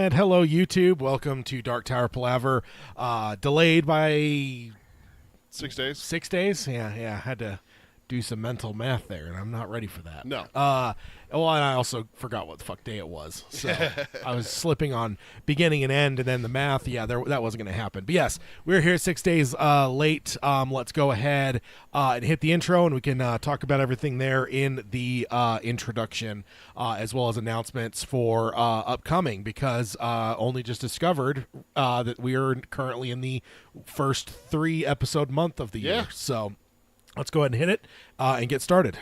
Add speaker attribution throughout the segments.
Speaker 1: And hello, YouTube. Welcome to Dark Tower Palaver. Delayed by
Speaker 2: 6 days.
Speaker 1: 6 days? Yeah. I had to do some mental math there, and I'm not ready for that.
Speaker 2: No.
Speaker 1: Well, and I also forgot what the fuck day it was. So I was slipping on beginning and end, and then the math. Yeah, that wasn't going to happen. But yes, we're here 6 days late. Let's go ahead and hit the intro, and we can talk about everything there in the introduction, as well as announcements for upcoming, because only just discovered that we are currently in the first 3 episode month of the year. So let's go ahead and hit it and get started.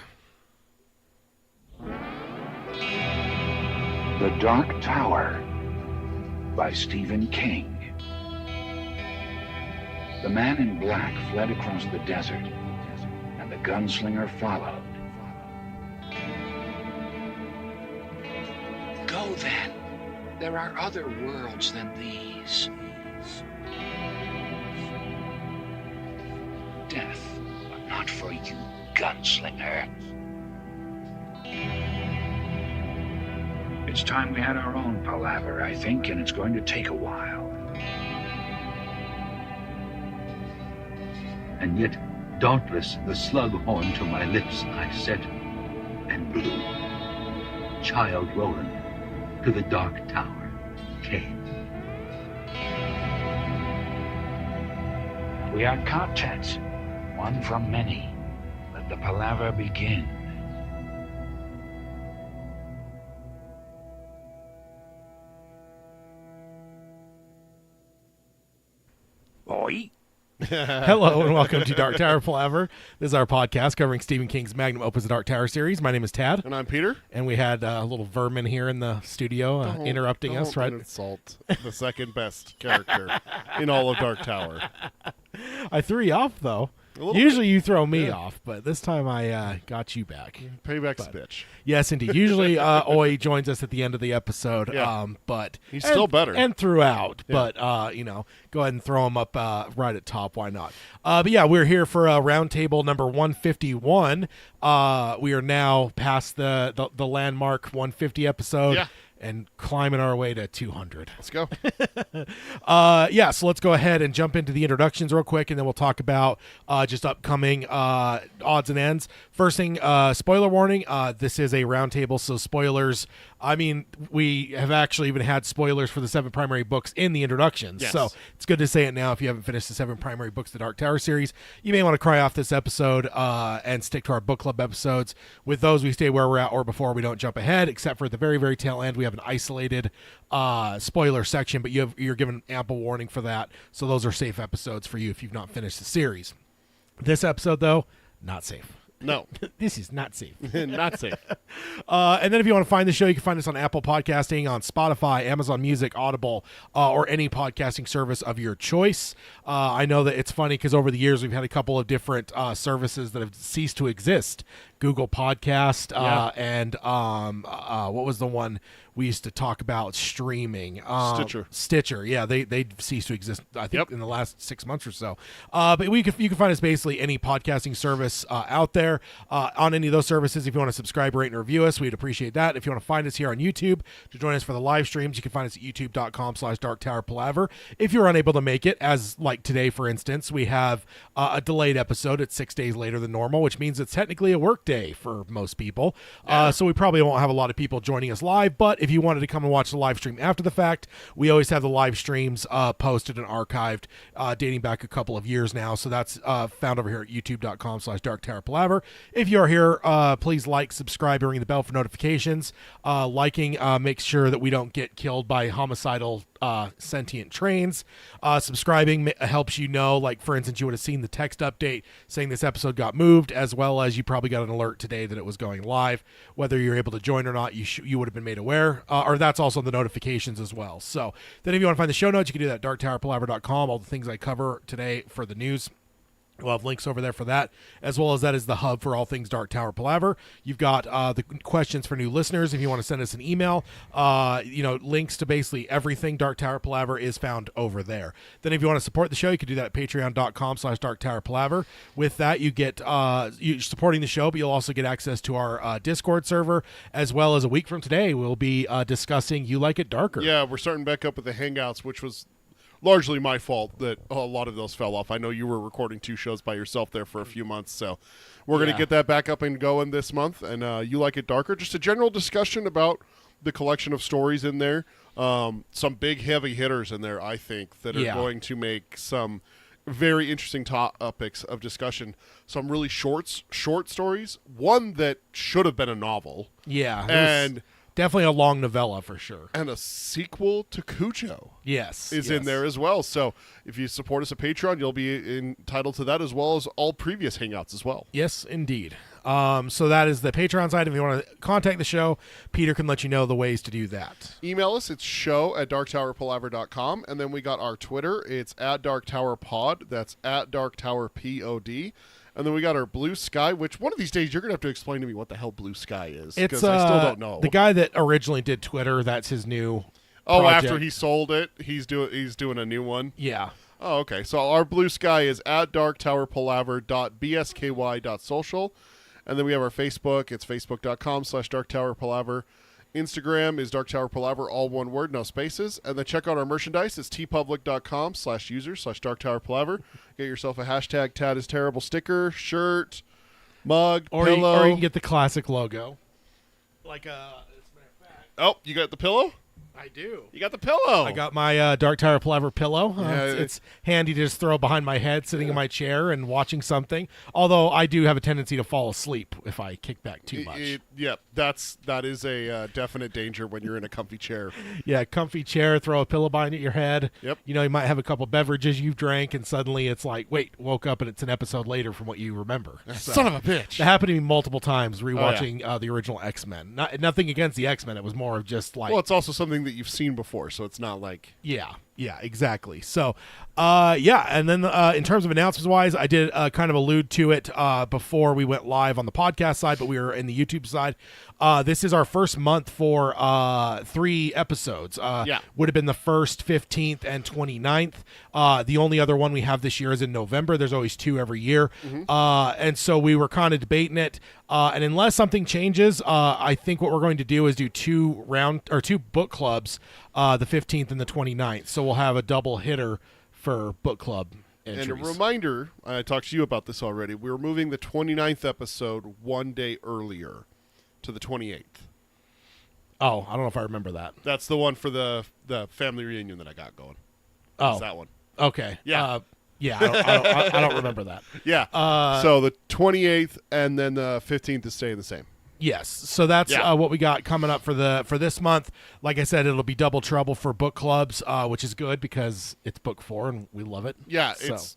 Speaker 3: The Dark Tower by Stephen King. The man in black fled across the desert, and the gunslinger followed. Go then. There are other worlds than these. Death, but not for you, gunslinger. It's time we had our own Palaver, I think, and it's going to take a while.
Speaker 4: And yet, dauntless, the slug horn to my lips I set, and blew. Child Roland to the Dark Tower came.
Speaker 3: We are content, one from many. Let the Palaver begin. Boy.
Speaker 1: Hello and welcome to Dark Tower Palaver. This is our podcast covering Stephen King's magnum opus, The Dark Tower series. My name is Tad,
Speaker 2: And I'm Peter.
Speaker 1: and we had a little vermin here in the studio interrupting us. Right?
Speaker 2: Don't insult the second best character in all of Dark Tower.
Speaker 1: I threw you off though.
Speaker 2: A little
Speaker 1: Usually you throw me off, but this time I got you back.
Speaker 2: Payback's a bitch.
Speaker 1: Yes, indeed. Usually Oi joins us at the end of the episode,
Speaker 2: Yeah.
Speaker 1: but
Speaker 2: He's still better.
Speaker 1: and throughout.
Speaker 2: Yeah.
Speaker 1: But go ahead and throw him up right at top. Why not? But yeah, we're here for roundtable number 151. We are now past the landmark 150 episode.
Speaker 2: Yeah.
Speaker 1: And climbing our way to 200.
Speaker 2: Let's go.
Speaker 1: So let's go ahead and jump into the introductions real quick, and then we'll talk about just upcoming odds and ends. First thing, spoiler warning, this is a roundtable, so spoilers. I mean, we have actually even had spoilers for the 7 primary books in the introductions,
Speaker 2: Yes.
Speaker 1: so it's good to say it now. If you haven't finished the 7 primary books of the Dark Tower series, you may want to cry off this episode and stick to our book club episodes. With those, we stay where we're at or before. We don't jump ahead, except for at the very, very tail end. We have an isolated spoiler section, but you're given ample warning for that, so those are safe episodes for you if you've not finished the series. This episode, though, not safe.
Speaker 2: No,
Speaker 1: This is not safe.
Speaker 2: not safe.
Speaker 1: And then if you want to find the show, you can find us on Apple Podcasting, on Spotify, Amazon Music, Audible, or any podcasting service of your choice. I know that it's funny because over the years we've had a couple of different services that have ceased to exist. Google Podcast and what was the one we used to talk about streaming? Stitcher. Yeah, they've ceased to exist, I think, in the last 6 months or so. But you can find us basically any podcasting service out there. On any of those services, if you want to subscribe, rate, and review us, we'd appreciate that. If you want to find us here on YouTube to join us for the live streams, you can find us at youtube.com/darktowerpalaver. If you're unable to make it, as like today, for instance, we have a delayed episode. It's 6 days later than normal, which means it's technically a work day for most people. So we probably won't have a lot of people joining us live, but if you wanted to come and watch the live stream after the fact, we always have the live streams posted and archived dating back a couple of years now. So that's found over here at youtube.com/darktowerpalaver. If you're here, please like, subscribe, and ring the bell for notifications. Liking makes sure that we don't get killed by homicidal sentient trains. Subscribing helps you know, like for instance, you would have seen the text update saying this episode got moved, as well as you probably got an alert today that it was going live. Whether you're able to join or not, you would have been made aware, or that's also the notifications as well. So then if you want to find the show notes, you can do that at darktowerpalaver.com. All the things I cover today for the news. We'll have links over there for that, as well as that is the hub for all things Dark Tower Palaver. You've got the questions for new listeners. If you want to send us an email, links to basically everything Dark Tower Palaver is found over there. Then if you want to support the show, you can do that at patreon.com/Dark Tower Palaver. With that, you get you're supporting the show, but you'll also get access to our Discord server, as well as a week from today, we'll be discussing You Like It Darker.
Speaker 2: Yeah, we're starting back up with the Hangouts, which was largely my fault that a lot of those fell off. I know you were recording 2 shows by yourself there for a few months, so we're going to get that back up and going this month. And You Like It Darker, just a general discussion about the collection of stories in there. Some big heavy hitters in there, I think, that are going to make some very interesting topics of discussion. Some really short stories. One that should have been a novel.
Speaker 1: Yeah.
Speaker 2: And
Speaker 1: definitely a long novella for sure.
Speaker 2: And a sequel to Cujo.
Speaker 1: Yes.
Speaker 2: Is in there as well. So if you support us at Patreon, you'll be entitled to that, as well as all previous Hangouts as well.
Speaker 1: Yes, indeed. So that is the Patreon side. If you want to contact the show, Peter can let you know the ways to do that.
Speaker 2: Email us. It's show@darktowerpalaver.com. And then we got our Twitter. It's @darktowerpod. That's @darktowerpod. And then we got our Blue Sky, which one of these days you're going to have to explain to me what the hell Blue Sky is. Because I still don't know.
Speaker 1: The guy that originally did Twitter, that's his new project.
Speaker 2: After he sold it, he's doing a new one?
Speaker 1: Yeah.
Speaker 2: Oh, okay. So our Blue Sky is @darktowerpalaver.bsky.social. And then we have our Facebook. It's facebook.com/darktowerpalaver. Instagram is Dark Tower Palaver, all one word, no spaces. And then check out our merchandise. It's tpublic.com/user/Dark Tower Palaver. Get yourself a hashtag Tad is Terrible sticker, shirt, mug, pillow.
Speaker 1: Or you can get the classic logo. Like
Speaker 2: Oh, you got the pillow?
Speaker 1: I do.
Speaker 2: You got the pillow.
Speaker 1: I got my Dark Tower Palaver pillow.
Speaker 2: Yeah,
Speaker 1: it's handy to just throw behind my head, sitting in my chair and watching something. Although I do have a tendency to fall asleep if I kick back too much.
Speaker 2: That is a definite danger when you're in a comfy chair.
Speaker 1: Yeah, comfy chair, throw a pillow behind your head.
Speaker 2: Yep.
Speaker 1: You might have a couple beverages you've drank, and suddenly it's like, wait, woke up and it's an episode later from what you remember.
Speaker 2: Son of a bitch.
Speaker 1: That happened to me multiple times rewatching the original X-Men. Nothing against the X-Men. It was more of just like...
Speaker 2: Well, it's also something that you've seen before, so it's not like...
Speaker 1: Yeah, exactly. So, and then in terms of announcements-wise, I did kind of allude to it before we went live on the podcast side, but we were in the YouTube side. This is our first month for 3 episodes. Would have been the 1st, 15th, and 29th. The only other one we have this year is in November. There's always 2 every year. And so we were kind of debating it. And unless something changes, I think what we're going to do is do 2 book clubs, the 15th and the 29th. So we'll have a double hitter for book club entries.
Speaker 2: And a reminder, I talked to you about this already, we're moving the 29th episode 1 day earlier to the 28th.
Speaker 1: Oh, I don't know if I remember that.
Speaker 2: That's the one for the family reunion that I got going.
Speaker 1: Oh.
Speaker 2: That's that one.
Speaker 1: Okay.
Speaker 2: Yeah.
Speaker 1: I don't remember that.
Speaker 2: Yeah. So the 28th and then the 15th is staying the same.
Speaker 1: Yes. So that's what we got coming up for this month. Like I said, it'll be double trouble for book clubs, which is good because it's book 4 and we love it.
Speaker 2: Yeah, it's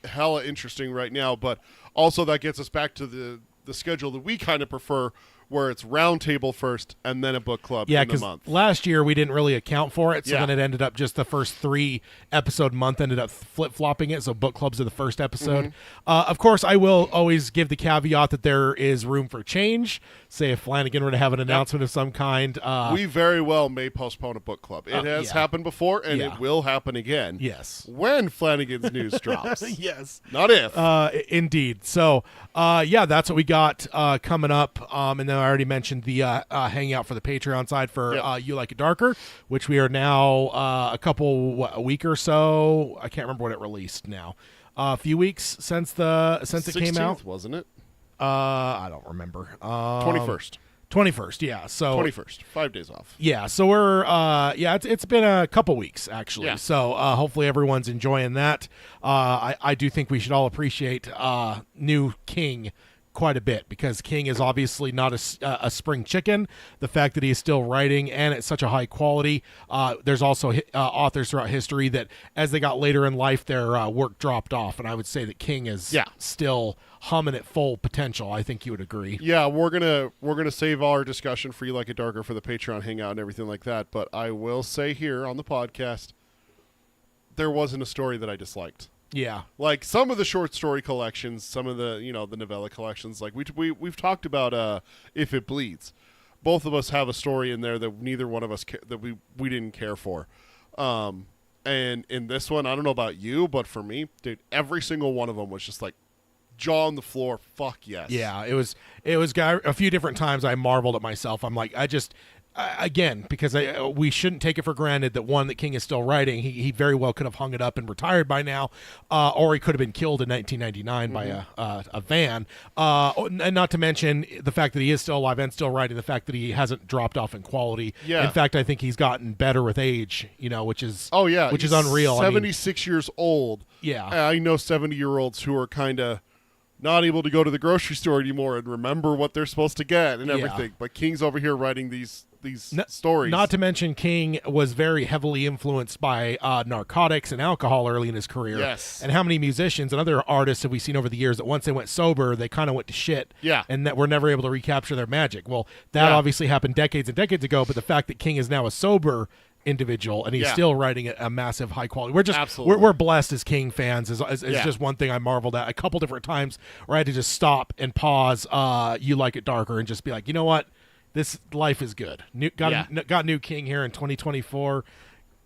Speaker 2: hella interesting right now, but also that gets us back to the schedule that we kind of prefer, where it's round table first and then a book club in the month.
Speaker 1: Last year we didn't really account for it, so then it ended up just the first 3 episode month ended up flip-flopping it, so book clubs are the first episode. Of course, I will always give the caveat that there is room for change. Say if Flanagan were to have an announcement of some kind.
Speaker 2: We very well may postpone a book club. It has happened before, and it will happen again.
Speaker 1: Yes.
Speaker 2: When Flanagan's news drops.
Speaker 1: Yes.
Speaker 2: Not if.
Speaker 1: Indeed. So, that's what we got coming up. And then I already mentioned the hangout for the Patreon side for You Like It Darker, which we are now a week or so. I can't remember when it released now. A few weeks since it came out.
Speaker 2: Wasn't it?
Speaker 1: I don't remember.
Speaker 2: 21st.
Speaker 1: 21st, yeah. So
Speaker 2: 21st, 5 days off.
Speaker 1: Yeah, so we're it's been a couple weeks actually.
Speaker 2: Yeah.
Speaker 1: So hopefully everyone's enjoying that. I do think we should all appreciate new King quite a bit, because King is obviously not a spring chicken. The fact that he is still writing and at such a high quality. There's also authors throughout history that as they got later in life, their work dropped off, and I would say that King is still humming at full potential. I think you would agree.
Speaker 2: Yeah, we're gonna save our discussion for You Like It Darker for the Patreon hangout and everything like that. But I will say here on the podcast, there wasn't a story that I disliked.
Speaker 1: Yeah.
Speaker 2: Like some of the short story collections, some of the the novella collections, like we've talked about If It Bleeds. Both of us have a story in there that neither one of us that we didn't care for. And in this one, I don't know about you, but for me, dude, every single one of them was just like jaw on the floor. Fuck yes.
Speaker 1: Yeah, it was a few different times I marveled at myself. I'm like, again, because we shouldn't take it for granted that one, that King is still writing. He very well could have hung it up and retired by now, or he could have been killed in 1999 by a van. And not to mention the fact that he is still alive and still writing. The fact that he hasn't dropped off in quality.
Speaker 2: Yeah.
Speaker 1: In fact, I think he's gotten better with age. Which is
Speaker 2: which
Speaker 1: is unreal.
Speaker 2: 76 years old.
Speaker 1: Yeah,
Speaker 2: I know 70-year-olds who are kind of not able to go to the grocery store anymore and remember what they're supposed to get and everything. Yeah. But King's over here writing these stories.
Speaker 1: Not to mention King was very heavily influenced by narcotics and alcohol early in his career.
Speaker 2: Yes.
Speaker 1: And how many musicians and other artists have we seen over the years that once they went sober, they kind of went to shit.
Speaker 2: Yeah.
Speaker 1: And that were never able to recapture their magic. Well, that obviously happened decades and decades ago, but the fact that King is now a sober individual and he's still writing a massive high quality. We're blessed as King fans is just one thing I marveled at a couple different times where I had to just stop and pause You Like It Darker and just be like, you know what? This life is good. Got new King here in 2024.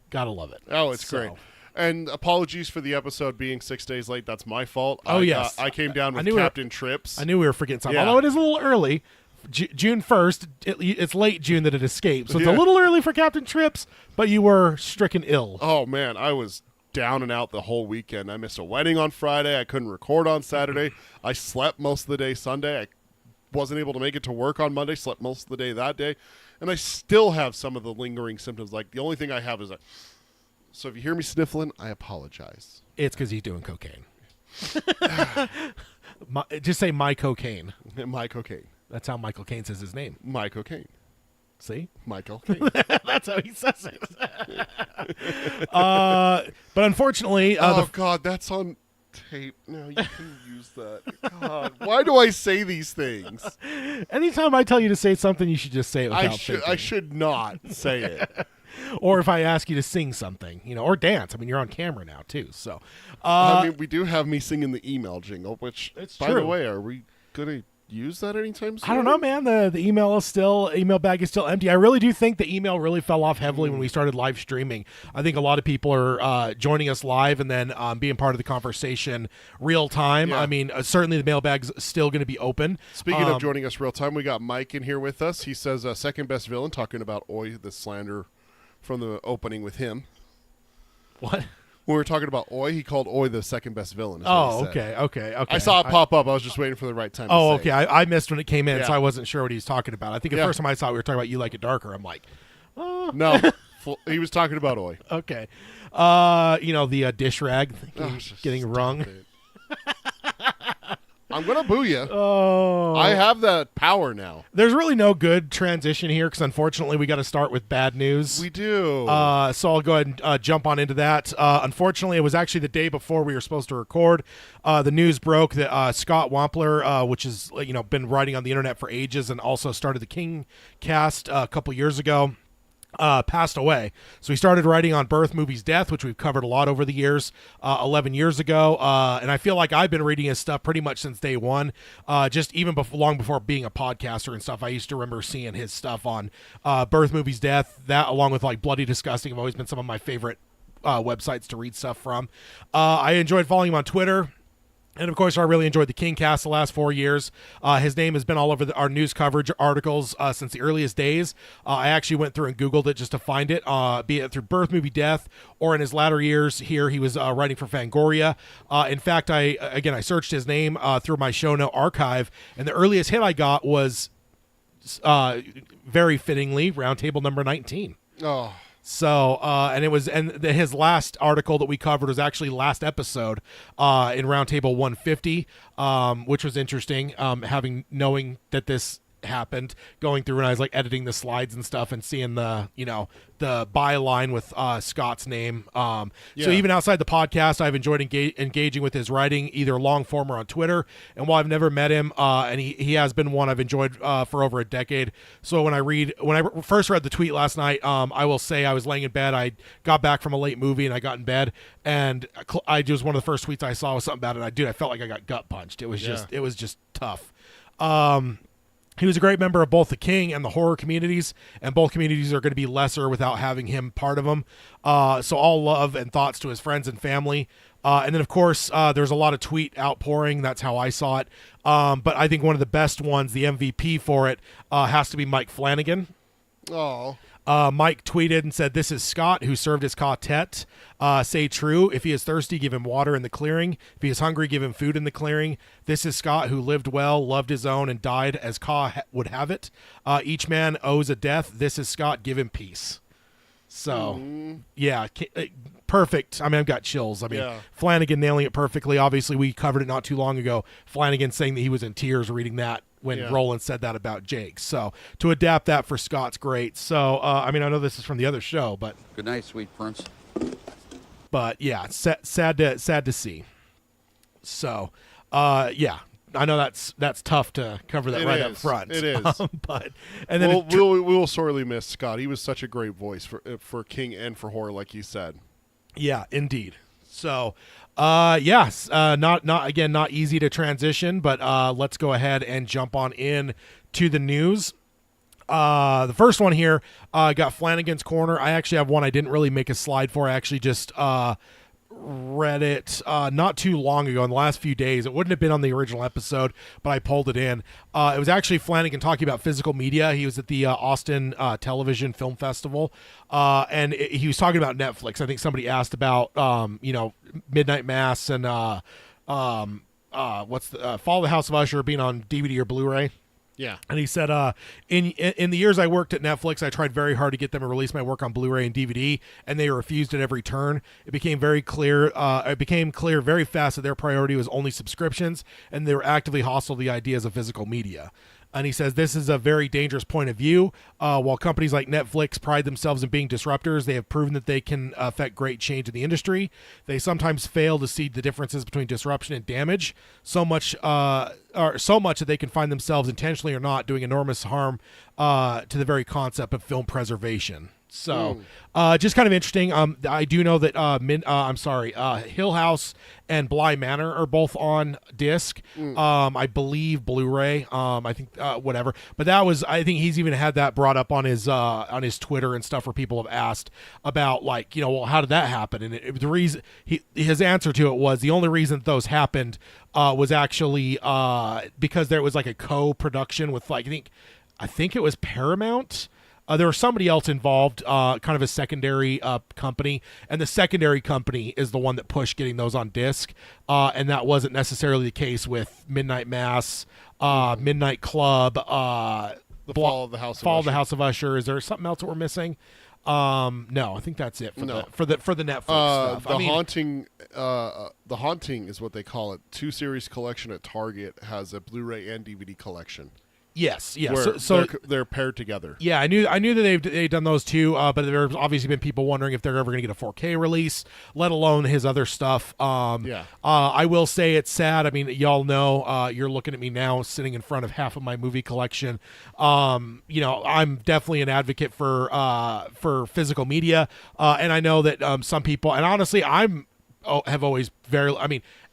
Speaker 1: Gotta love it.
Speaker 2: Oh, it's great. And apologies for the episode being 6 days late. That's my fault.
Speaker 1: Yes.
Speaker 2: I came down with Captain Trips.
Speaker 1: I knew we were forgetting something.
Speaker 2: Yeah.
Speaker 1: Although it is a little early. June 1st, it's late June that it escaped. So it's a little early for Captain Trips, but you were stricken ill.
Speaker 2: Oh, man. I was down and out the whole weekend. I missed a wedding on Friday. I couldn't record on Saturday. I slept most of the day Sunday. I wasn't able to make it to work on Monday. Slept most of the day that day. And I still have some of the lingering symptoms. Like, the only thing I have is so if you hear me sniffling, I apologize.
Speaker 1: It's because he's doing cocaine. Just say my cocaine.
Speaker 2: My cocaine.
Speaker 1: That's how Michael Caine says his name.
Speaker 2: My cocaine.
Speaker 1: See?
Speaker 2: Michael Caine.
Speaker 1: That's how he says it. But unfortunately...
Speaker 2: God, that's on tape. No, you can use that. God, why do I say these things?
Speaker 1: Anytime I tell you to say something, you should just say it without thinking.
Speaker 2: I should not say it.
Speaker 1: Or if I ask you to sing something, or dance. I mean, you're on camera now, too. So,
Speaker 2: we do have me singing the email jingle, which, by the way, are we going to use that anytime soon?
Speaker 1: I don't know, man. The email bag is still empty. I really do think the email really fell off heavily when we started live streaming. I think a lot of people are joining us live and then being part of the conversation real time.
Speaker 2: Yeah.
Speaker 1: I mean, certainly the mailbag's still going to be open.
Speaker 2: Speaking of joining us real time, we got Mike in here with us. He says second best villain, talking about Oi, the slander from the opening with him.
Speaker 1: What?
Speaker 2: When we were talking about Oi, he called Oi the second best villain.
Speaker 1: Okay.
Speaker 2: I saw it pop up. I was just waiting for the right time.
Speaker 1: Okay. I missed when it came in, so I wasn't sure what he was talking about. I think the first time I saw it, we were talking about You Like It Darker. I'm like, oh.
Speaker 2: No, he was talking about Oi.
Speaker 1: Okay. The dish rag getting wrung.
Speaker 2: I'm going to boo you.
Speaker 1: Oh.
Speaker 2: I have that power now.
Speaker 1: There's really no good transition here because, unfortunately, we got to start with bad news.
Speaker 2: We do.
Speaker 1: So I'll go ahead and jump on into that. Unfortunately, it was actually the day before we were supposed to record. The news broke that Scott Wampler, which has been writing on the internet for ages and also started the King cast a couple years ago, passed away. So he started writing on Birth, Movies, Death, which we've covered a lot over the years, 11 years ago. And I feel like I've been reading his stuff pretty much since day one, just even long before being a podcaster and stuff. I used to remember seeing his stuff on Birth, Movies, Death. That, along with like Bloody Disgusting, have always been some of my favorite websites to read stuff from. I enjoyed following him on Twitter. And, of course, I really enjoyed the King cast the last 4 years. His name has been all over our news coverage articles since the earliest days. I actually went through and Googled it just to find it, be it through Birth, Movie, Death, or in his latter years here, he was writing for Fangoria. In fact, I searched his name through my show note archive, and the earliest hit I got was, very fittingly, Roundtable number 19.
Speaker 2: Oh.
Speaker 1: So, his last article that we covered was actually last episode in Roundtable 150, which was interesting, knowing that this happened, going through, and I was like editing the slides and stuff and seeing the byline with Scott's name. So even outside the podcast, I've enjoyed engaging with his writing, either long form or on Twitter. And while I've never met him, and he has been one I've enjoyed for over a decade. So when I first read the tweet last night, I will say I was laying in bed. I got back from a late movie and I got in bed, and I just, one of the first tweets I saw was something about it. I felt like I got gut punched. It was just tough. He was a great member of both the King and the horror communities, and both communities are going to be lesser without having him part of them. So all love and thoughts to his friends and family. And then, of course, there's a lot of tweet outpouring. That's how I saw it. But I think one of the best ones, the MVP for it, has to be Mike Flanagan.
Speaker 2: Oh.
Speaker 1: Mike tweeted and said, "This is Scott, who served his quartet. Say true. If he is thirsty, give him water in the clearing. If he is hungry, give him food in the clearing. This is Scott, who lived well, loved his own, and died as Ka would have it. Each man owes a death. This is Scott. Give him peace." So, yeah, perfect. I mean, I've got chills. I mean, Flanagan nailing it perfectly. Obviously, we covered it not too long ago. Flanagan saying that he was in tears reading that when Roland said that about Jake. So to adapt that for Scott's great. So, I mean, I know this is from the other show, but
Speaker 5: good night, sweet prince.
Speaker 1: But yeah, sad to see. So, yeah, I know that's tough to cover that up front.
Speaker 2: It is.
Speaker 1: But and then
Speaker 2: we will sorely miss Scott. He was such a great voice for King and for horror, like you said.
Speaker 1: Yeah, indeed. So, yes, not easy to transition, but let's go ahead and jump on in to the news. The first one here, got Flanagan's Corner. I actually have one I didn't really make a slide for. I actually just read it not too long ago, in the last few days. It wouldn't have been on the original episode, but I pulled it in. It was actually Flanagan talking about physical media. He was at the Austin Television Film Festival, and he was talking about Netflix. I think somebody asked about Midnight Mass and what's the Fall of the House of Usher being on DVD or Blu-ray.
Speaker 2: Yeah.
Speaker 1: And he said, in the years I worked at Netflix, I tried very hard to get them to release my work on Blu-ray and DVD, and they refused at every turn. It became clear very fast that their priority was only subscriptions, and they were actively hostile to the ideas of physical media. And he says this is a very dangerous point of view. While companies like Netflix pride themselves in being disruptors, they have proven that they can affect great change in the industry. They sometimes fail to see the differences between disruption and damage, so much that they can find themselves, intentionally or not, doing enormous harm to the very concept of film preservation. So, just kind of interesting. I do know that Hill House and Bly Manor are both on disc. I believe Blu-ray. I think whatever. But I think he's even had that brought up on his Twitter and stuff, where people have asked about, like, well, how did that happen? And the reason his answer to it was the only reason those happened was actually because there was like a co-production with, like, I think it was Paramount. There was somebody else involved, kind of a secondary company, and the secondary company is the one that pushed getting those on disc, and that wasn't necessarily the case with Midnight Mass, Midnight Club,
Speaker 2: Fall of the
Speaker 1: House of Usher. Is there something else that we're missing? No, I think that's it for the Netflix stuff.
Speaker 2: The Haunting is what they call it. 2-series collection at Target has a Blu-ray and DVD collection.
Speaker 1: Yes.
Speaker 2: So they're paired together.
Speaker 1: Yeah, I knew that they've done those too, but there's obviously been people wondering if they're ever going to get a 4K release, let alone his other stuff. I will say it's sad. I mean, y'all know, you're looking at me now sitting in front of half of my movie collection. I'm definitely an advocate for physical media, and I know that some people, and honestly, have always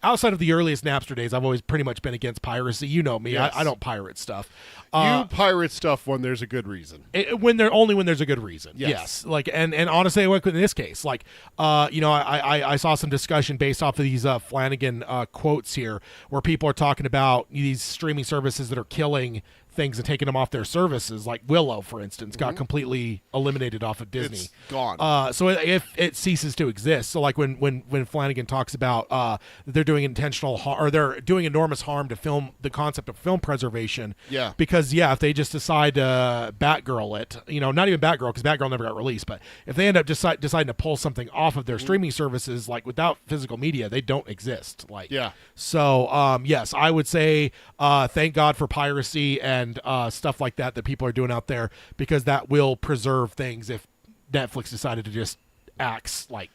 Speaker 1: outside of the earliest Napster days, I've always pretty much been against piracy. You know me. Yes. I don't pirate stuff.
Speaker 2: You pirate stuff when there's a good reason.
Speaker 1: When there's a good reason. Yes. Like, and honestly, in this case, like, I saw some discussion based off of these Flanagan quotes here, where people are talking about these streaming services that are killing things and taking them off their services, like Willow, for instance, got completely eliminated off of Disney.
Speaker 2: It's gone.
Speaker 1: So if it ceases to exist, so like when Flanagan talks about that they're doing intentional harm, or they're doing enormous harm to the concept of film preservation.
Speaker 2: Yeah.
Speaker 1: Because if they just decide to Batgirl it, not even Batgirl, because Batgirl never got released, but if they end up deciding to pull something off of their streaming services, like without physical media, they don't exist. Like,
Speaker 2: yeah.
Speaker 1: So yes, I would say thank God for piracy, and and stuff like that people are doing out there, because that will preserve things if Netflix decided to just axe like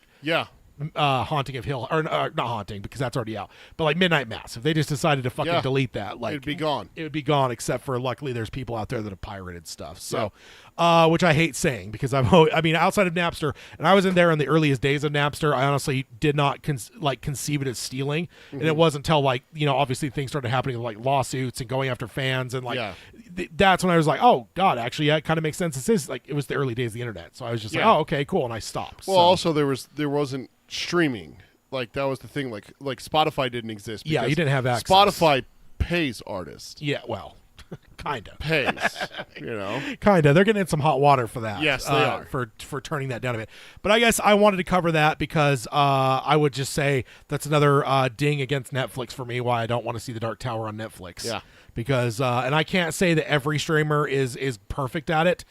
Speaker 1: Haunting of Hill, or not Haunting because that's already out, but like Midnight Mass. If they just decided to fucking delete that, like
Speaker 2: it'd be gone.
Speaker 1: It would be gone, except for luckily there's people out there that have pirated stuff. So, which I hate saying because I mean, outside of Napster, and I was in there in the earliest days of Napster, I honestly did not conceive it as stealing, and it wasn't until like, you know, obviously things started happening like lawsuits and going after fans and like that's when I was like, oh god, actually it kind of makes sense. This is like, it was the early days of the internet, so I was just like, oh okay, cool, and I stopped.
Speaker 2: Well, also there wasn't streaming, like that was the thing, like Spotify didn't exist.
Speaker 1: Yeah, you didn't have access.
Speaker 2: Spotify pays artists.
Speaker 1: Yeah, well, kind of
Speaker 2: pays. You know,
Speaker 1: kind of. They're getting in some hot water for that.
Speaker 2: Yes, they are
Speaker 1: for turning that down a bit. But I guess I wanted to cover that because I would just say that's another ding against Netflix for me. Why I don't want to see The Dark Tower on Netflix.
Speaker 2: Yeah.
Speaker 1: Because and I can't say that every streamer is perfect at it.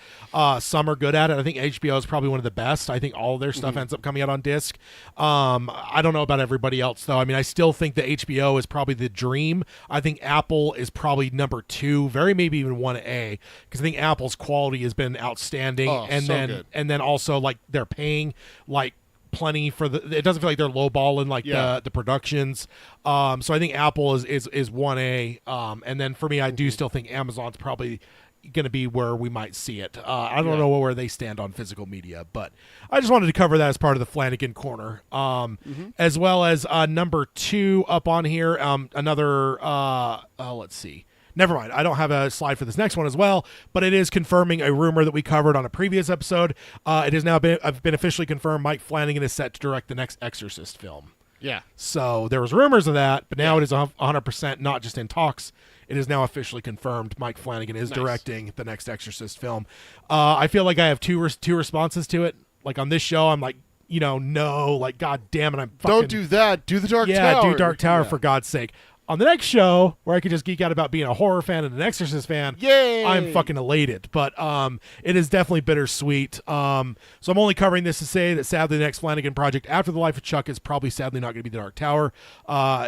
Speaker 1: Some are good at it. I think HBO is probably one of the best. I think all of their stuff ends up coming out on disc. I don't know about everybody else though. I mean, I still think that HBO is probably the dream. I think Apple is probably number 2, very maybe even 1A, because I think Apple's quality has been outstanding. And then also like they're paying like plenty for it doesn't feel like they're lowballing like the productions. So I think Apple is 1A. And then for me, I do still think Amazon's probably going to be where we might see it. I don't know where they stand on physical media, but I just wanted to cover that as part of the Flanagan Corner. As well as number 2 up on here, another let's see. Never mind. I don't have a slide for this next one as well, but it is confirming a rumor that we covered on a previous episode. It has now been officially confirmed. Mike Flanagan is set to direct the next Exorcist film.
Speaker 2: Yeah.
Speaker 1: So there was rumors of that, but now it is 100% not just in talks. It is now officially confirmed. Mike Flanagan is directing the next Exorcist film. I feel like I have two responses to it. Like on this show, I'm like, you know, no, like, God damn it, I'm fucking...
Speaker 2: Don't do that. Do the Dark Tower.
Speaker 1: Yeah, do Dark Tower for God's sake. On the next show, where I could just geek out about being a horror fan and an Exorcist fan,
Speaker 2: yay!
Speaker 1: I'm fucking elated. But it is definitely bittersweet. So I'm only covering this to say that sadly the next Flanagan project after The Life of Chuck is probably sadly not going to be The Dark Tower.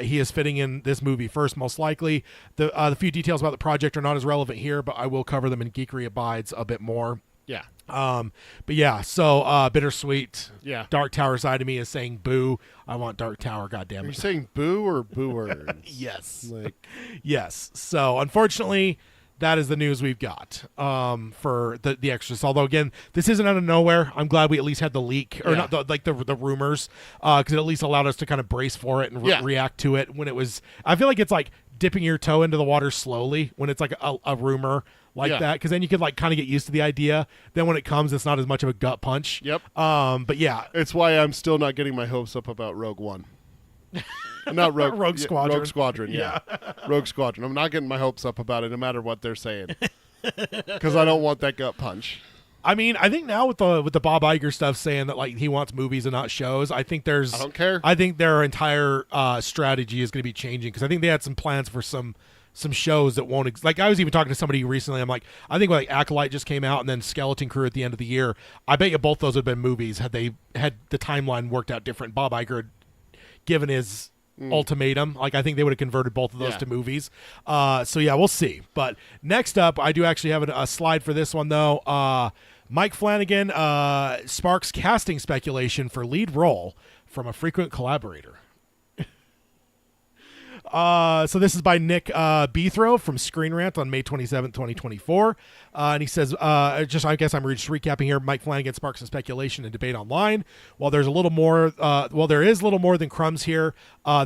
Speaker 1: He is fitting in this movie first, most likely. The few details about the project are not as relevant here, but I will cover them in Geekery Abides a bit more.
Speaker 2: Yeah.
Speaker 1: But yeah, so bittersweet.
Speaker 2: Yeah.
Speaker 1: Dark Tower side of me is saying boo. I want Dark Tower, goddammit.
Speaker 2: Are you saying boo or booers?
Speaker 1: Yes.
Speaker 2: Like,
Speaker 1: yes. So unfortunately, that is the news we've got for the Exorcist. Although again, this isn't out of nowhere. I'm glad we at least had the leak, or not the rumors, because it at least allowed us to kind of brace for it and react to it when it was. I feel like it's like dipping your toe into the water slowly when it's like a rumor like that, because then you could like kind of get used to the idea. Then when it comes, it's not as much of a gut punch.
Speaker 2: Yep.
Speaker 1: But yeah,
Speaker 2: it's why I'm still not getting my hopes up about Rogue One. Not Rogue
Speaker 1: Squadron.
Speaker 2: Rogue Squadron. Yeah. Rogue Squadron. I'm not getting my hopes up about it, no matter what they're saying, because I don't want that gut punch.
Speaker 1: I mean, I think now with the Bob Iger stuff saying that like he wants movies and not shows, I think I don't care. I think their entire strategy is going to be changing, because I think they had some plans for some shows that won't like I was even talking to somebody recently. I'm like, I think like Acolyte just came out and then Skeleton Crew at the end of the year. I bet you both those would have been movies had they had the timeline worked out different. Bob Iger had given his ultimatum. Like I think they would have converted both of those to movies. So yeah, we'll see. But next up, I do actually have a slide for this one though. Mike Flanagan sparks casting speculation for lead role from a frequent collaborator. So this is by Nick Beethrow from Screen Rant on May 27th, 2024. And he says, I guess I'm just recapping here. Mike Flanagan sparks some speculation and debate online. While there is little more than crumbs here,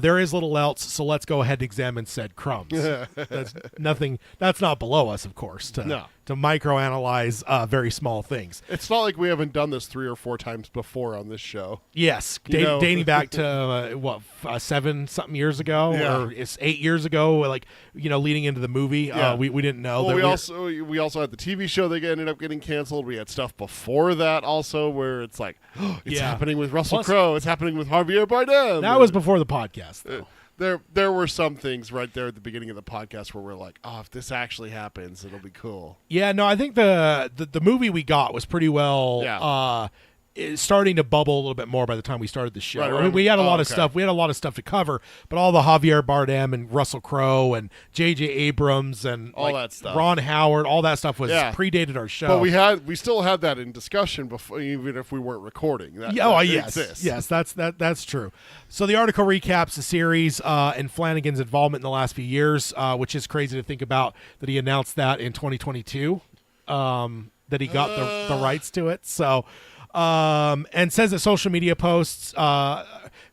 Speaker 1: there is little else. So let's go ahead and examine said crumbs. That's nothing. That's not below us, of course, to microanalyze very small things.
Speaker 2: It's not like we haven't done this 3 or 4 times before on this show.
Speaker 1: Yes, dating back to 7-something years ago, or it's 8 years ago. Like leading into the movie, we didn't know.
Speaker 2: Well, we also had the TV show that ended up getting canceled. We had stuff before that also where it's like, it's happening with Russell Crowe. It's happening with Javier Bardem.
Speaker 1: That was before the podcast, though.
Speaker 2: There were some things right there at the beginning of the podcast where we're like, oh, if this actually happens, it'll be cool.
Speaker 1: Yeah, no, I think the movie we got was pretty well is starting to bubble a little bit more by the time we started the show.
Speaker 2: Right,
Speaker 1: I mean, we had a lot of
Speaker 2: okay.
Speaker 1: stuff. We had a lot of stuff to cover, but all the Javier Bardem and Russell Crowe and J.J. Abrams and
Speaker 2: All that stuff.
Speaker 1: Ron Howard, all that stuff was
Speaker 2: Yeah.
Speaker 1: predated our show.
Speaker 2: But we still had that in discussion before, even if we weren't recording. That,
Speaker 1: Yes,
Speaker 2: exists.
Speaker 1: yes, that's true. So the article recaps the series and Flanagan's involvement in the last few years, which is crazy to think about that he announced that in 2022, that he got the rights to it. So, and says that social media posts.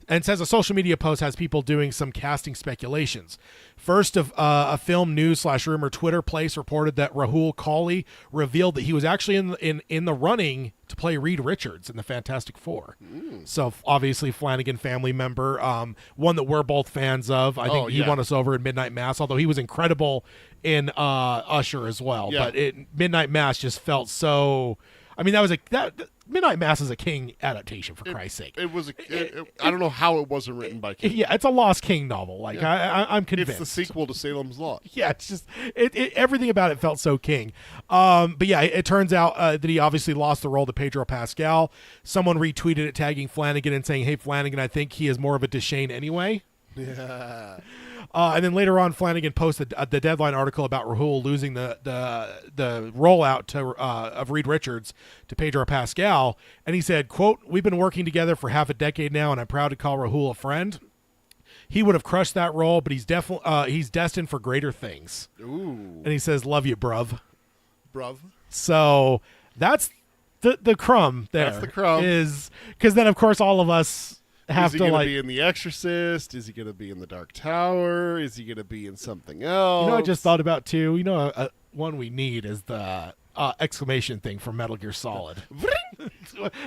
Speaker 1: And says a social media post has people doing some casting speculations. First, a film news / rumor Twitter place reported that Rahul Kohli revealed that he was actually in the running to play Reed Richards in the Fantastic Four. So obviously Flanagan family member, one that we're both fans of. I think he won us over in Midnight Mass, although he was incredible in Usher as well.
Speaker 2: Yeah.
Speaker 1: But Midnight Mass just felt so. I mean, that Midnight Mass is a King adaptation, for Christ's sake.
Speaker 2: It was. I don't know how it wasn't written by King.
Speaker 1: Yeah, it's a Lost King novel. Like I'm convinced.
Speaker 2: It's the sequel to Salem's Lot.
Speaker 1: Yeah, it's just everything about it felt so King. But yeah, it turns out that he obviously lost the role to Pedro Pascal. Someone retweeted it tagging Flanagan and saying, "Hey Flanagan, I think he is more of a Deshane anyway."
Speaker 2: Yeah.
Speaker 1: And then later on, Flanagan posted the Deadline article about Rahul losing the rollout to of Reed Richards to Pedro Pascal, and he said, "quote We've been working together for half a decade now, and I'm proud to call Rahul a friend. He would have crushed that role, but he's destined for greater things."
Speaker 2: Ooh.
Speaker 1: And he says, "Love you, bruv."
Speaker 2: Bruv.
Speaker 1: So that's the crumb there.
Speaker 2: That's the crumb.
Speaker 1: Is because then of course all of us have
Speaker 2: Is he
Speaker 1: to
Speaker 2: going to
Speaker 1: like.
Speaker 2: be in The Exorcist? Is he going to be in The Dark Tower? Is he going to be in something else?
Speaker 1: I just thought about too. One we need is the exclamation thing from Metal Gear Solid.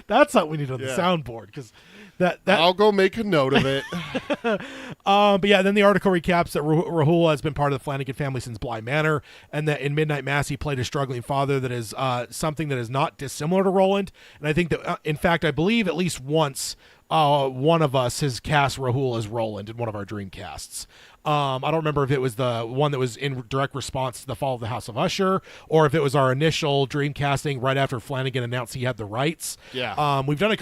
Speaker 1: That's something we need on the soundboard because that.
Speaker 2: I'll go make a note of it.
Speaker 1: But yeah, then the article recaps that Rahul has been part of the Flanagan family since Bly Manor, and that in Midnight Mass he played a struggling father that is something that is not dissimilar to Roland. And I think that, in fact, I believe at least once one of us has cast Rahul as Roland in one of our Dreamcasts. I don't remember if it was the one that was in direct response to the fall of the House of Usher, or if it was our initial Dreamcasting right after Flanagan announced he had the rights.
Speaker 2: Yeah.
Speaker 1: We've done a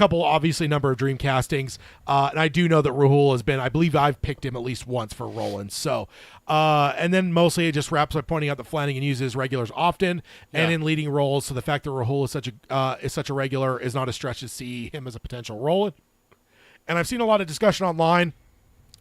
Speaker 1: number of Dreamcastings, and I do know that Rahul has been, I believe I've picked him at least once for Roland. So, and then mostly it just wraps by pointing out that Flanagan uses regulars often and in leading roles. So the fact that Rahul is such a regular is not a stretch to see him as a potential Roland. And I've seen a lot of discussion online,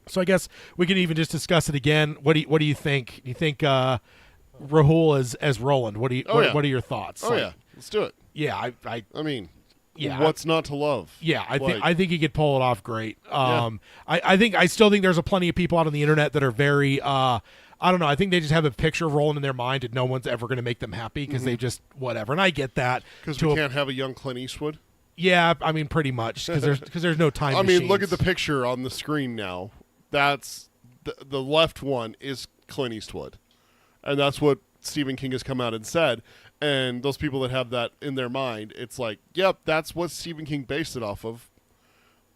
Speaker 1: so I guess we can even just discuss it again. What do you think? Do you think Rahul as Roland? What are your thoughts?
Speaker 2: Oh, yeah. Let's do it.
Speaker 1: Yeah,
Speaker 2: I mean,
Speaker 1: yeah,
Speaker 2: what's not to love?
Speaker 1: Yeah, I think he could pull it off great. I still think there's plenty of people out on the internet that are very I don't know. I think they just have a picture of Roland in their mind, and no one's ever going to make them happy because they just whatever. And I get that
Speaker 2: Because we can't have a young Clint Eastwood.
Speaker 1: Yeah, I mean, pretty much because there's no time.
Speaker 2: I mean, look
Speaker 1: machines.
Speaker 2: at the picture on the screen now. That's the left one is Clint Eastwood, and that's what Stephen King has come out and said. And those people that have that in their mind, it's like, yep, that's what Stephen King based it off of.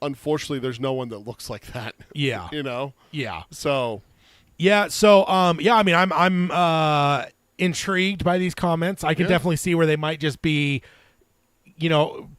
Speaker 2: Unfortunately, there's no one that looks like that.
Speaker 1: Yeah,
Speaker 2: Yeah. So.
Speaker 1: Yeah. So. Yeah. I mean, I'm intrigued by these comments. I can definitely see where they might just be.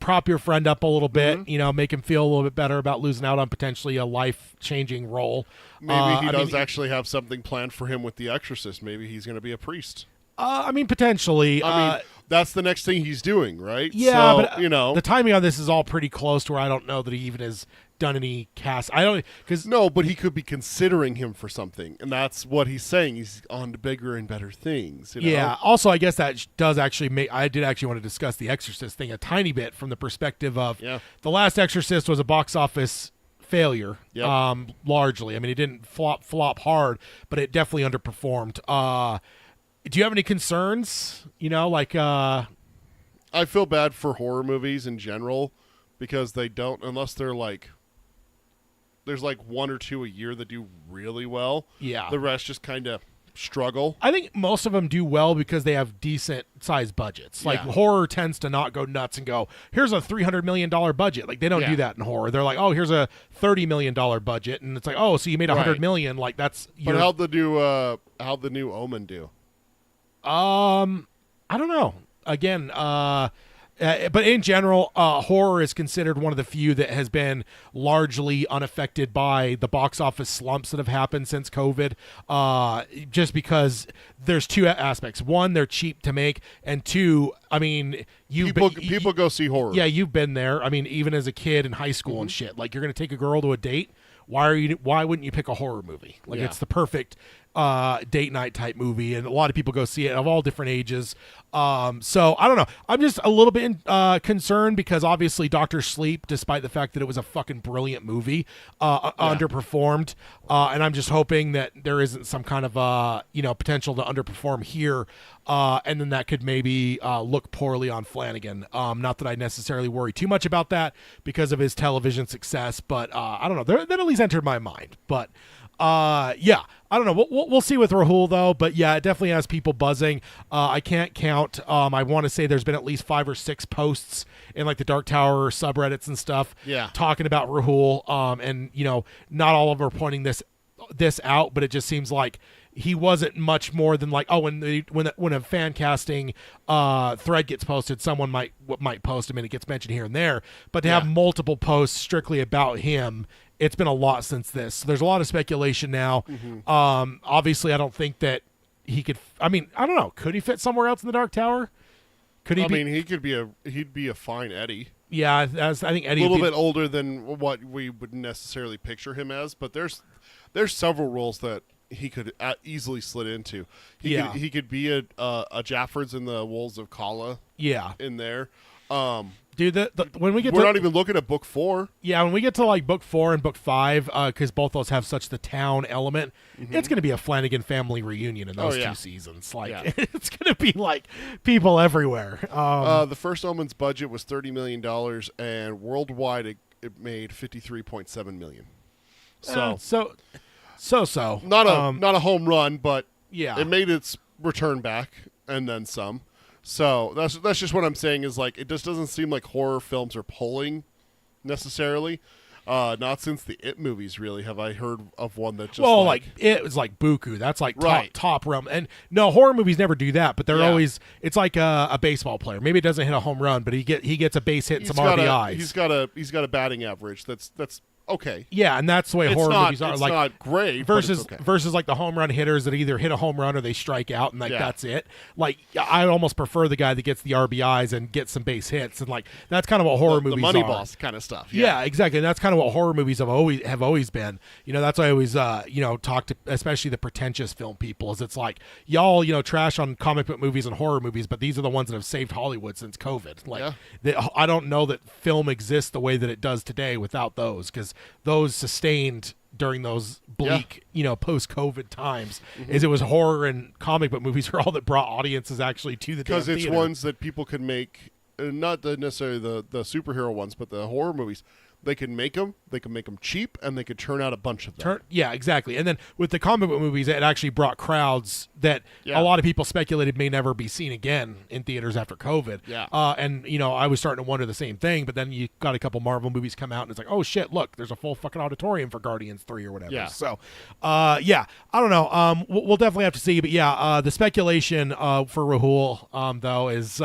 Speaker 1: Prop your friend up a little bit, make him feel a little bit better about losing out on potentially a life-changing role.
Speaker 2: Maybe he does actually have something planned for him with The Exorcist. Maybe he's going to be a priest.
Speaker 1: I mean, potentially.
Speaker 2: I mean, that's the next thing he's doing, right?
Speaker 1: Yeah,
Speaker 2: so,
Speaker 1: but the timing on this is all pretty close to where I don't know that he even has done any cast. I don't because
Speaker 2: no, but he could be considering him for something, and that's what he's saying. He's on to bigger and better things.
Speaker 1: Yeah. Also, I guess that does actually make. I did actually want to discuss the Exorcist thing a tiny bit from the perspective of the last Exorcist was a box office failure, largely. I mean, it didn't flop hard, but it definitely underperformed. Do you have any concerns? I
Speaker 2: feel bad for horror movies in general because they don't, unless they're like, there's like one or two a year that do really well. Yeah. The rest just kind of struggle.
Speaker 1: I think most of them do well because they have decent sized budgets. Like horror tends to not go nuts and go, here's a $300 million budget. Like they don't do that in horror. They're like, oh, here's a $30 million budget. And it's like, oh, so you made $100 million. Like that's.
Speaker 2: But how'd the new Omen do?
Speaker 1: I don't know. Again, But in general, horror is considered one of the few that has been largely unaffected by the box office slumps that have happened since COVID. Just because there's two aspects: one, they're cheap to make, and two, I mean,
Speaker 2: people go see horror.
Speaker 1: Yeah, you've been there. I mean, even as a kid in high school and shit. Like, you're gonna take a girl to a date. Why wouldn't you pick a horror movie? Like, it's the perfect date night type movie, and a lot of people go see it of all different ages. So I don't know. I'm just a little bit concerned because obviously Dr. Sleep, despite the fact that it was a fucking brilliant movie, underperformed. And I'm just hoping that there isn't some kind of potential to underperform here. And then that could maybe look poorly on Flanagan. Not that I necessarily worry too much about that because of his television success, but I don't know. That at least entered my mind. But I don't know. We'll see with Rahul though. But yeah, it definitely has people buzzing. I can't count. I want to say there's been at least 5 or 6 posts in like the Dark Tower subreddits and stuff.
Speaker 2: Yeah.
Speaker 1: Talking about Rahul. And not all of them are pointing this out, but it just seems like he wasn't much more than like, when a fan casting thread gets posted, someone might post him and it gets mentioned here and there. But to have multiple posts strictly about him, it's been a lot since this. So there's a lot of speculation now. Obviously, I don't think that he could. I mean, I don't know. Could he fit somewhere else in the Dark Tower? Could he?
Speaker 2: He'd be a fine Eddie.
Speaker 1: Yeah, I think Eddie
Speaker 2: a little bit older than what we would necessarily picture him as, but there's several roles that he could easily slid into. He could be a Jaffords in the Wolves of Kala.
Speaker 1: Yeah,
Speaker 2: in there.
Speaker 1: Dude, when we're
Speaker 2: not even looking at book 4.
Speaker 1: Yeah, when we get to like book 4 and book 5, because both those have such the town element, it's going to be a Flanagan family reunion in those 2 seasons. Like, it's going to be like people everywhere.
Speaker 2: The First Omen's budget was $30 million, and worldwide it made $53.7 million. So not a home run, but it made its return back and then some. So that's just what I'm saying is like it just doesn't seem like horror films are pulling necessarily. Not since the It movies really have I heard of one that just
Speaker 1: like it was like Buku. That's like top realm. And no, horror movies never do that, but they're always it's like a baseball player. Maybe it doesn't hit a home run, but he gets a base hit and some RBIs.
Speaker 2: He's got a batting average that's okay.
Speaker 1: Yeah, and that's the way horror movies are.
Speaker 2: It's
Speaker 1: like
Speaker 2: not great
Speaker 1: versus like the home run hitters that either hit a home run or they strike out, and that's it. Like I almost prefer the guy that gets the RBIs and gets some base hits, and like that's kind of what horror movies
Speaker 2: the money
Speaker 1: are.
Speaker 2: boss kind of stuff.
Speaker 1: Yeah, exactly, and that's kind of what horror movies have always been. That's why I always talk to especially the pretentious film people. Is it's like y'all trash on comic book movies and horror movies, but these are the ones that have saved Hollywood since COVID. Like I don't know that film exists the way that it does today without those, because those sustained during those bleak, post-COVID times, is it was horror and comic book movies are all that brought audiences actually to the
Speaker 2: because it's
Speaker 1: theater.
Speaker 2: Ones that people can make, not necessarily the superhero ones, but the horror movies. They can make them cheap, and they could turn out a bunch of them.
Speaker 1: Yeah, exactly. And then with the comic book movies, it actually brought crowds that a lot of people speculated may never be seen again in theaters after COVID.
Speaker 2: Yeah.
Speaker 1: And I was starting to wonder the same thing, but then you got a couple Marvel movies come out, and it's like, oh shit, look, there's a full fucking auditorium for Guardians 3 or whatever.
Speaker 2: Yeah.
Speaker 1: So, I don't know. We'll definitely have to see, but the speculation for Rahul, though, is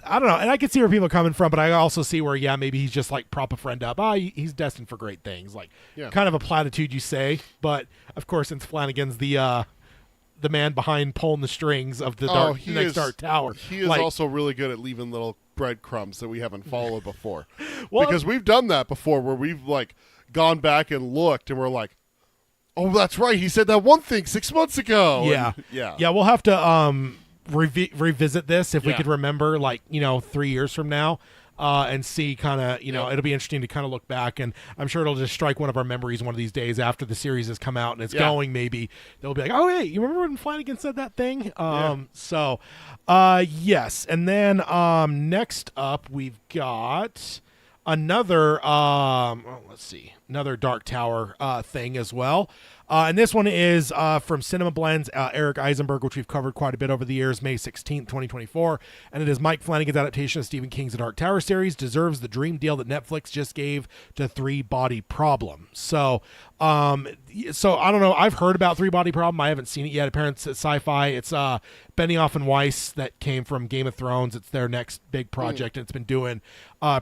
Speaker 1: I don't know, and I can see where people are coming from, but I also see where, maybe he's just like prop a friend up. He's destined for great things. Like, kind of a platitude you say, but of course, since Flanagan's the man behind pulling the strings of the next Dark Tower,
Speaker 2: he is also really good at leaving little breadcrumbs that we haven't followed before. Because we've done that before, where we've like gone back and looked, and we're like, oh, that's right, he said that one thing 6 months ago.
Speaker 1: Yeah. We'll have to revisit this if we could remember, like 3 years from now, and see kind of it'll be interesting to kind of look back, and I'm sure it'll just strike one of our memories one of these days after the series has come out and it's going. Maybe they'll be like, oh hey, you remember when Flanagan said that thing? So yes, and then next up we've got another another Dark Tower thing as well. And this one is from Cinema Blends, Eric Eisenberg, which we've covered quite a bit over the years, May 16th, 2024. And it is Mike Flanagan's adaptation of Stephen King's The Dark Tower series, deserves the dream deal that Netflix just gave to Three Body Problem. So I don't know. I've heard about Three Body Problem. I haven't seen it yet. Apparently it's sci-fi. It's Benioff and Weiss that came from Game of Thrones. It's their next big project, and it's been doing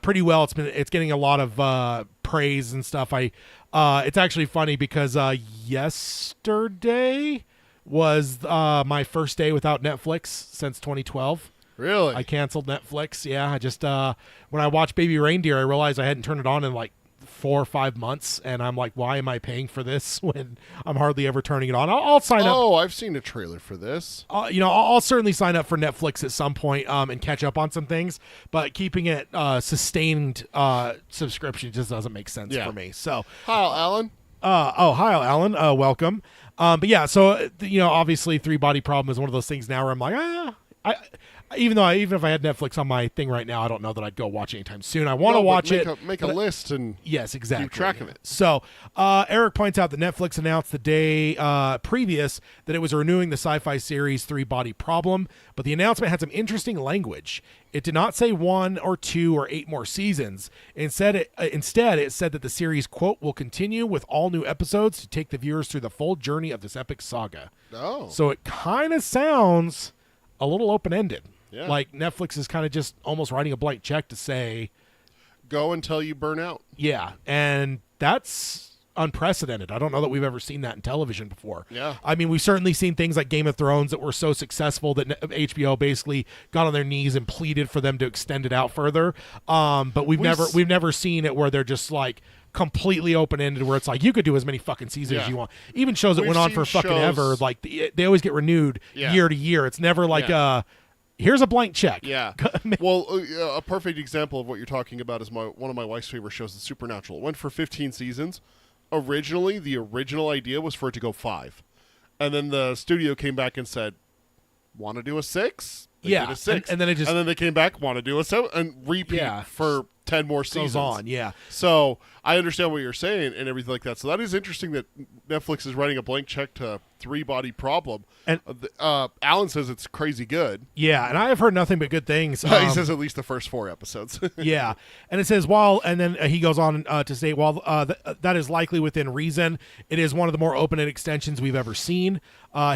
Speaker 1: pretty well. It's getting a lot of praise and stuff. It's actually funny because yesterday was my first day without Netflix since 2012.
Speaker 2: Really?
Speaker 1: I canceled Netflix. Yeah, I just when I watched Baby Reindeer, I realized I hadn't turned it on in like 4 or 5 months, and I'm like, why am I paying for this when I'm hardly ever turning it on? I'll sign up.
Speaker 2: Oh, I've seen a trailer for this.
Speaker 1: I'll certainly sign up for Netflix at some point and catch up on some things, but keeping it sustained subscription just doesn't make sense for me. So,
Speaker 2: hi, Alan.
Speaker 1: Hi, Alan. Welcome. But yeah, so obviously, Three Body Problem is one of those things now where I'm like, even if I had Netflix on my thing right now, I don't know that I'd go watch it anytime soon. I want to watch it.
Speaker 2: Make a list and
Speaker 1: yes, exactly.
Speaker 2: Keep track of it.
Speaker 1: So Eric points out that Netflix announced the day previous that it was renewing the sci-fi series Three Body Problem, but the announcement had some interesting language. It did not say 1 or 2 or 8 more seasons. Instead, it said that the series, quote, will continue with all new episodes to take the viewers through the full journey of this epic saga.
Speaker 2: Oh.
Speaker 1: So it kind of sounds a little open-ended.
Speaker 2: Yeah.
Speaker 1: Like Netflix is kind of just almost writing a blank check to say,
Speaker 2: go until you burn out.
Speaker 1: Yeah, and that's unprecedented. I don't know that we've ever seen that in television before.
Speaker 2: Yeah.
Speaker 1: I mean, we've certainly seen things like Game of Thrones that were so successful that HBO basically got on their knees and pleaded for them to extend it out further. But we've never seen it where they're just like completely open-ended, where it's like you could do as many fucking seasons as you want. Even shows that went on for fucking ever, like they always get renewed year to year. It's never like here's a blank check.
Speaker 2: Yeah. Well, a perfect example of what you're talking about is one of my wife's favorite shows, The Supernatural. It went for 15 seasons. Originally, the original idea was for it to go 5. And then the studio came back and said, want to do a 6? They did a 6.
Speaker 1: And then
Speaker 2: they came back, want to do a 7, and repeat for 10 more seasons.
Speaker 1: Goes on, yeah.
Speaker 2: So I understand what you're saying and everything like that. So that is interesting that Netflix is writing a blank check to Three Body Problem. And Alan says it's crazy good.
Speaker 1: Yeah, and I have heard nothing but good things.
Speaker 2: He says at least the first 4 episodes.
Speaker 1: Yeah, and it says and then he goes on to say, while that is likely within reason, it is one of the more open-ended extensions we've ever seen.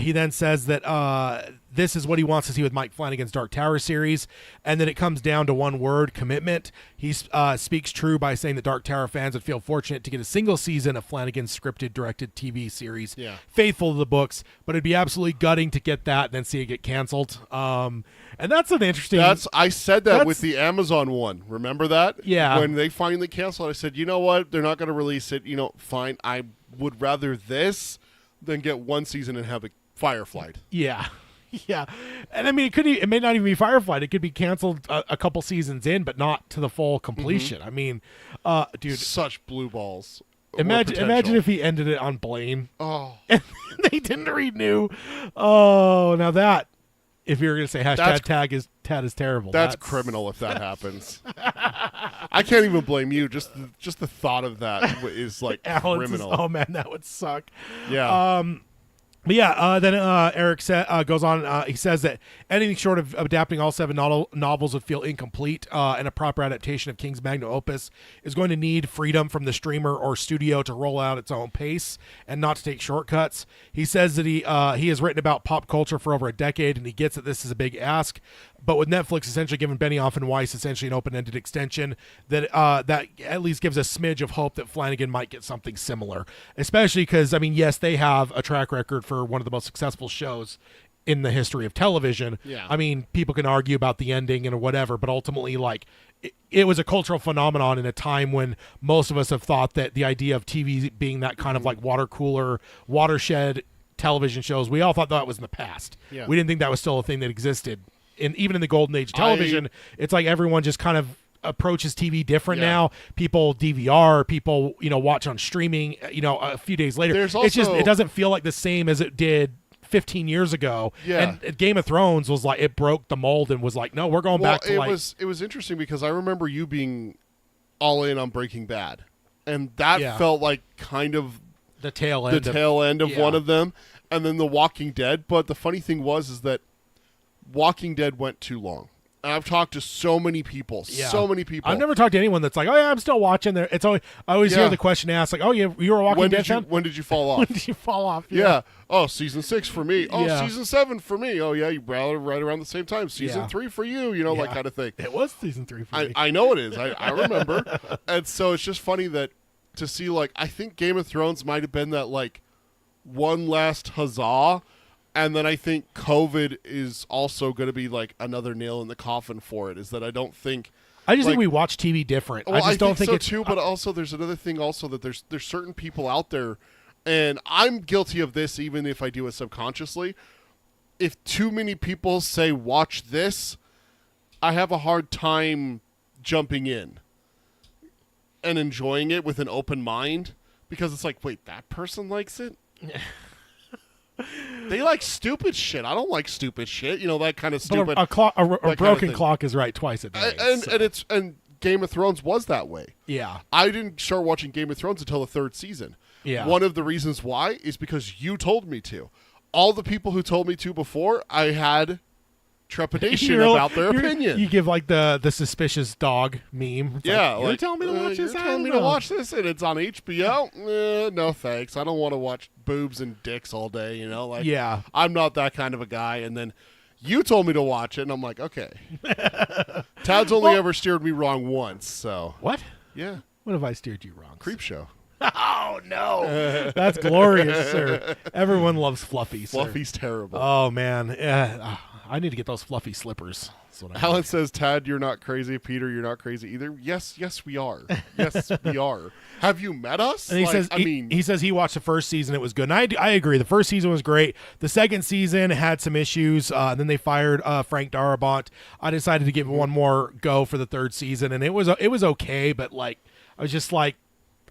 Speaker 1: He then says that this is what he wants to see with Mike Flanagan's Dark Tower series, and then it comes down to one word: commitment. He speaks true by saying that Dark Tower fans would feel fortunate to get a single season of Flanagan's scripted, directed TV series, faithful to the books, but it'd be absolutely gutting to get that and then see it get canceled. And that's an interesting...
Speaker 2: I said that with the Amazon one. Remember that?
Speaker 1: Yeah.
Speaker 2: When they finally canceled, I said, you know what? They're not going to release it. Fine. I would rather this than get one season and have it fireflied.
Speaker 1: Yeah. Yeah, and I mean, it may not even be Fireflight. It could be canceled a couple seasons in, but not to the full completion. I mean, dude,
Speaker 2: such blue balls.
Speaker 1: Imagine if he ended it on Blaine.
Speaker 2: Oh,
Speaker 1: and they didn't renew. Oh, now that if you're gonna say hashtag Tad is terrible,
Speaker 2: that's criminal if that happens. I can't even blame you. Just the thought of that is like criminal.
Speaker 1: Oh man, that would suck.
Speaker 2: Yeah.
Speaker 1: But yeah, then Eric goes on. He says that anything short of adapting all 7 novels would feel incomplete, and a proper adaptation of King's magnum opus is going to need freedom from the streamer or studio to roll out its own pace and not to take shortcuts. He says that he has written about pop culture for over a decade, and he gets that this is a big ask. But with Netflix essentially giving Benioff and Weiss essentially an open-ended extension, that at least gives a smidge of hope that Flanagan might get something similar. Especially because, I mean, yes, they have a track record for one of the most successful shows in the history of television.
Speaker 2: Yeah.
Speaker 1: I mean, people can argue about the ending and whatever, but ultimately, like, it was a cultural phenomenon in a time when most of us have thought that the idea of TV being that kind of like water cooler, watershed television shows, we all thought that was in the past.
Speaker 2: Yeah.
Speaker 1: We didn't think that was still a thing that existed. And even in the golden age of television, it's like everyone just kind of approaches TV different now. People DVR, people, watch on streaming, a few days later. It doesn't feel like the same as it did 15 years ago.
Speaker 2: Yeah.
Speaker 1: And Game of Thrones was like, it broke the mold and was like, no, we're going back to
Speaker 2: it was interesting because I remember you being all in on Breaking Bad. And that felt like kind of
Speaker 1: the tail end
Speaker 2: of one of them, and then The Walking Dead. But the funny thing is that Walking Dead went too long. And I've talked to so many people.
Speaker 1: I've never talked to anyone that's like, oh yeah, I'm still watching there. It's always I always hear the question asked like, oh yeah, you were Walking Dead fan?
Speaker 2: When did you fall off?
Speaker 1: When did you fall off?
Speaker 2: Yeah. Oh, season 6 for me. Oh, season 7 for me. Oh yeah, you right around the same time. Season 3 for you. You know, like kind of thing.
Speaker 1: It was season 3 for me.
Speaker 2: I know it is. I remember. And so it's just funny that to see like I think Game of Thrones might have been that like one last huzzah. And then I think COVID is also going to be like another nail in the coffin for it. Is that I think we watch TV different. Well,
Speaker 1: I just don't think
Speaker 2: so
Speaker 1: it's
Speaker 2: too. But also, there's another thing also that there's certain people out there, and I'm guilty of this even if I do it subconsciously. If too many people say watch this, I have a hard time jumping in and enjoying it with an open mind because it's like, wait, that person likes it. They like stupid shit. I don't like stupid shit. You know, that kind of stupid.
Speaker 1: But a broken clock is right twice a day.
Speaker 2: And Game of Thrones was that way.
Speaker 1: Yeah.
Speaker 2: I didn't start watching Game of Thrones until the 3rd season.
Speaker 1: Yeah.
Speaker 2: One of the reasons why is because you told me to. All the people who told me to before, I had trepidation about their opinion.
Speaker 1: You give like the suspicious dog meme. It's you're telling me to watch this?
Speaker 2: You're telling me to watch this and it's on HBO? No thanks. I don't want to watch boobs and dicks all day, you know? Like, I'm not that kind of a guy. And then you told me to watch it and I'm like, okay. Tad's only ever steered me wrong once, so.
Speaker 1: What?
Speaker 2: Yeah.
Speaker 1: What have I steered you wrong?
Speaker 2: Creep Show.
Speaker 1: Oh, no. That's glorious, sir. Everyone loves Fluffy, sir.
Speaker 2: Fluffy's terrible.
Speaker 1: Oh, man. I need to get those fluffy slippers.
Speaker 2: Alan says, Tad, you're not crazy. Peter, you're not crazy either. Yes, we are. Yes, we are. Have you met us?
Speaker 1: And he says, he says he watched the first season. It was good. And I agree. The first season was great. The second season had some issues. And then they fired Frank Darabont. I decided to give it one more go for the 3rd season. And it was okay. But like, I was just like,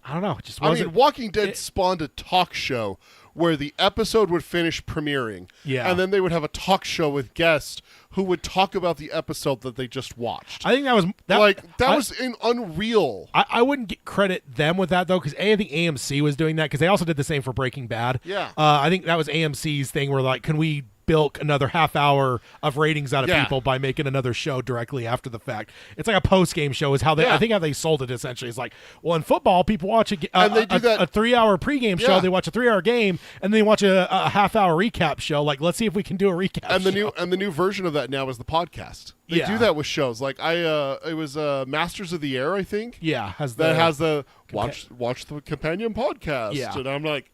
Speaker 1: I don't know. It just wasn't.
Speaker 2: Walking Dead spawned a talk show where the episode would finish premiering.
Speaker 1: Yeah.
Speaker 2: And then they would have a talk show with guests who would talk about the episode that they just watched.
Speaker 1: I think that was
Speaker 2: unreal.
Speaker 1: I wouldn't credit them with that though, because I think AMC was doing that because they also did the same for Breaking Bad.
Speaker 2: Yeah.
Speaker 1: I think that was AMC's thing where like, can we bilk another half hour of ratings out of people by making another show directly after the fact? It's like a post-game show is how they I think how they sold it essentially. It's like, well, in football people watch a 3-hour pregame show, they watch a 3-hour game, and then they watch a half-hour recap show. Like, let's see if we can do a recap
Speaker 2: and
Speaker 1: show.
Speaker 2: The new version of that now is the podcast. They do that with shows. Like it was Masters of the Air, I think.
Speaker 1: Yeah, has
Speaker 2: the watch the companion podcast.
Speaker 1: Yeah.
Speaker 2: And I'm like,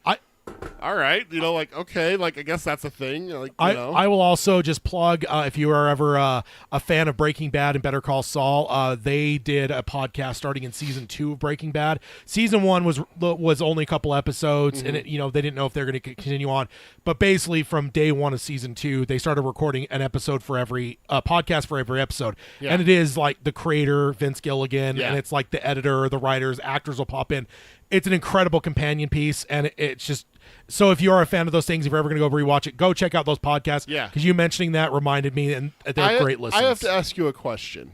Speaker 2: all right, you know, like, okay, like, I guess that's a thing. Like,
Speaker 1: I will also just plug, if you are ever a fan of Breaking Bad and Better Call Saul, they did a podcast starting in season 2 of Breaking Bad. Season 1 was only a couple episodes, and it, they didn't know if they're going to continue on. But basically, from day 1 of season 2, they started recording an episode for every podcast for every episode, and it is like the creator Vince Gilligan, and it's like the editor, the writers, actors will pop in. It's an incredible companion piece, and it's just. So if you are a fan of those things, if you're ever going to go rewatch it, go check out those podcasts.
Speaker 2: Yeah.
Speaker 1: Because you mentioning that reminded me, and they're great listens.
Speaker 2: I have to ask you a question,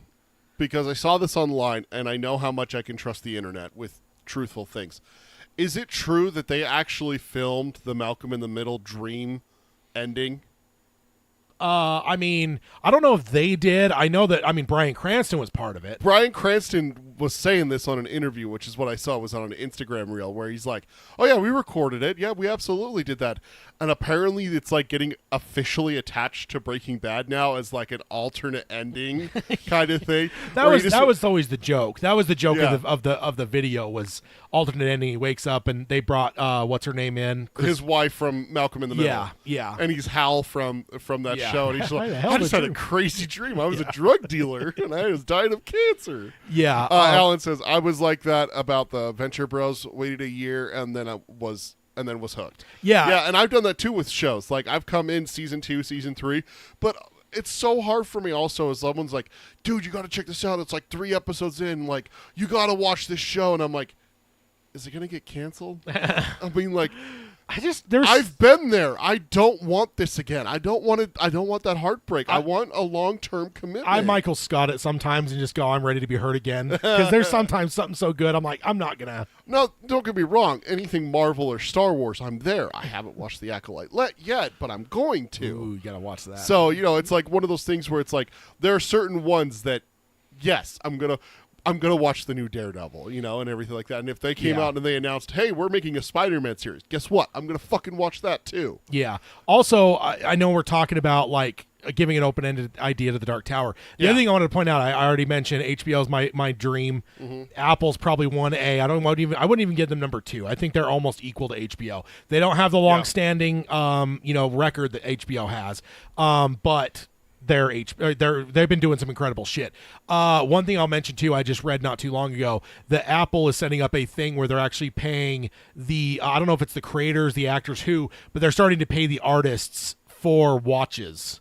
Speaker 2: because I saw this online, and I know how much I can trust the internet with truthful things. Is it true that they actually filmed the Malcolm in the Middle dream ending?
Speaker 1: I mean, I don't know if they did. I know that, Bryan Cranston was part of it.
Speaker 2: Bryan Cranston was saying this on an interview, which is what I saw was on an Instagram reel, where he's like, oh yeah, we recorded it. Yeah, we absolutely did that. And apparently it's like getting officially attached to Breaking Bad now as like an alternate ending kind of thing.
Speaker 1: That was always the joke. That was the joke of the video was alternate ending. He wakes up and they brought, what's her name in?
Speaker 2: His wife from Malcolm in the Middle.
Speaker 1: Yeah.
Speaker 2: And he's Hal from that show. And he's like, I just had a crazy dream. I was a drug dealer and I was dying of cancer.
Speaker 1: Yeah.
Speaker 2: Alan says, I was like that about the Venture Bros. Waited a year and then was hooked. Yeah, and I've done that too with shows. Like I've come in season 2, season 3, but it's so hard for me also as someone's like, dude, you got to check this out. It's like 3 episodes in. Like, you got to watch this show. And I'm like, is it going to get canceled? I mean, like, I've been there. I don't want this again. I don't want it. I don't want that heartbreak. I want a long-term commitment.
Speaker 1: I Michael Scott it sometimes and just go, I'm ready to be hurt again. Because there's sometimes something so good, I'm like, I'm not gonna.
Speaker 2: No, don't get me wrong. Anything Marvel or Star Wars, I'm there. I haven't watched The Acolyte yet, but I'm going to.
Speaker 1: Ooh, you gotta watch that.
Speaker 2: So it's like one of those things where it's like there are certain ones that, yes, I'm gonna watch the new Daredevil, and everything like that. And if they came out and they announced, hey, we're making a Spider-Man series, guess what? I'm gonna fucking watch that too.
Speaker 1: Yeah. Also, I know we're talking about like giving an open-ended idea to the Dark Tower. The other thing I wanted to point out, I already mentioned HBO's my dream. Apple's probably 1A. I wouldn't even give them number 2. I think they're almost equal to HBO. They don't have the long-standing record that HBO has, but they've been doing some incredible shit. One thing I'll mention too, I just read not too long ago that Apple is setting up a thing where they're actually paying I don't know if it's the creators, the actors, but they're starting to pay the artists for watches.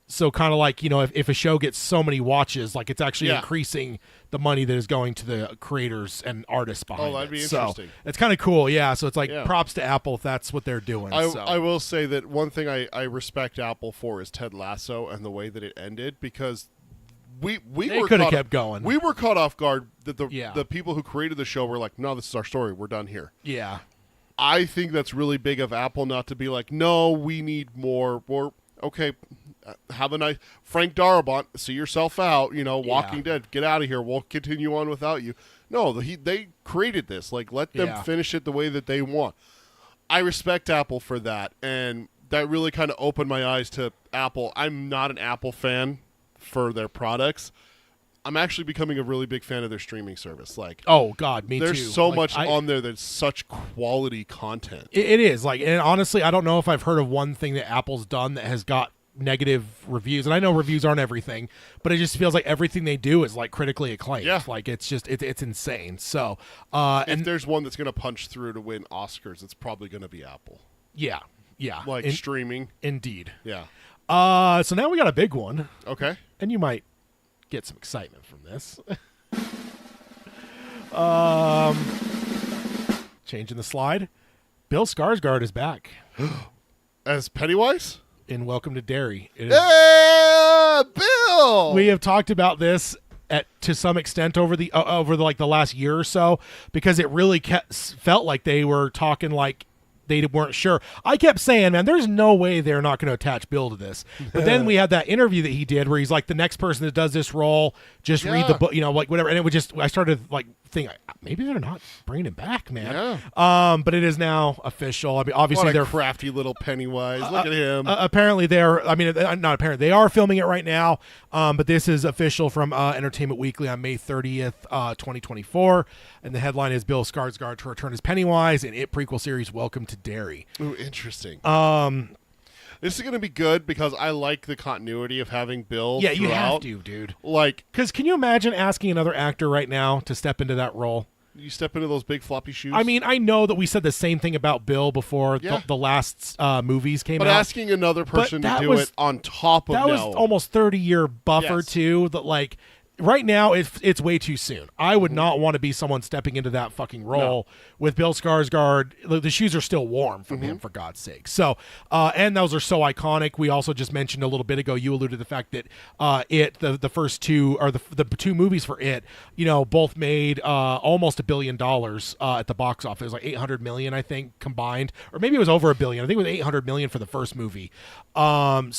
Speaker 1: So kind of like, if a show gets so many watches, like it's actually increasing the money that is going to the creators and artists behind it.
Speaker 2: Oh, that'd be interesting.
Speaker 1: So it's kind of cool, yeah. So it's like props to Apple if that's what they're doing.
Speaker 2: I will say that one thing I respect Apple for is Ted Lasso and the way that it ended, because they
Speaker 1: could have kept going.
Speaker 2: We were caught off guard that the people who created the show were like, no, this is our story. We're done here.
Speaker 1: Yeah.
Speaker 2: I think that's really big of Apple not to be like, no, we need more. Okay, have a nice Frank Darabont. See yourself out. Walking Dead. Get out of here. We'll continue on without you. No, they created this. Like, let them finish it the way that they want. I respect Apple for that, and that really kind of opened my eyes to Apple. I'm not an Apple fan for their products. I'm actually becoming a really big fan of their streaming service. Like,
Speaker 1: oh God, me too.
Speaker 2: There's so much on there that's such quality content.
Speaker 1: It is like, and honestly, I don't know if I've heard of one thing that Apple's done that has got negative reviews. And I know reviews aren't everything, but it just feels like everything they do is like critically acclaimed.
Speaker 2: Yeah.
Speaker 1: Like it's insane. So,
Speaker 2: if there's one that's going to punch through to win Oscars, it's probably going to be Apple.
Speaker 1: Yeah.
Speaker 2: Like streaming.
Speaker 1: Indeed.
Speaker 2: Yeah.
Speaker 1: So now we got a big one.
Speaker 2: Okay.
Speaker 1: And you might get some excitement from this. Changing the slide. Bill Skarsgård is back.
Speaker 2: As Pennywise?
Speaker 1: In Welcome to Derry.
Speaker 2: Yeah, Bill!
Speaker 1: We have talked about this to some extent over the last year or so, because it really felt like they were talking like they weren't sure. I kept saying, man, there's no way they're not going to attach Bill to this. But then we had that interview that he did where he's like, the next person that does this role, just read the book, like whatever. And it would I started like thinking, maybe they're not bringing him back, man.
Speaker 2: Yeah.
Speaker 1: But it is now official. I mean, obviously
Speaker 2: they're crafty little Pennywise. Look at him.
Speaker 1: Apparently they are filming it right now. But this is official from Entertainment Weekly on May 30th, 2024. And the headline is Bill Skarsgård to return as Pennywise in It prequel series Welcome to Derry.
Speaker 2: Ooh, interesting. This is going to be good because I like the continuity of having Bill throughout.
Speaker 1: You have to, dude.
Speaker 2: Like,
Speaker 1: because can you imagine asking another actor right now to step into that role?
Speaker 2: You step into those big floppy shoes?
Speaker 1: I mean, I know that we said the same thing about Bill before the last movies came out.
Speaker 2: But asking another person to do it on top of
Speaker 1: that was almost 30-year buffer, too, that, like, right now it's way too soon. I would not want to be someone stepping into that fucking role with Bill Skarsgård. The shoes are still warm from him, for God's sake. So, and those are so iconic. We also just mentioned a little bit ago, you alluded to the fact that the first two, or the two movies for It, both made almost $1 billion at the box office. It was like $800 million, I think, combined, or maybe it was over $1 billion. I think it was $800 million for the first movie. I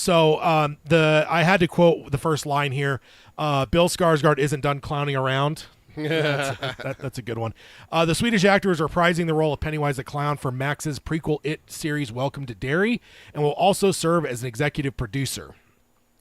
Speaker 1: had to quote the first line here. Bill Skarsgård isn't done clowning around. That's a good one. The Swedish actor is reprising the role of Pennywise the Clown for Max's prequel It series Welcome to Derry, and will also serve as an executive producer.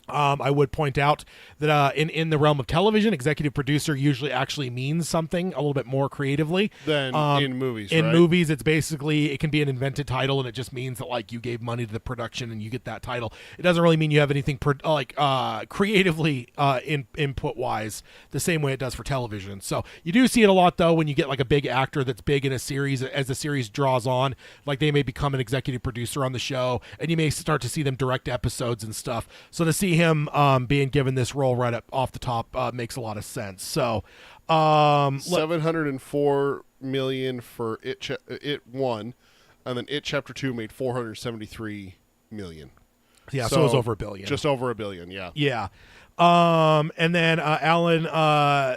Speaker 1: I would point out that in the realm of television, executive producer usually actually means something a little bit more creatively
Speaker 2: than in movies.
Speaker 1: In movies, it's basically, it can be an invented title, and it just means that like you gave money to the production and you get that title. It doesn't really mean you have anything creatively input wise the same way it does for television. So you do see it a lot though when you get like a big actor that's big in a series. As the series draws on, like they may become an executive producer on the show, and you may start to see them direct episodes and stuff. So to see him being given this role right up off the top makes a lot of sense. So $704
Speaker 2: million for It 1, And then It Chapter 2 made $473 million.
Speaker 1: Yeah, so it was over $1 billion.
Speaker 2: Just over $1 billion, yeah.
Speaker 1: Yeah. And then Alan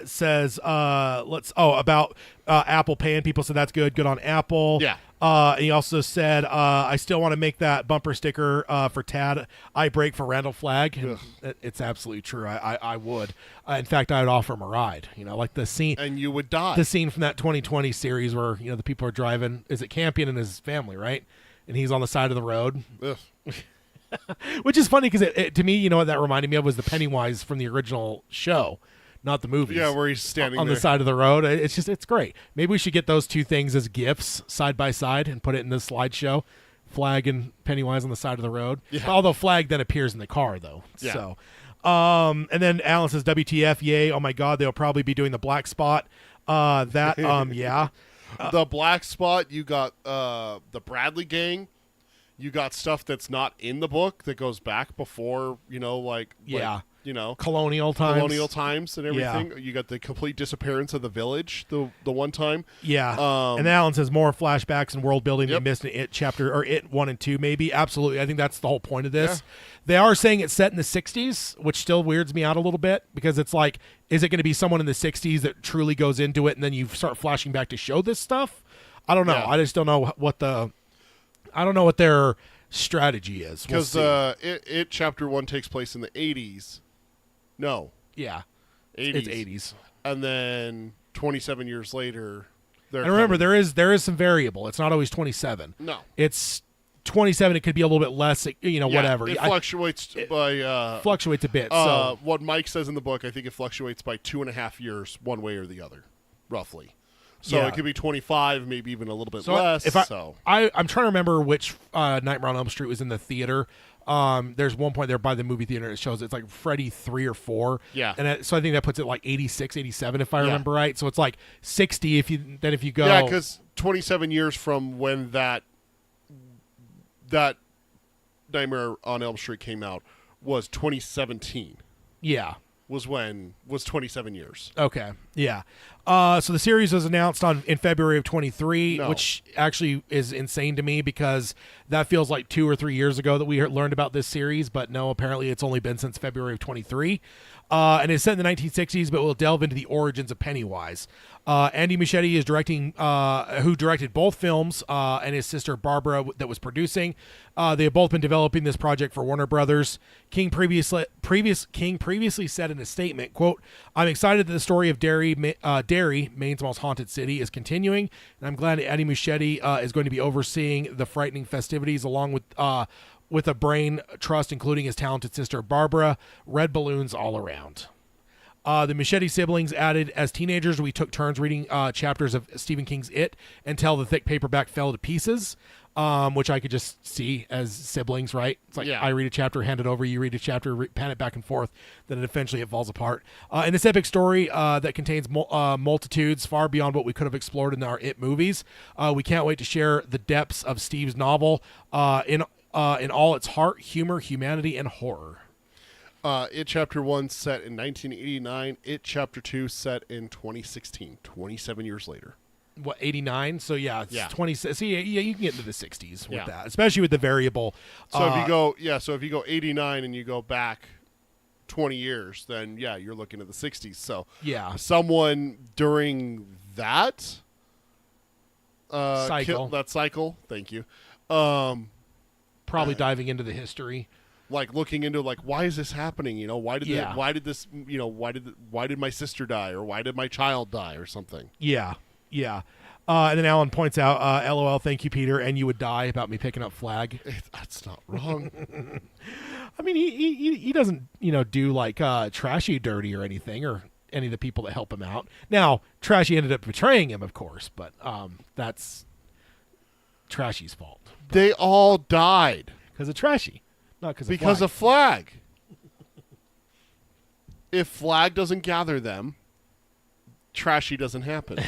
Speaker 1: says, about Apple paying people, so that's good. Good on Apple.
Speaker 2: Yeah.
Speaker 1: And he also said, I still want to make that bumper sticker for Tad. I break for Randall Flagg. And it's absolutely true. I would. In fact, I would offer him a ride. Like the scene.
Speaker 2: And you would die.
Speaker 1: The scene from that 2020 series where the people are driving. Is it Campion and his family, right? And he's on the side of the road.
Speaker 2: Ugh.
Speaker 1: Which is funny because it to me, what that reminded me of was the Pennywise from the original show, not the movies.
Speaker 2: Yeah, where he's standing
Speaker 1: on
Speaker 2: there.
Speaker 1: the side of the road. It's great. Maybe we should get those two things as GIFs side by side and put it in this slideshow. Flagg and Pennywise on the side of the road.
Speaker 2: Yeah.
Speaker 1: Although Flagg then appears in the car though.
Speaker 2: Yeah.
Speaker 1: So, and then Alan says, WTF, yay. Oh my God, they'll probably be doing the Black Spot. Yeah.
Speaker 2: The Black Spot, you got the Bradley Gang. You got stuff that's not in the book that goes back before,
Speaker 1: colonial
Speaker 2: times and everything. Yeah. You got the complete disappearance of the village the one time.
Speaker 1: Yeah. And Alan says more flashbacks and world building they missed in It chapter or It 1 and 2 maybe. Absolutely. I think that's the whole point of this. Yeah. They are saying it's set in the 60s, which still weirds me out a little bit because it's like, is it going to be someone in the 60s that truly goes into it and then you start flashing back to show this stuff? I don't know.
Speaker 2: Yeah.
Speaker 1: I just don't know what their strategy is.
Speaker 2: Because It Chapter 1 takes place in the 80s. No.
Speaker 1: Yeah.
Speaker 2: 80s.
Speaker 1: It's 80s.
Speaker 2: And then 27 years later,
Speaker 1: and remember, there is some variable. It's not always 27.
Speaker 2: No.
Speaker 1: It's 27. It could be a little bit less, whatever.
Speaker 2: It fluctuates
Speaker 1: fluctuates a bit. So
Speaker 2: what Mike says in the book, I think it fluctuates by 2.5 years one way or the other, roughly. So it could be 25, maybe even a little bit less.
Speaker 1: I'm trying to remember which Nightmare on Elm Street was in the theater. There's one point there by the movie theater that shows it's like Freddy 3 or 4.
Speaker 2: Yeah.
Speaker 1: And so I think that puts it like 86, 87 if I remember right. So it's like 60 if you go.
Speaker 2: Yeah, because 27 years from when that Nightmare on Elm Street came out was 2017.
Speaker 1: Yeah.
Speaker 2: Was 27 years.
Speaker 1: Okay, yeah. So the series was announced in February of 23, which actually is insane to me because that feels like 2 or 3 years ago that we learned about this series, but no, apparently it's only been since February of 23. And it's set in the 1960s, but we'll delve into the origins of Pennywise. Andy Muschietti is directing, who directed both films, and his sister Barbara that was producing. They have both been developing this project for Warner Brothers. King previously said in a statement, quote, "I'm excited that the story of Derry, Maine's most haunted city, is continuing, and I'm glad Andy Muschietti is going to be overseeing the frightening festivities along with a brain trust, including his talented sister Barbara. Red balloons all around." The Muschietti siblings added, as teenagers, we took turns reading chapters of Stephen King's It until the thick paperback fell to pieces, which I could just see as siblings, right? It's like I read a chapter, hand it over, you read a chapter, pan it back and forth, then eventually it falls apart. In this epic story that contains multitudes far beyond what we could have explored in our It movies, we can't wait to share the depths of Steve's novel in all its heart, humor, humanity, and horror.
Speaker 2: It Chapter 1 set in 1989. It Chapter 2 set in 2016, 27 years later.
Speaker 1: What, 89? So yeah, it's 20. See, you can get into the 60s with that, especially with the variable.
Speaker 2: So if you go 89 and you go back 20 years, then you're looking at the 60s. So someone during that cycle. Thank you.
Speaker 1: Probably diving into the history.
Speaker 2: Like looking into why is this happening? Why did my sister die, or why did my child die, or something?
Speaker 1: Yeah. And then Alan points out, "LOL, thank you, Peter," and you would die about me picking up Flagg.
Speaker 2: That's not wrong.
Speaker 1: I mean, he doesn't do Trashy dirty or anything, or any of the people that help him out. Now Trashy ended up betraying him, of course, but that's Trashy's fault.
Speaker 2: They all died
Speaker 1: because of Trashy. Not
Speaker 2: because of Flagg. If Flagg doesn't gather them, Trashy doesn't happen.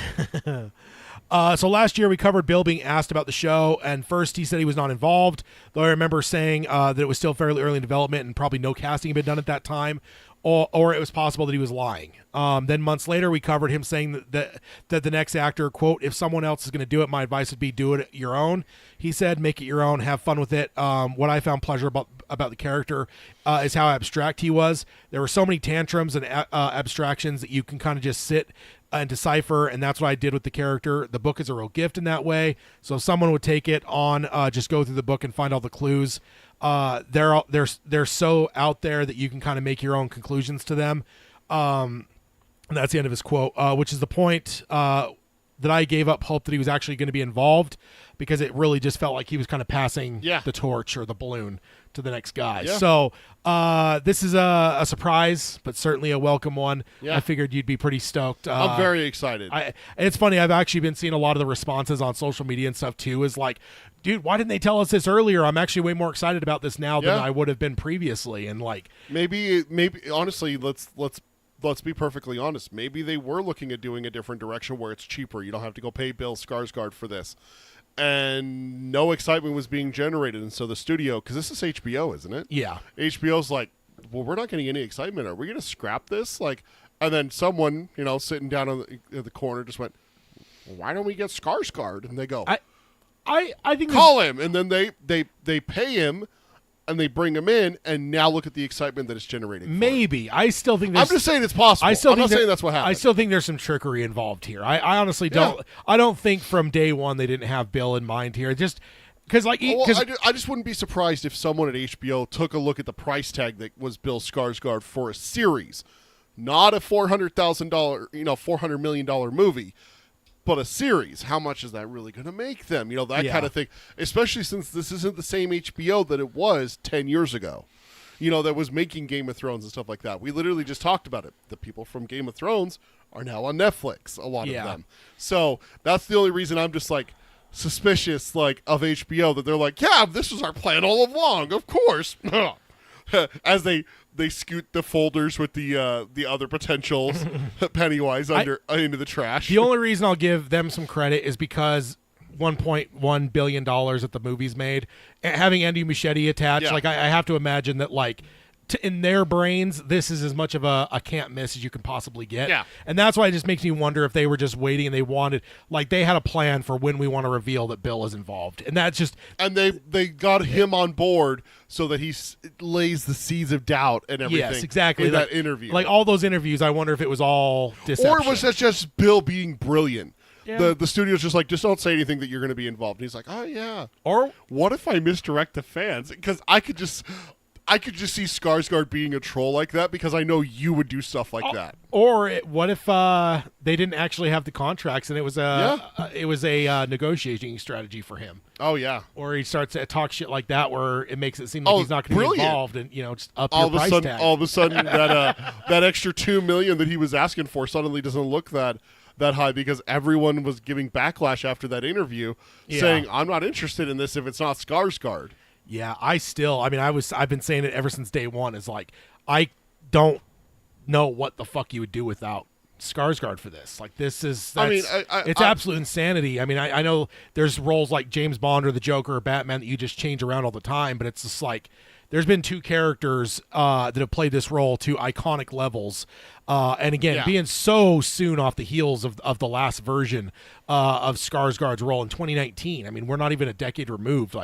Speaker 1: So last year we covered Bill being asked about the show, and first he said he was not involved, though I remember saying that it was still fairly early in development and probably no casting had been done at that time, or it was possible that he was lying. Then months later we covered him saying that the next actor, quote, if someone else is going to do it, my advice would be do it your own. He said, make it your own, have fun with it. What I found pleasurable about the character is how abstract he was. There were so many tantrums and abstractions that you can kind of just sit and decipher, and that's what I did with the character. The book is a real gift in that way. So if someone would take it on, just go through the book and find all the clues. They're so out there that you can kind of make your own conclusions to them. And that's the end of his quote, which is the point that I gave up hope that he was actually going to be involved, because it really just felt like he was kind of passing the torch or the balloon to the next guy.
Speaker 2: Yeah.
Speaker 1: So this is a surprise, but certainly a welcome one.
Speaker 2: Yeah.
Speaker 1: I figured you'd be pretty stoked.
Speaker 2: I'm very excited.
Speaker 1: It's funny. I've actually been seeing a lot of the responses on social media and stuff too, is like, dude, why didn't they tell us this earlier? I'm actually way more excited about this now than I would have been previously. And like,
Speaker 2: maybe honestly, let's be perfectly honest. Maybe they were looking at doing a different direction where it's cheaper. You don't have to go pay Bill Skarsgård for this. And no excitement was being generated. And so the studio, because this is HBO, isn't it?
Speaker 1: yeah.
Speaker 2: HBO's like, well, we're not getting any excitement. Are we going to scrap this? Like, and then someone, sitting down in the corner just went, well, why don't we get Skarsgård? And they go,
Speaker 1: I think
Speaker 2: call him. And then they pay him. And they bring him in, and now look at the excitement that it's generating.
Speaker 1: Maybe. I still think
Speaker 2: I'm just saying it's possible. I'm not saying that's what happened.
Speaker 1: I still think there's some trickery involved here. I honestly don't. Yeah. I don't think from day one they didn't have Bill in mind here. Just because, like,
Speaker 2: I just wouldn't be surprised if someone at HBO took a look at the price tag that was Bill Skarsgård for a series, not a $400,000, $400 million movie. But a series, how much is that really going to make them? That kind of thing. Especially since this isn't the same HBO that it was 10 years ago. That was making Game of Thrones and stuff like that. We literally just talked about it. The people from Game of Thrones are now on Netflix, a lot of them. So that's the only reason I'm just like suspicious of HBO, that they're like, yeah, this was our plan all along, of course. As they scoot the folders with the other potentials Pennywise into the trash.
Speaker 1: The only reason I'll give them some credit is because $1.1 billion that the movie's made, and having Andy Muschietti attached, I have to imagine that in their brains, this is as much of a can't miss as you can possibly get.
Speaker 2: Yeah.
Speaker 1: And that's why it just makes me wonder if they were just waiting and they wanted, they had a plan for when we want to reveal that Bill is involved. And that's just...
Speaker 2: And they got him on board so that he lays the seeds of doubt and everything.
Speaker 1: Yes, exactly.
Speaker 2: In that interview.
Speaker 1: All those interviews, I wonder if it was all deception.
Speaker 2: Or was that just Bill being brilliant?
Speaker 1: Yeah.
Speaker 2: The studio's just just don't say anything that you're going to be involved. And he's like, oh, yeah.
Speaker 1: Or
Speaker 2: what if I misdirect the fans? Because I could just see Skarsgård being a troll like that, because I know you would do stuff like that.
Speaker 1: Or what if they didn't actually have the contracts and it was a negotiating strategy for him?
Speaker 2: Oh yeah.
Speaker 1: Or he starts to talk shit like that, where it makes it seem like he's not going to be involved, and just up your price tag.
Speaker 2: All of a sudden, that extra $2 million that he was asking for suddenly doesn't look that high, because everyone was giving backlash after that interview, saying, I'm not interested in this if it's not Skarsgård.
Speaker 1: Yeah, I've been saying it ever since day one. Is I don't know what the fuck you would do without Skarsgård for this. It's absolute insanity. I know there's roles like James Bond or the Joker or Batman that you just change around all the time, but it's just there's been two characters that have played this role to iconic levels. And again, being so soon off the heels of the last version of Skarsgård's role in 2019. We're not even a decade removed.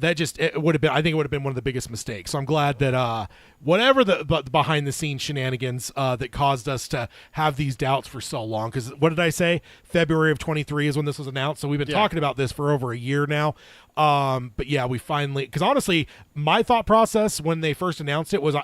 Speaker 1: I think it would have been one of the biggest mistakes. So I'm glad that whatever the behind the scenes shenanigans that caused us to have these doubts for so long. Because what did I say? February of 23 is when this was announced. So we've been talking about this for over a year now. But yeah, we finally, because honestly, my thought process when they first announced it was,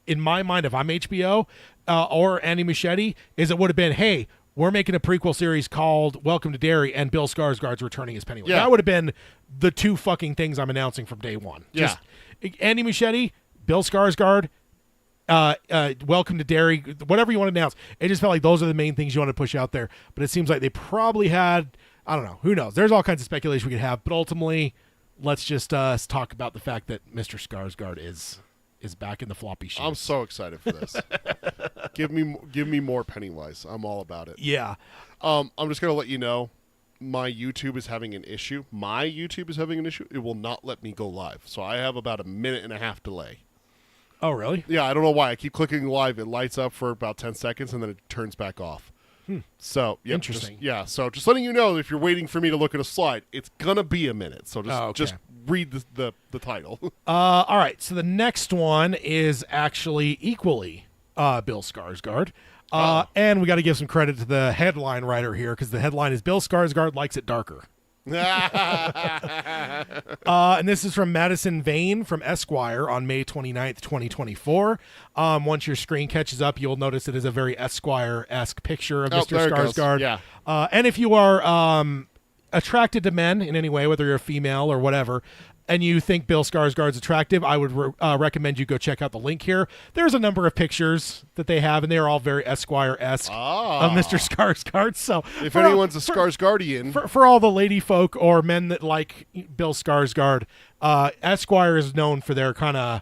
Speaker 1: in my mind, if I'm HBO or Andy Muschietti, is it would have been, hey, we're making a prequel series called Welcome to Derry, and Bill Skarsgård's returning as Pennywise.
Speaker 2: Yeah.
Speaker 1: That would have been the two fucking things I'm announcing from day one.
Speaker 2: Yeah.
Speaker 1: Just Andy Muschietti, Bill Skarsgård, Welcome to Derry, whatever you want to announce. It just felt like those are the main things you want to push out there. But it seems like they probably had, I don't know, who knows? There's all kinds of speculation we could have. But ultimately, let's just talk about the fact that Mr. Skarsgård is back in the floppy sheets.
Speaker 2: I'm so excited for this. Give me more Pennywise. I'm all about it.
Speaker 1: Yeah.
Speaker 2: I'm just gonna let you know, my YouTube is having an issue. It will not let me go live. So I have about a 1.5-minute delay.
Speaker 1: Oh, really?
Speaker 2: Yeah, I don't know why. I keep clicking live. It lights up for about 10 seconds, and then it turns back off. So, yep,
Speaker 1: Interesting.
Speaker 2: So just letting you know, if you're waiting for me to look at a slide, it's going to be a minute. So just read the title.
Speaker 1: All right, so the next one is actually equally Bill Skarsgård. And we got to give some credit to the headline writer here, because the headline is Bill Skarsgård likes it darker. And this is from Madison Vane from Esquire on May 29th, 2024. Once your screen catches up, you'll notice it is a very Esquire-esque picture of Mr. Skarsgård.
Speaker 2: Yeah.
Speaker 1: And if you are attracted to men in any way, whether you're a female or whatever, and you think Bill Skarsgård's attractive, I would recommend you go check out the link here. There's a number of pictures that they have, and they are all very Esquire-esque of Mr. Skarsgård. So
Speaker 2: if anyone's a Skarsgårdian.
Speaker 1: For all the lady folk or men that like Bill Skarsgård, Esquire is known for their kind of,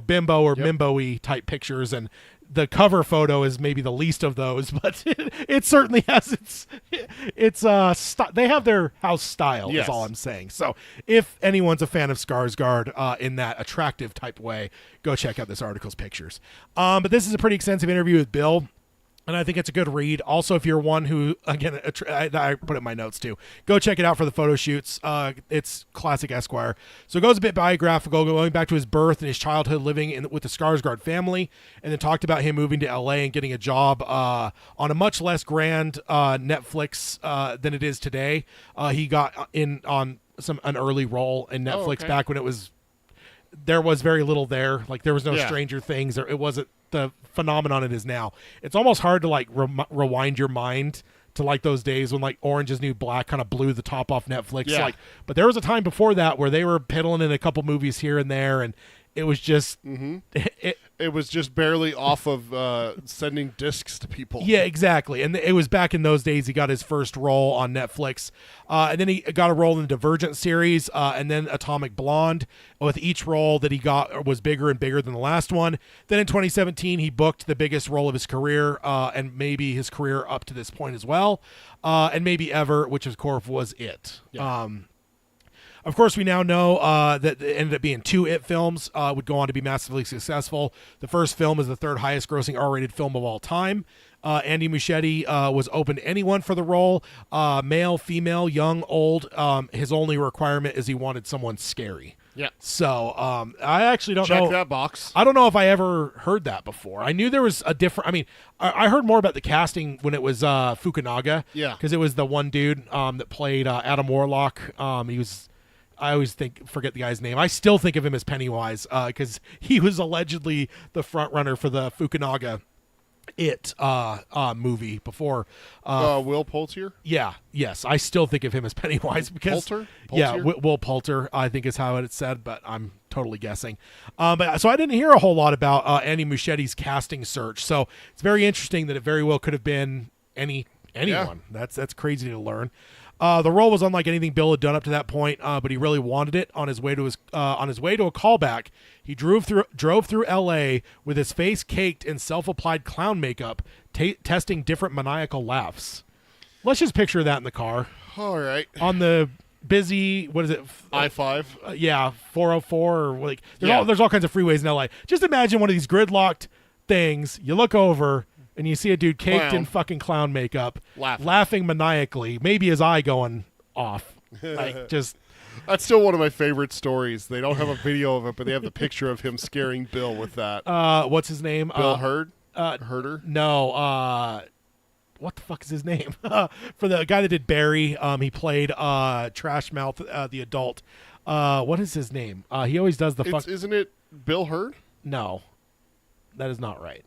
Speaker 1: bimbo or mimbo-y type pictures, and the cover photo is maybe the least of those, but it certainly has its they have their house style, is all I'm saying. So if anyone's a fan of Skarsgård in that attractive type way, go check out this article's pictures. But this is a pretty extensive interview with Bill, and I think it's a good read. Also, if you're one who, again, I put it in my notes too, go check it out for the photo shoots. It's classic Esquire. So it goes a bit biographical, going back to his birth and his childhood living with the Skarsgård family, and then talked about him moving to LA and getting a job on a much less grand Netflix than it is today. He got in on an early role in Netflix back when there was very little there. Like, there was no Stranger Things, or it wasn't the phenomenon it is now. It's almost hard to rewind your mind to those days when Orange is New Black kind of blew the top off Netflix. But there was a time before that where they were piddling in a couple movies here and there, and it was just
Speaker 2: it was just barely off of sending discs to people.
Speaker 1: Yeah, exactly. And it was back in those days he got his first role on Netflix. And then he got a role in the Divergent series, and then Atomic Blonde. With each role that he got was bigger and bigger than the last one. Then in 2017, he booked the biggest role of his career, and maybe his career up to this point as well, and maybe ever, which of course was It. Yeah. Of course, we now know that it ended up being 2 It films, would go on to be massively successful. The first film is the 3rd highest grossing R-rated film of all time. Andy Muschietti was open to anyone for the role, male, female, young, old. His only requirement is he wanted someone scary.
Speaker 2: Yeah.
Speaker 1: So I actually don't know.
Speaker 2: Check that box.
Speaker 1: I don't know if I ever heard that before. I knew there was a different. I mean, I heard more about the casting when it was Fukunaga.
Speaker 2: Yeah.
Speaker 1: Because it was the one dude that played Adam Warlock. He was. I always forget the guy's name. I still think of him as Pennywise because he was allegedly the front runner for the Fukunaga It movie before.
Speaker 2: Will Poulter?
Speaker 1: Yeah, yes. I still think of him as Pennywise because
Speaker 2: Poulter?
Speaker 1: Yeah, Will Poulter, I think is how it's said, but I'm totally guessing. But so I didn't hear a whole lot about Andy Muschietti's casting search. So it's very interesting that it very well could have been anyone. Yeah. That's crazy to learn. The role was unlike anything Bill had done up to that point, but he really wanted it. On his way to a callback, he drove through L.A. with his face caked in self-applied clown makeup, testing different maniacal laughs. Let's just picture that in the car.
Speaker 2: All right.
Speaker 1: On the busy, what is it?
Speaker 2: I-5.
Speaker 1: Yeah, 404 or there's all kinds of freeways in L.A. Just imagine one of these gridlocked things. You look over and you see a dude caked in fucking clown makeup, laughing maniacally, maybe his eye going off. That's
Speaker 2: still one of my favorite stories. They don't have a video of it, but they have the picture of him scaring Bill with that.
Speaker 1: What's his name?
Speaker 2: Bill Herder?
Speaker 1: No. What the fuck is his name? For the guy that did Barry, he played Trash Mouth, the adult. What is his name? He always does the fuck.
Speaker 2: Isn't it Bill Hurd?
Speaker 1: No, that is not right.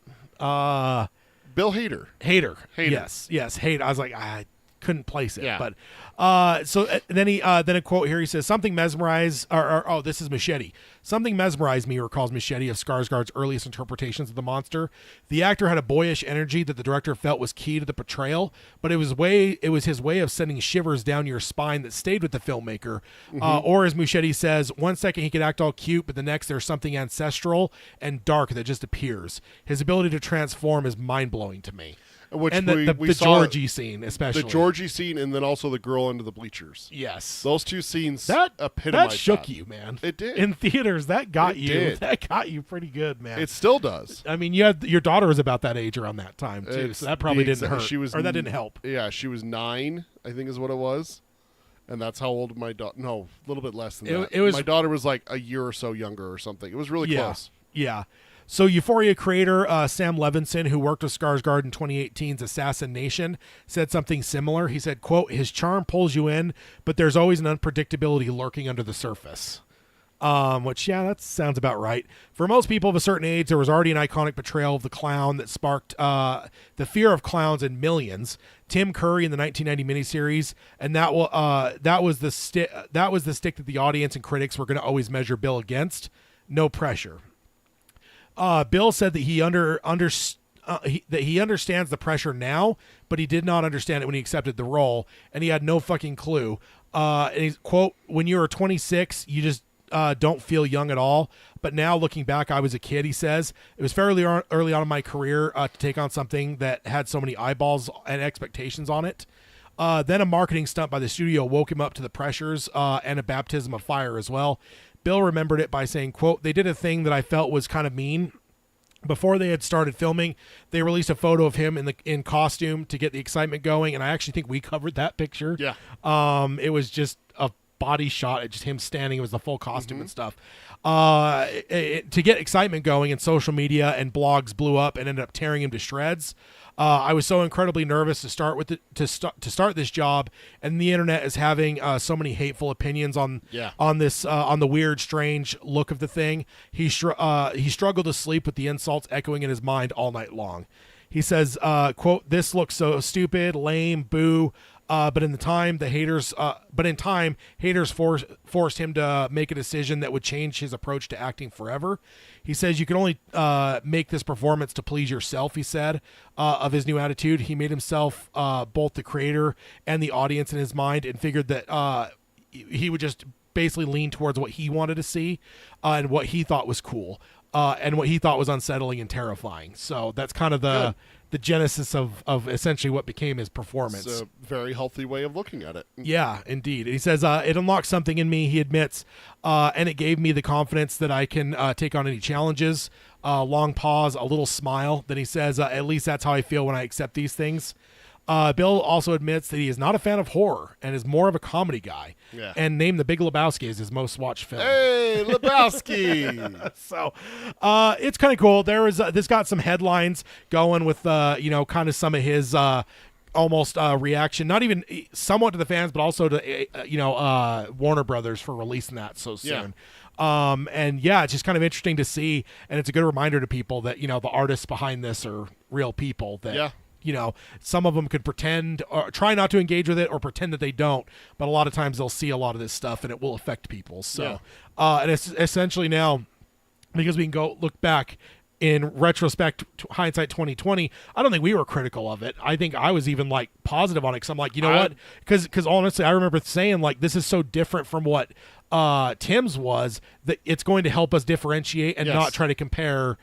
Speaker 2: Bill Hader.
Speaker 1: Hader. Yes, Hader. I was like, I couldn't place it.
Speaker 2: Yeah.
Speaker 1: But so then a quote here. He says, "Something mesmerized." This is Muschietti. "Something mesmerized me," recalls Muschietti of Skarsgård's earliest interpretations of the monster. "The actor had a boyish energy that the director felt was key to the portrayal, but it was his way of sending shivers down your spine that stayed with the filmmaker." Or as Muschietti says, "One second he could act all cute, but the next there's something ancestral and dark that just appears. His ability to transform is mind blowing to me."
Speaker 2: Which
Speaker 1: and
Speaker 2: we
Speaker 1: the
Speaker 2: saw
Speaker 1: Georgie scene, especially
Speaker 2: the Georgie scene, and then also the girl under the bleachers.
Speaker 1: Yes,
Speaker 2: Those two scenes
Speaker 1: that
Speaker 2: epitomized
Speaker 1: shook you, man.
Speaker 2: It did.
Speaker 1: In theaters. That got
Speaker 2: It
Speaker 1: you.
Speaker 2: did.
Speaker 1: That got you pretty good, man.
Speaker 2: It still does.
Speaker 1: I mean, your daughter was about that age around that time too, so that probably didn't hurt. Or that didn't help.
Speaker 2: Yeah, she was 9, I think, is what it was, and that's how old my daughter. No, a little bit less than that.
Speaker 1: It was,
Speaker 2: my daughter was like a year or so younger or something. It was really close.
Speaker 1: Yeah. So Euphoria creator Sam Levinson, who worked with Skarsgård in 2018's Assassination, said something similar. He said, quote, "His charm pulls you in, but there's always an unpredictability lurking under the surface." Which, yeah, that sounds about right. For most people of a certain age, there was already an iconic portrayal of the clown that sparked the fear of clowns in millions. Tim Curry in the 1990 miniseries, and that was the stick that the audience and critics were going to always measure Bill against. No pressure. Bill said that he understands the pressure now, but he did not understand it when he accepted the role, and he had no fucking clue. And he's, quote, "When you were 26, you just don't feel young at all. But now looking back, I was a kid," he says. "It was fairly early on in my career to take on something that had so many eyeballs and expectations on it. Then a marketing stunt by the studio woke him up to the pressures and a baptism of fire as well. Bill remembered it by saying, quote, "They did a thing that I felt was kind of mean. Before they had started filming, they released a photo of him in costume to get the excitement going, and I actually think we covered that picture.
Speaker 2: Yeah.
Speaker 1: It was just a body shot, just him standing. It was the full costume and stuff. To get excitement going, and social media and blogs blew up and ended up tearing him to shreds. I was so incredibly nervous to start this job, and the internet is having so many hateful opinions on the weird, strange look of the thing. He struggled to sleep with the insults echoing in his mind all night long." He says, quote, "This looks so stupid, lame, boo. But in time, haters forced him to make a decision that would change his approach to acting forever." He says, "You can only make this performance to please yourself," he said, of his new attitude. He made himself both the creator and the audience in his mind, and figured that he would just basically lean towards what he wanted to see and what he thought was cool and what he thought was unsettling and terrifying." So that's kind of the genesis of essentially what became his performance.
Speaker 2: It's a very healthy way of looking at it.
Speaker 1: Yeah, indeed. He says, "It unlocked something in me," he admits, "and it gave me the confidence that I can take on any challenges." Long pause, a little smile. Then he says, "At least that's how I feel when I accept these things." Bill also admits that he is not a fan of horror and is more of a comedy guy.
Speaker 2: Yeah.
Speaker 1: And named The Big Lebowski as his most watched film.
Speaker 2: Hey, Lebowski!
Speaker 1: So it's kind of cool. There was this got some headlines going with kind of some of his almost reaction, not even somewhat to the fans, but also to Warner Brothers for releasing that so soon. And yeah, it's just kind of interesting to see, and it's a good reminder to people that the artists behind this are real people that some of them could pretend or try not to engage with it or pretend that they don't, but a lot of times they'll see a lot of this stuff and it will affect people. So and it's essentially now, because we can go look back in retrospect, hindsight 2020, I don't think we were critical of it. I think I was even like positive on it, because I'm like, what? Because honestly, I remember saying like, this is so different from what Tim's was, that it's going to help us differentiate and not try to compare.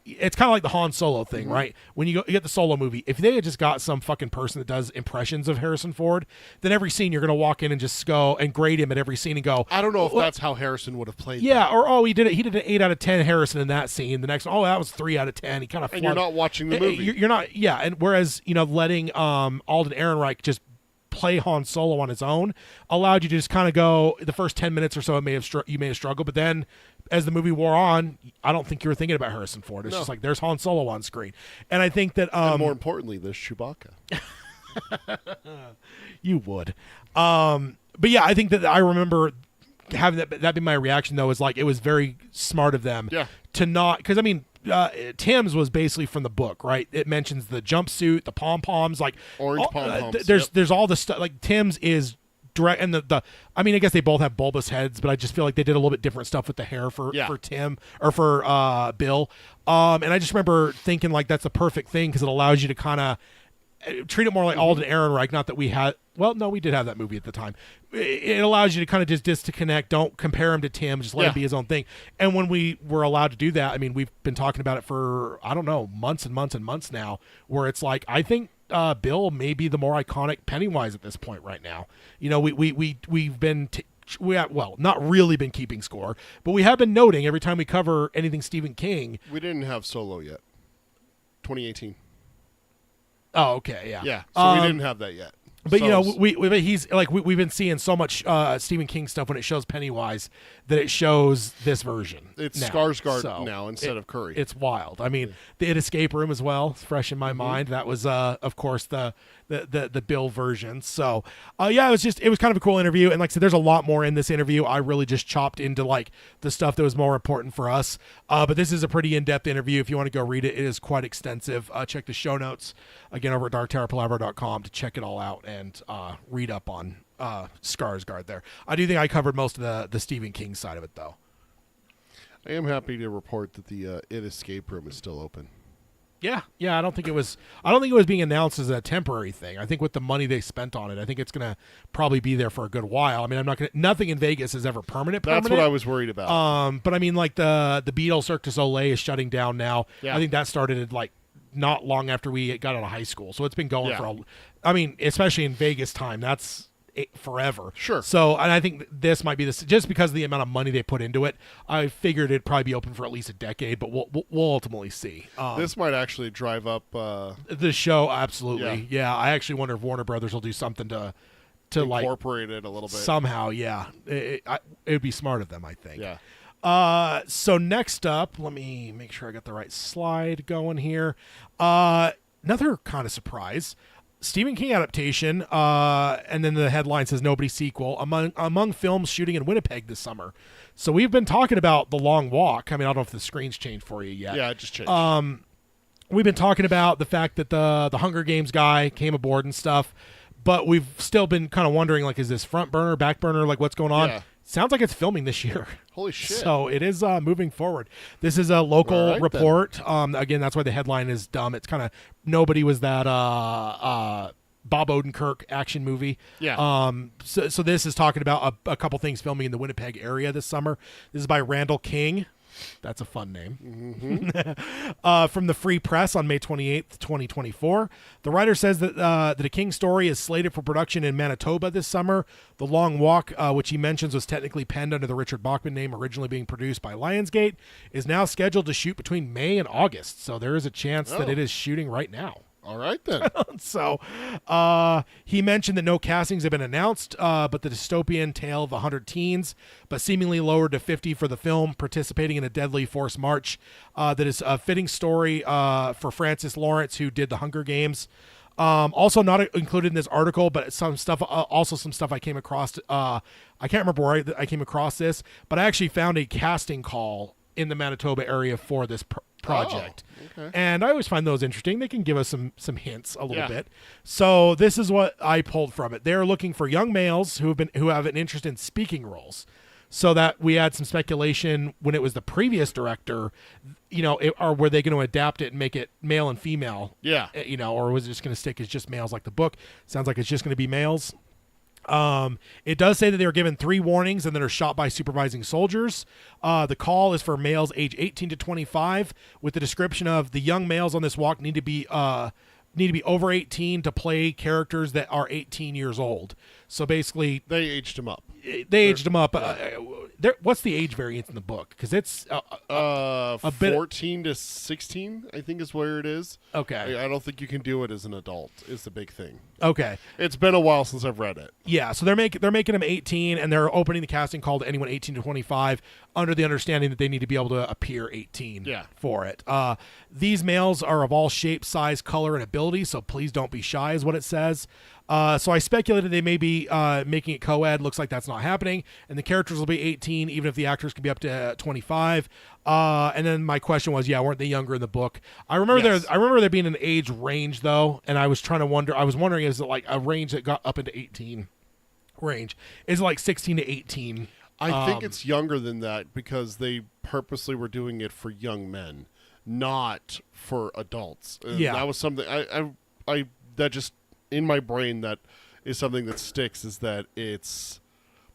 Speaker 1: It's kind of like the Han Solo thing, right? When you get the Solo movie, if they had just got some fucking person that does impressions of Harrison Ford, then every scene you're going to walk in and just go and grade him at every scene and go,
Speaker 2: I don't know if that's how Harrison would have played.
Speaker 1: Yeah, or he did an 8 out of 10 Harrison in that scene. The next, that was 3 out of 10. He kind of
Speaker 2: and you're not watching the movie.
Speaker 1: You're not, and whereas letting Alden Ehrenreich just play Han Solo on his own allowed you to just kind of go the first 10 minutes or so. You may have struggled, but then as the movie wore on, I don't think you were thinking about Harrison Ford. It's just like, there's Han Solo on screen. And I think that
Speaker 2: and more importantly, there's Chewbacca.
Speaker 1: You would. But yeah, I think that I remember having that be my reaction, though, is like, it was very smart of them to not, because I mean, Tim's was basically from the book, right? It mentions the jumpsuit, the pom-poms, like
Speaker 2: orange pom-poms.
Speaker 1: There's all the stuff, like Tim's is direct, and I mean, I guess they both have bulbous heads, but I just feel like they did a little bit different stuff with the hair for Tim or for Bill. And I just remember thinking like, that's a perfect thing, because it allows you to kind of treat it more like Alden Ehrenreich. Not that we had. Well, no, we did have that movie at the time. It allows you to kind of just disconnect. Don't compare him to Tim. Just let him be his own thing. And when we were allowed to do that, I mean, we've been talking about it for, I don't know, months and months and months now, where it's like, I think Bill may be the more iconic Pennywise at this point right now. You know, we've been... we have, well, not really been keeping score, but we have been noting every time we cover anything Stephen King.
Speaker 2: We didn't have Solo yet. 2018.
Speaker 1: Oh, okay, yeah.
Speaker 2: Yeah, so we didn't have that yet.
Speaker 1: But you know, he's like we've been seeing so much Stephen King stuff when it shows Pennywise that it shows this version.
Speaker 2: It's
Speaker 1: now.
Speaker 2: Skarsgård now instead of Curry.
Speaker 1: It's wild. I mean, the It Escape Room as well. It's fresh in my mind. That was of course the Bill version. So yeah, it was kind of a cool interview. And like I said, there's a lot more in this interview. I really just chopped into like the stuff that was more important for us. But this is a pretty in-depth interview. If you want to go read it, it is quite extensive. Check the show notes again over at darktowerpalaver.com to check it all out and read up on Skarsgård there. I do think I covered most of the Stephen King side of it, though.
Speaker 2: I am happy to report that the It Escape Room is still open.
Speaker 1: Yeah. I don't think it was being announced as a temporary thing. I think with the money they spent on it, I think it's gonna probably be there for a good while. I mean, nothing in Vegas is ever permanent.
Speaker 2: That's what I was worried about.
Speaker 1: But I mean, like the Beatles Cirque du Soleil is shutting down now.
Speaker 2: Yeah.
Speaker 1: I think that started at like not long after we got out of high school, so it's been going for I mean, especially in Vegas time, that's forever.
Speaker 2: Sure.
Speaker 1: So, and I think this might be this just because of the amount of money they put into it. I figured it'd probably be open for at least a decade, but we'll ultimately see.
Speaker 2: This might actually drive up
Speaker 1: the show. Absolutely. Yeah. I actually wonder if Warner Brothers will do something to like
Speaker 2: incorporate it a little bit
Speaker 1: somehow. Yeah. It would be smart of them, I think.
Speaker 2: Yeah.
Speaker 1: So next up, let me make sure I got the right slide going here. Another kind of surprise. Stephen King adaptation, and then the headline says nobody sequel among films shooting in Winnipeg this summer. So we've been talking about The Long Walk. I mean, I don't know if the screen's changed for you yet.
Speaker 2: Yeah, it just changed.
Speaker 1: We've been talking about the fact that the Hunger Games guy came aboard and stuff, but we've still been kind of wondering, like, is this front burner, back burner, like what's going on?
Speaker 2: Yeah.
Speaker 1: Sounds like it's filming this year.
Speaker 2: Holy shit.
Speaker 1: So it is moving forward. This is a local report.
Speaker 2: Then.
Speaker 1: Again, that's why the headline is dumb. It's kind of nobody was that Bob Odenkirk action movie.
Speaker 2: Yeah.
Speaker 1: So this is talking about a couple things filming in the Winnipeg area this summer. This is by Randall King. That's a fun name.
Speaker 2: Mm-hmm.
Speaker 1: From the Free Press on May 28th, 2024. The writer says that a King story is slated for production in Manitoba this summer. The Long Walk, which he mentions was technically penned under the Richard Bachman name, originally being produced by Lionsgate, is now scheduled to shoot between May and August. So there is a chance that it is shooting right now.
Speaker 2: All right, then.
Speaker 1: So he mentioned that no castings have been announced, but the dystopian tale of 100 teens, but seemingly lowered to 50 for the film, participating in a deadly forced march. That is a fitting story for Francis Lawrence, who did the Hunger Games. Also not included in this article, but some stuff I came across. I can't remember where I came across this, but I actually found a casting call in the Manitoba area for this project.
Speaker 2: Okay.
Speaker 1: And I always find those interesting. They can give us some hints a little bit. So this is what I pulled from it. They're looking for young males who have an interest in speaking roles. So that we had some speculation when it was the previous director, or were they going to adapt it and make it male and female?
Speaker 2: Yeah.
Speaker 1: Or was it just going to stick as just males like the book? Sounds like it's just going to be males. It does say that they were given 3 warnings and then are shot by supervising soldiers. The call is for males age 18 to 25, with the description of the young males on this walk need to be over 18 to play characters that are 18 years old. So basically,
Speaker 2: they aged them up.
Speaker 1: What's the age variance in the book? Because it's a
Speaker 2: 14 to 16, I think is where it is.
Speaker 1: Okay.
Speaker 2: I don't think you can do it as an adult is the big thing.
Speaker 1: Okay.
Speaker 2: It's been a while since I've read it.
Speaker 1: Yeah, so they're making them 18, and they're opening the casting call to anyone 18 to 25 under the understanding that they need to be able to appear 18 for it. These males are of all shapes, size, color, and ability, so please don't be shy is what it says. So I speculated they may be making it co-ed. Looks like that's not happening. And the characters will be 18, even if the actors can be up to 25. And then my question was, weren't they younger in the book? I remember there being an age range, though, and I was wondering, is it like a range that got up into 18 range? Is it like 16 to 18?
Speaker 2: I think it's younger than that because they purposely were doing it for young men, not for adults. And that was something I that just in my brain that is something that sticks, is that it's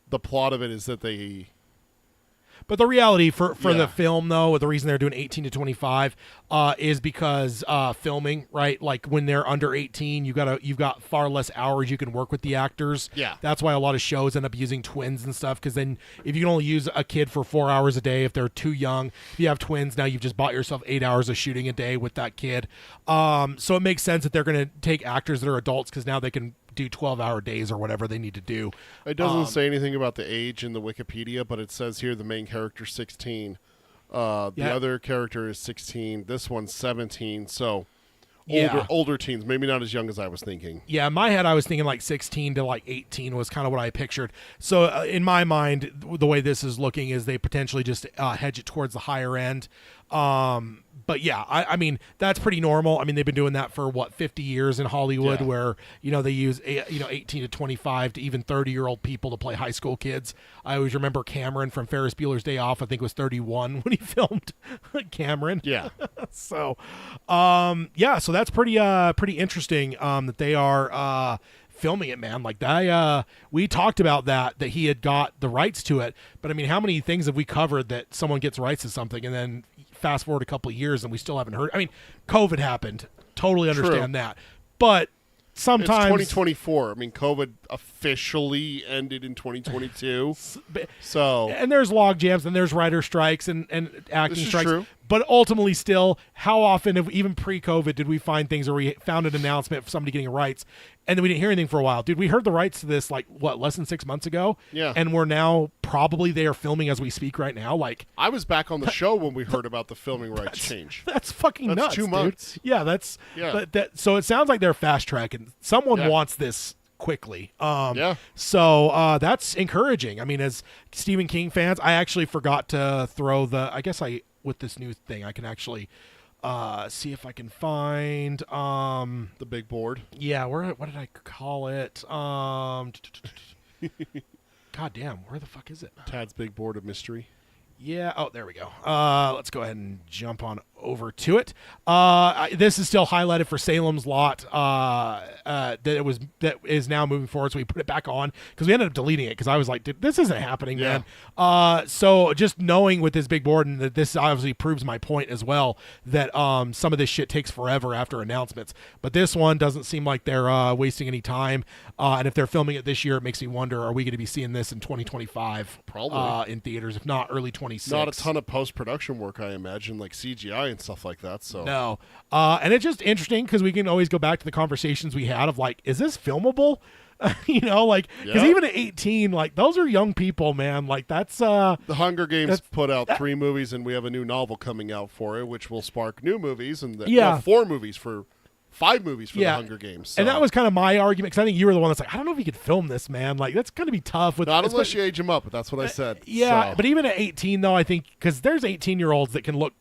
Speaker 2: the plot of it is that they.
Speaker 1: But the reality for the film, though, the reason they're doing 18 to 25 is because filming, right? Like when they're under 18, you've got far less hours you can work with the actors.
Speaker 2: Yeah,
Speaker 1: that's why a lot of shows end up using twins and stuff. Because then if you can only use a kid for 4 hours a day, if they're too young, if you have twins, now you've just bought yourself 8 hours of shooting a day with that kid. So it makes sense that they're going to take actors that are adults because now they can do 12-hour days or whatever they need to do.
Speaker 2: It doesn't say anything about the age in the Wikipedia, but it says here the main character's 16. The other character is 16. This one's 17. So older teens, maybe not as young as I was thinking.
Speaker 1: Yeah, in my head I was thinking like 16 to like 18 was kind of what I pictured. So in my mind, the way this is looking is they potentially just hedge it towards the higher end. But yeah, I mean, that's pretty normal. I mean, they've been doing that for 50 years in Hollywood, where, they use, 18 to 25 to even 30-year-old people to play high school kids. I always remember Cameron from Ferris Bueller's Day Off, I think was 31 when he filmed Cameron.
Speaker 2: Yeah.
Speaker 1: So, so that's pretty interesting, that they are, filming it, man. Like that, we talked about that he had got the rights to it, but I mean, how many things have we covered that someone gets rights to something and then fast forward a couple of years and we still haven't heard? I mean, COVID happened, totally understand that, but sometimes
Speaker 2: it's 2024. I mean, COVID officially ended in 2022. So
Speaker 1: and there's log jams and there's writer strikes and acting strikes.
Speaker 2: True.
Speaker 1: But ultimately, still, how often, even pre-COVID, did we find things where we found an announcement for somebody getting rights, and then we didn't hear anything for a while? Dude, we heard the rights to this, less than 6 months ago?
Speaker 2: Yeah.
Speaker 1: And we're now, probably they are filming as we speak right now. Like,
Speaker 2: I was back on the show when we heard about the filming rights change.
Speaker 1: That's fucking nuts,
Speaker 2: 2 months.
Speaker 1: Dude. Yeah, so it sounds like they're fast-tracking. Someone wants this quickly. So that's encouraging. I mean, as Stephen King fans, I actually forgot to throw with this new thing, I can actually see if I can find
Speaker 2: the big board.
Speaker 1: Yeah, what did I call it? God damn, where the fuck is it?
Speaker 2: Tad's big board of mystery.
Speaker 1: Yeah. Oh, there we go. Let's go ahead and jump on over to it. This is still highlighted for Salem's Lot. That is now moving forward. So we put it back on because we ended up deleting it because I was like, dude, this isn't happening, man. So just knowing with this big board, and that this obviously proves my point as well, that some of this shit takes forever after announcements. But this one doesn't seem like they're wasting any time. And if they're filming it this year, it makes me wonder: are we going to be seeing this in 2025?
Speaker 2: Probably
Speaker 1: in theaters, if not early 2026.
Speaker 2: Not a ton of post-production work, I imagine, like CGI and stuff like that. So
Speaker 1: no, and it's just interesting because we can always go back to the conversations we had of like, is this filmable? Because even at 18, like, those are young people, man. Like, that's
Speaker 2: the Hunger Games put out 3 movies, and we have a new novel coming out for it, which will spark new movies, and 4 movies for 5 movies for the Hunger Games. So.
Speaker 1: And that was kind of my argument, because I think you were the one that's like, I don't know if you could film this, man. Like, that's going to be tough.
Speaker 2: Not unless you age them up, but that's what I said.
Speaker 1: But even at 18, though, I think, because there's 18-year-olds that can look,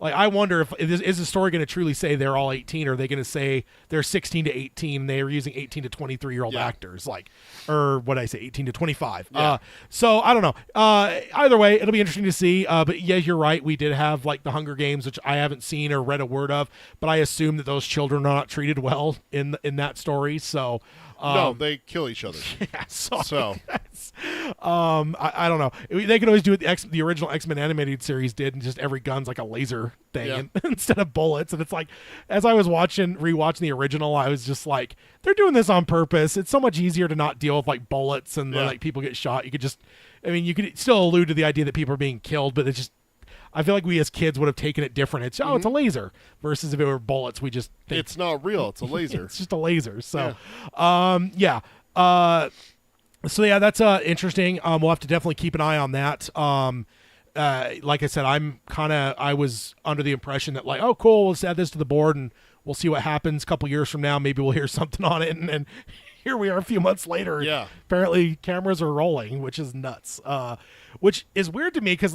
Speaker 1: like, I wonder if is the story going to truly say they're all 18, or are they going to say they're 16 to 18 and they are using 18 to 23-year-old actors, like, or what I say, 18 to 25. So I don't know. Either way, it'll be interesting to see. But yeah, you're right. We did have like the Hunger Games, which I haven't seen or read a word of, but I assume that those children are not treated well in that story. So.
Speaker 2: No, they kill each other.
Speaker 1: Yeah,
Speaker 2: so
Speaker 1: I don't know. They could always do what the original X-Men animated series did, and just every gun's like a laser thing instead of bullets. And it's like, as I was rewatching the original, I was just like, they're doing this on purpose. It's so much easier to not deal with like bullets and like people get shot. You could just, you could still allude to the idea that people are being killed, but it's just, I feel like we as kids would have taken it different. It's it's a laser, versus if it were bullets, we just think
Speaker 2: it's not real. It's a laser.
Speaker 1: It's just a laser. So, so that's interesting. We'll have to definitely keep an eye on that. Like I said, I was under the impression that like, oh, cool, let's add this to the board and we'll see what happens. A couple years from now, maybe we'll hear something on it, and here we are a few months later.
Speaker 2: Yeah.
Speaker 1: Apparently, cameras are rolling, which is nuts. Which is weird to me because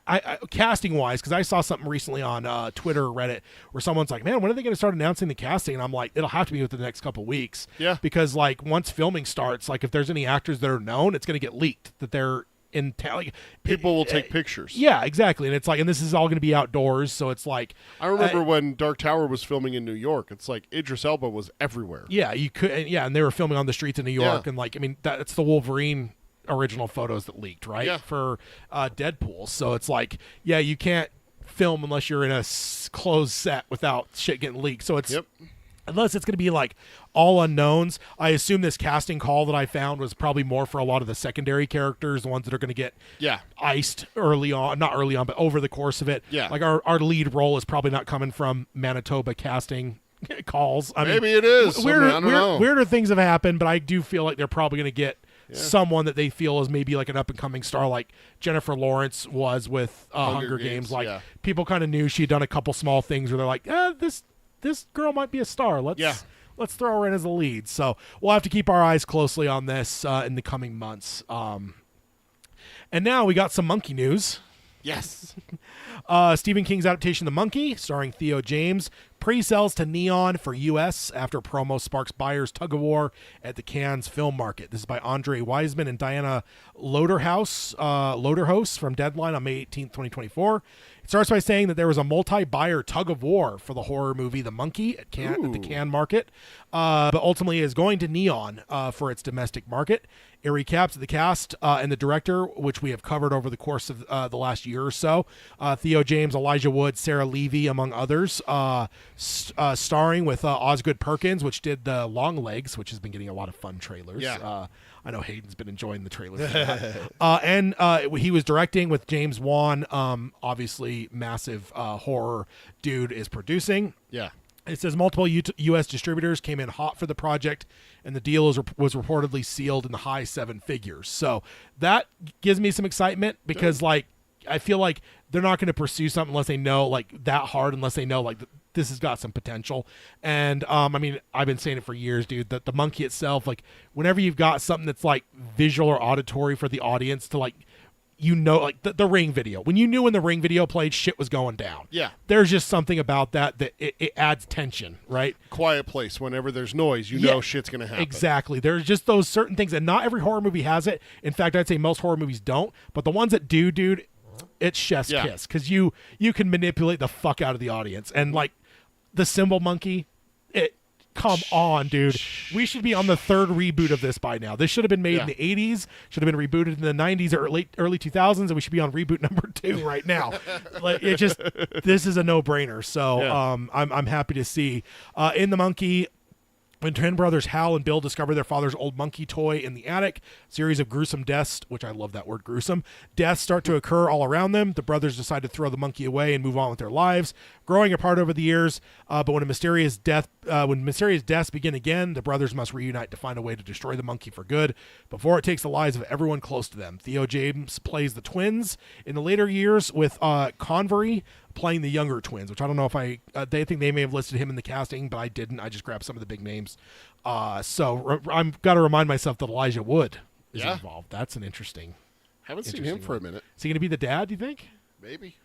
Speaker 1: I casting wise, because I saw something recently on Twitter or Reddit where someone's like, man, when are they going to start announcing the casting? And I'm like, it'll have to be within the next couple of weeks.
Speaker 2: Yeah.
Speaker 1: Because like once filming starts, like if there's any actors that are known, it's going to get leaked that they're in town. Like,
Speaker 2: People will take pictures.
Speaker 1: Yeah, exactly. And it's like, and this is all going to be outdoors, so it's like.
Speaker 2: I remember when Dark Tower was filming in New York. It's like Idris Elba was everywhere.
Speaker 1: Yeah, you could. And they were filming on the streets of New York, and like, I mean, that's the Wolverine original photos that leaked, right?
Speaker 2: Yeah.
Speaker 1: For Deadpool. So it's like, yeah, you can't film unless you're in a closed set without shit getting leaked. So it's.
Speaker 2: Yep.
Speaker 1: Unless it's going to be like all unknowns. I assume this casting call that I found was probably more for a lot of the secondary characters, the ones that are going to get iced early on, not early on, but over the course of it.
Speaker 2: Yeah.
Speaker 1: Like our lead role is probably not coming from Manitoba casting calls. I mean,
Speaker 2: maybe it is.
Speaker 1: Weirder things have happened, but I do feel like they're probably going to get someone that they feel is maybe like an up and coming star, like Jennifer Lawrence was with Hunger Games. Like people kind of knew she had done a couple small things where they're like, this girl might be a star. Let's throw her in as a lead. So we'll have to keep our eyes closely on this in the coming months. And now we got some monkey news.
Speaker 2: Yes.
Speaker 1: Stephen King's adaptation, The Monkey, starring Theo James, pre-sells to Neon for U.S. after promo sparks buyers' tug-of-war at the Cannes Film Market. This is by Andre Wiseman and Diana Loderhouse from Deadline on May 18th, 2024. It starts by saying that there was a multi-buyer tug-of-war for the horror movie The Monkey at the Cannes Market, but ultimately is going to Neon for its domestic market. It recaps the cast and the director, which we have covered over the course of the last year or so. Theo James, Elijah Wood, Sarah Levy, among others, starring with Osgood Perkins, which did the Long Legs, which has been getting a lot of fun trailers.
Speaker 2: Yeah.
Speaker 1: I know Hayden's been enjoying the trailers. And he was directing with James Wan, obviously massive horror dude, is producing.
Speaker 2: Yeah.
Speaker 1: It says multiple U.S. distributors came in hot for the project, and the deal was reportedly sealed in the high seven figures. So that gives me some excitement because, like, I feel like they're not going to pursue something unless they know, like, that hard, unless they know, like, this has got some potential. And, I mean, I've been saying it for years, dude, that The Monkey itself, like, whenever you've got something that's, like, visual or auditory for the audience to, like, you know, like the Ring video. When you knew when the Ring video played, shit was going down.
Speaker 2: Yeah.
Speaker 1: There's just something about that it adds tension, right?
Speaker 2: Quiet Place. Whenever there's noise, you know shit's going to happen.
Speaker 1: Exactly. There's just those certain things, and not every horror movie has it. In fact, I'd say most horror movies don't. But the ones that do, dude, it's chef's kiss. Because you can manipulate the fuck out of the audience. And, like, the Symbol Monkey, come on, dude. We should be on the third reboot of this by now. This should have been made in the 80s, should have been rebooted in the 90s or early 2000s, and we should be on reboot number 2 right now. Like, this is a no-brainer. So I'm happy to see. In The Monkey, when twin brothers Hal and Bill discover their father's old monkey toy in the attic, a series of gruesome deaths, which I love that word, gruesome, deaths start to occur all around them. The brothers decide to throw the monkey away and move on with their lives, growing apart over the years. But when mysterious deaths begin again, the brothers must reunite to find a way to destroy the monkey for good before it takes the lives of everyone close to them. Theo James plays the twins in the later years, with Convery playing the younger twins, which I don't know if they think they may have listed him in the casting, but I didn't. I just grabbed some of the big names. So I've got to remind myself that Elijah Wood is involved. That's an interesting.
Speaker 2: Haven't seen him for a minute.
Speaker 1: Is he going to be the dad, do you think?
Speaker 2: Maybe.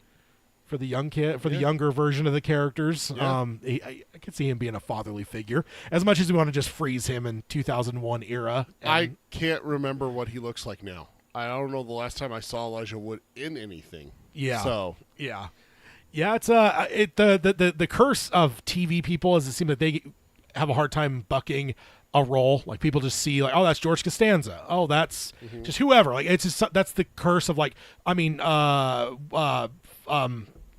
Speaker 1: For the young kid, for the younger version of the characters.
Speaker 2: Yeah.
Speaker 1: I could see him being a fatherly figure, as much as we want to just freeze him in 2001 era.
Speaker 2: I can't remember what he looks like now. I don't know the last time I saw Elijah Wood in anything.
Speaker 1: Yeah.
Speaker 2: So
Speaker 1: yeah, it's the curse of TV people is it seems like they have a hard time bucking a role. Like, people just see, like, oh, that's George Costanza. Oh, that's just whoever. Like, it's just, that's the curse of, like, I mean, The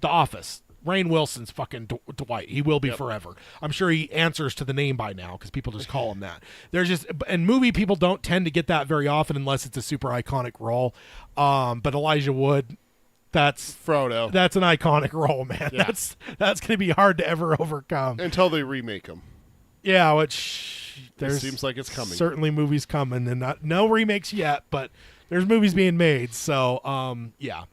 Speaker 1: Office. Rainn Wilson's fucking Dwight. He will be forever. I'm sure he answers to the name by now because people just call him that. There's just, and movie people don't tend to get that very often unless it's a super iconic role. But Elijah Wood, that's
Speaker 2: Frodo.
Speaker 1: That's an iconic role, man.
Speaker 2: Yeah.
Speaker 1: That's going to be hard to ever overcome
Speaker 2: until they remake him.
Speaker 1: Yeah, which
Speaker 2: it seems like it's coming.
Speaker 1: Certainly, movies coming, and no remakes yet, but there's movies being made. So, yeah.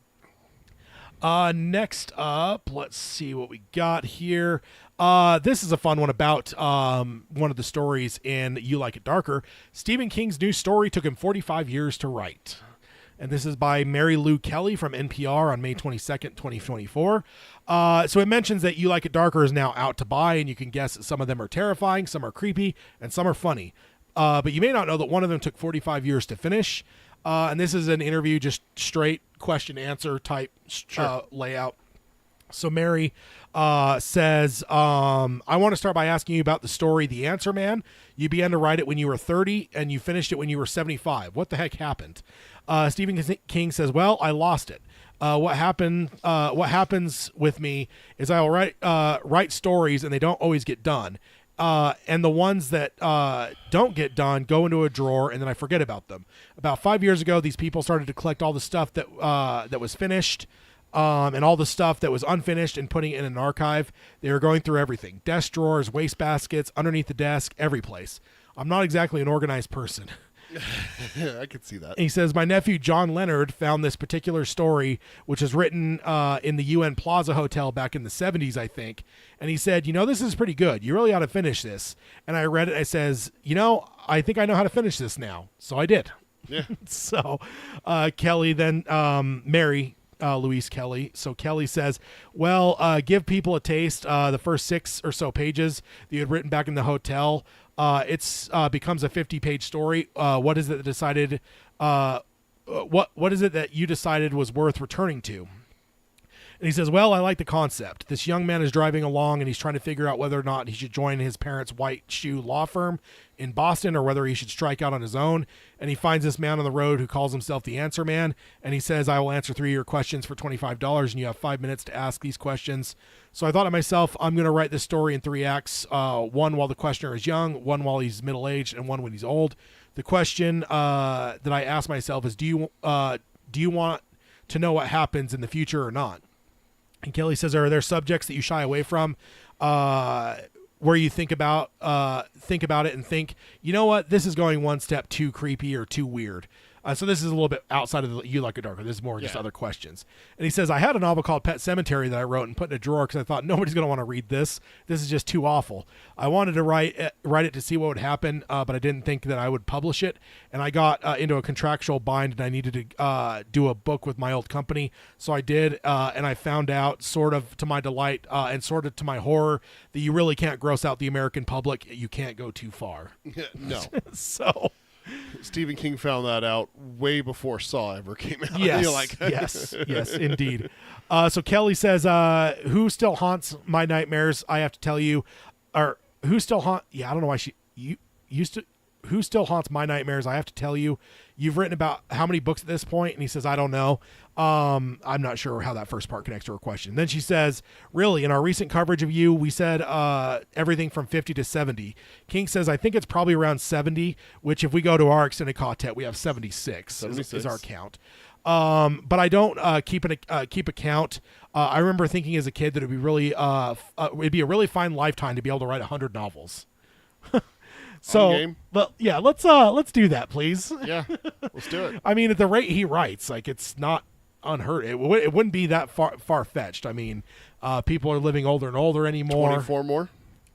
Speaker 1: Next up, let's see what we got here. This is a fun one about one of the stories in You Like It Darker. Stephen King's new story took him 45 years to write. And this is by Mary Lou Kelly from NPR on May 22nd, 2024. So it mentions that You Like It Darker is now out to buy, and you can guess that some of them are terrifying, some are creepy, and some are funny. but you may not know that one of them took 45 years to finish. And this is an interview, just straight question answer type layout. So Mary says, I want to start by asking you about the story The Answer Man. You began to write it when you were 30 and you finished it when you were 75. What the heck happened? Stephen King says, well, I lost it. What happens with me is I will write stories and they don't always get done. And the ones that don't get done go into a drawer and then I forget about them. About 5 years ago, these people started to collect all the stuff that was finished and all the stuff that was unfinished and putting it in an archive. They were going through everything. Desk drawers, waste baskets, underneath the desk, every place. I'm not exactly an organized person.
Speaker 2: I could see that.
Speaker 1: And he says, my nephew John Leonard found this particular story, which was written in the UN Plaza Hotel back in the 70s, I think. And he said, this is pretty good. You really ought to finish this. And I read it. I says, I think I know how to finish this now. So I did.
Speaker 2: Yeah.
Speaker 1: So Kelly then, Mary, Louise Kelly. So Kelly says, well, give people a taste. The first 6 or so pages that you had written back in the hotel, it's becomes a 50-page story. What is it that decided? What is it that you decided was worth returning to? And he says, well, I like the concept. This young man is driving along and he's trying to figure out whether or not he should join his parents' white shoe law firm in Boston or whether he should strike out on his own. And he finds this man on the road who calls himself the Answer Man. And he says, I will answer 3 of your questions for $25 and you have 5 minutes to ask these questions. So I thought to myself, I'm going to write this story in 3 acts. One while the questioner is young, one while he's middle-aged, and one when he's old. The question that I ask myself is, do you want to know what happens in the future or not? And Kelly says, are there subjects that you shy away from where you think about it and think, you know what, this is going one step too creepy or too weird. So this is a little bit outside of You Like It Darker. This is more just other questions. And he says, I had a novel called Pet Cemetery that I wrote and put in a drawer because I thought nobody's going to want to read this. This is just too awful. I wanted to write it to see what would happen, but I didn't think that I would publish it. And I got into a contractual bind and I needed to do a book with my old company. So I did, and I found out, sort of to my delight and sort of to my horror, that you really can't gross out the American public. You can't go too far.
Speaker 2: No.
Speaker 1: So...
Speaker 2: Stephen King found that out way before Saw ever came out.
Speaker 1: Yes, yes, indeed. So Kelly says, who still haunts my nightmares, I have to tell you. Or who still I don't know why who still haunts my nightmares, I have to tell you. You've written about how many books at this point? And he says, I don't know. I'm not sure how that first part connects to her question. Then she says, really, in our recent coverage of you, we said everything from 50 to 70. King says, I think it's probably around 70, which if we go to our extended content, we have 76 is our count. But I don't keep a count. I remember thinking as a kid that it'd be a really fine lifetime to be able to write 100 novels. So, let's do that, please.
Speaker 2: Yeah, let's do it.
Speaker 1: I mean, at the rate he writes, like, it's not unheard. It wouldn't be that far-fetched. I mean, people are living older and older anymore.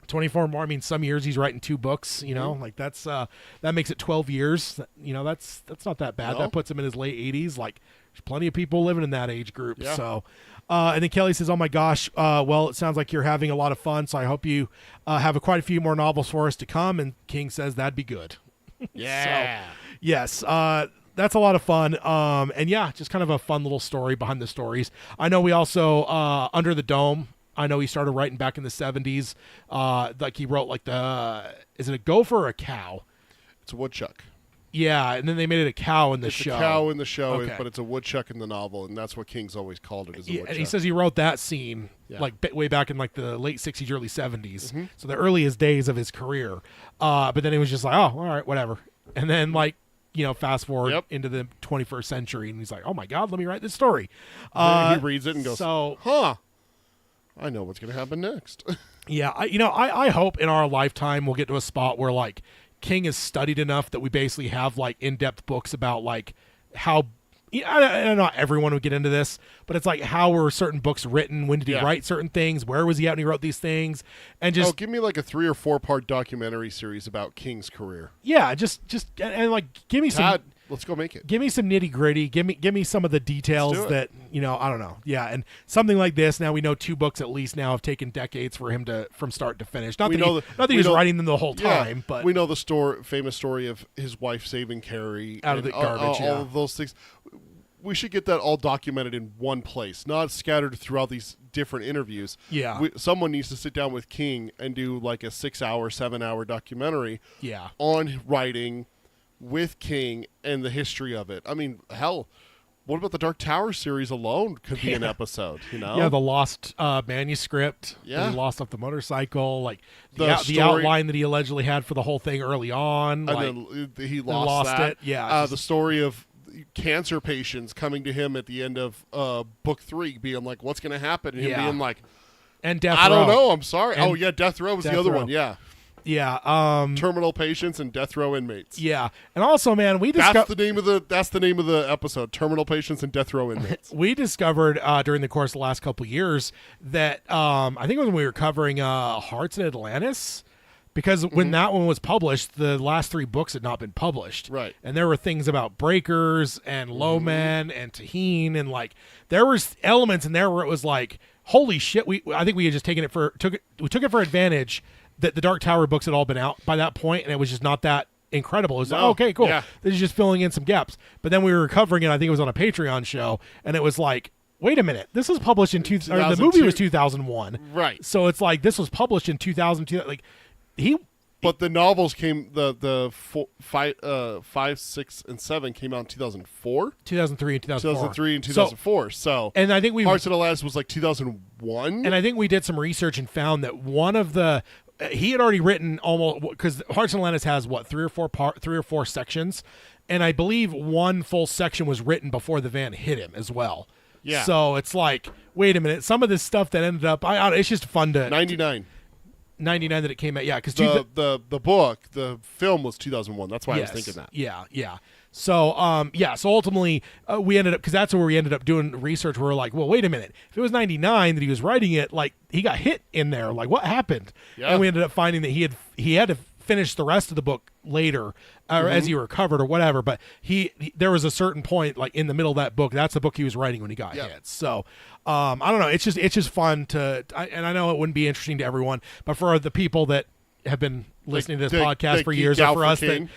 Speaker 1: 24 more. I mean, some years he's writing 2 books, like that's that makes it 12 years. That's not that bad.
Speaker 2: No.
Speaker 1: That puts him in his late 80s. Like, there's plenty of people living in that age group.
Speaker 2: Yeah.
Speaker 1: So, and then Kelly says, oh my gosh, well, it sounds like you're having a lot of fun. So I hope you have quite a few more novels for us to come. And King says that'd be good.
Speaker 2: Yeah.
Speaker 1: So, yes. That's a lot of fun. And yeah, just kind of a fun little story behind the stories. I know we also, Under the Dome, I know he started writing back in the 70s. Like he wrote is it a gopher or a cow?
Speaker 2: It's a woodchuck.
Speaker 1: Yeah, and then they made it a cow in the show.
Speaker 2: It's a cow in the show,
Speaker 1: Okay.
Speaker 2: but it's a woodchuck in the novel, and that's what King's always called it, is a woodchuck.
Speaker 1: And he says he wrote that scene way back in like the late 60s, early 70s. Mm-hmm. So the earliest days of his career. But then it was just like, oh, all right, whatever. And then fast forward into the 21st century, and he's like, oh my God, let me write this story.
Speaker 2: He reads it and goes, I know what's going to happen next.
Speaker 1: Yeah, I hope in our lifetime we'll get to a spot where like King is studied enough that we basically have like in-depth books about like how not everyone would get into this, but it's like how were certain books written? When did he write certain things? Where was he at when he wrote these things? And just
Speaker 2: give me like a 3 or 4 part documentary series about King's career.
Speaker 1: Yeah, just and like give me some.
Speaker 2: Let's go make it.
Speaker 1: Give me some nitty gritty. Give me some of the details that, I don't know. Yeah. And something like this, now we know 2 books at least now have taken decades for him from start to finish. Not that he was writing them the whole time, but
Speaker 2: we know the famous story of his wife saving Carrie
Speaker 1: out of the garbage.
Speaker 2: All of those things. We should get that all documented in one place, not scattered throughout these different interviews.
Speaker 1: Yeah.
Speaker 2: Someone needs to sit down with King and do like a 6-hour, 7-hour documentary
Speaker 1: Yeah.
Speaker 2: on writing with King and the history of it. I mean, hell, what about the Dark Tower series alone could be an episode,
Speaker 1: Yeah, the lost manuscript.
Speaker 2: Yeah.
Speaker 1: He lost off the motorcycle. Like
Speaker 2: The
Speaker 1: outline that he allegedly had for the whole thing early on.
Speaker 2: And then he lost
Speaker 1: it. Yeah.
Speaker 2: The story of cancer patients coming to him at the end of book 3 being like, what's going to happen? And him being like,
Speaker 1: and Death
Speaker 2: I don't
Speaker 1: Row.
Speaker 2: know, I'm sorry.
Speaker 1: And
Speaker 2: Death Row was
Speaker 1: Death
Speaker 2: the other
Speaker 1: Row.
Speaker 2: one. Yeah.
Speaker 1: Yeah.
Speaker 2: Terminal patients and death row inmates.
Speaker 1: Yeah. And also, man,
Speaker 2: that's the name of the episode, Terminal Patients and Death Row Inmates.
Speaker 1: We discovered during the course of the last couple of years that I think it was when we were covering Hearts in Atlantis. Because when that one was published, the last 3 books had not been published.
Speaker 2: Right.
Speaker 1: And there were things about breakers and low men and Tahine, and like there was elements in there where it was like, holy shit, I think we had just took it for advantage that the Dark Tower books had all been out by that point, and it was just not that incredible. It was like, okay, cool.
Speaker 2: Yeah.
Speaker 1: This is just filling in some gaps. But then we were covering it, I think it was on a Patreon show, and it was like, wait a minute, this was published in the movie was 2001.
Speaker 2: Right.
Speaker 1: So it's like this was published in 2002. Like
Speaker 2: but the novels came the 5, 6, and 7 came out in 2004,
Speaker 1: 2003 and
Speaker 2: 2003 and 2004. So
Speaker 1: and I think
Speaker 2: Hearts of Atlantis was like 2001.
Speaker 1: And I think we did some research and found that one of the he had already written almost, because Hearts of Atlantis has 3 or 4 sections, and I believe one full section was written before the van hit him as well.
Speaker 2: Yeah.
Speaker 1: So it's like, wait a minute, some of this stuff that ended up, it's just fun to 99 that it came out. Yeah, because
Speaker 2: the film was 2001. That's why I was thinking that.
Speaker 1: Yeah. So so ultimately we ended up, because that's where we ended up doing research. Where we're like, well, wait a minute, if it was 99 that he was writing it, like he got hit in there, like what happened?
Speaker 2: Yeah.
Speaker 1: And we ended up finding that he had to finish the rest of the book later, or as he recovered or whatever. But there was a certain point, like in the middle of that book, that's the book he was writing when he got hit. So I don't know. It's just fun and I know it wouldn't be interesting to everyone, but for the people that have been listening to this podcast for years, or for us that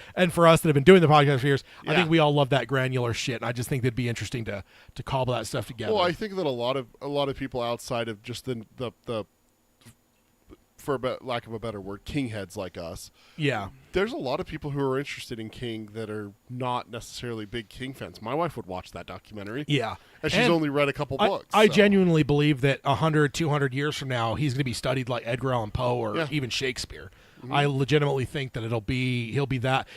Speaker 1: have been doing the podcast for years, I think we all love that granular shit. And I just think it'd be interesting to cobble that stuff together.
Speaker 2: Well, I think that a lot of people outside of just the for lack of a better word, King heads like us.
Speaker 1: Yeah.
Speaker 2: There's a lot of people who are interested in King that are not necessarily big King fans. My wife would watch that documentary.
Speaker 1: Yeah.
Speaker 2: And she's only read a couple books.
Speaker 1: I genuinely believe that 100, 200 years from now, he's going to be studied like Edgar Allan Poe or even Shakespeare. Mm-hmm. I legitimately think that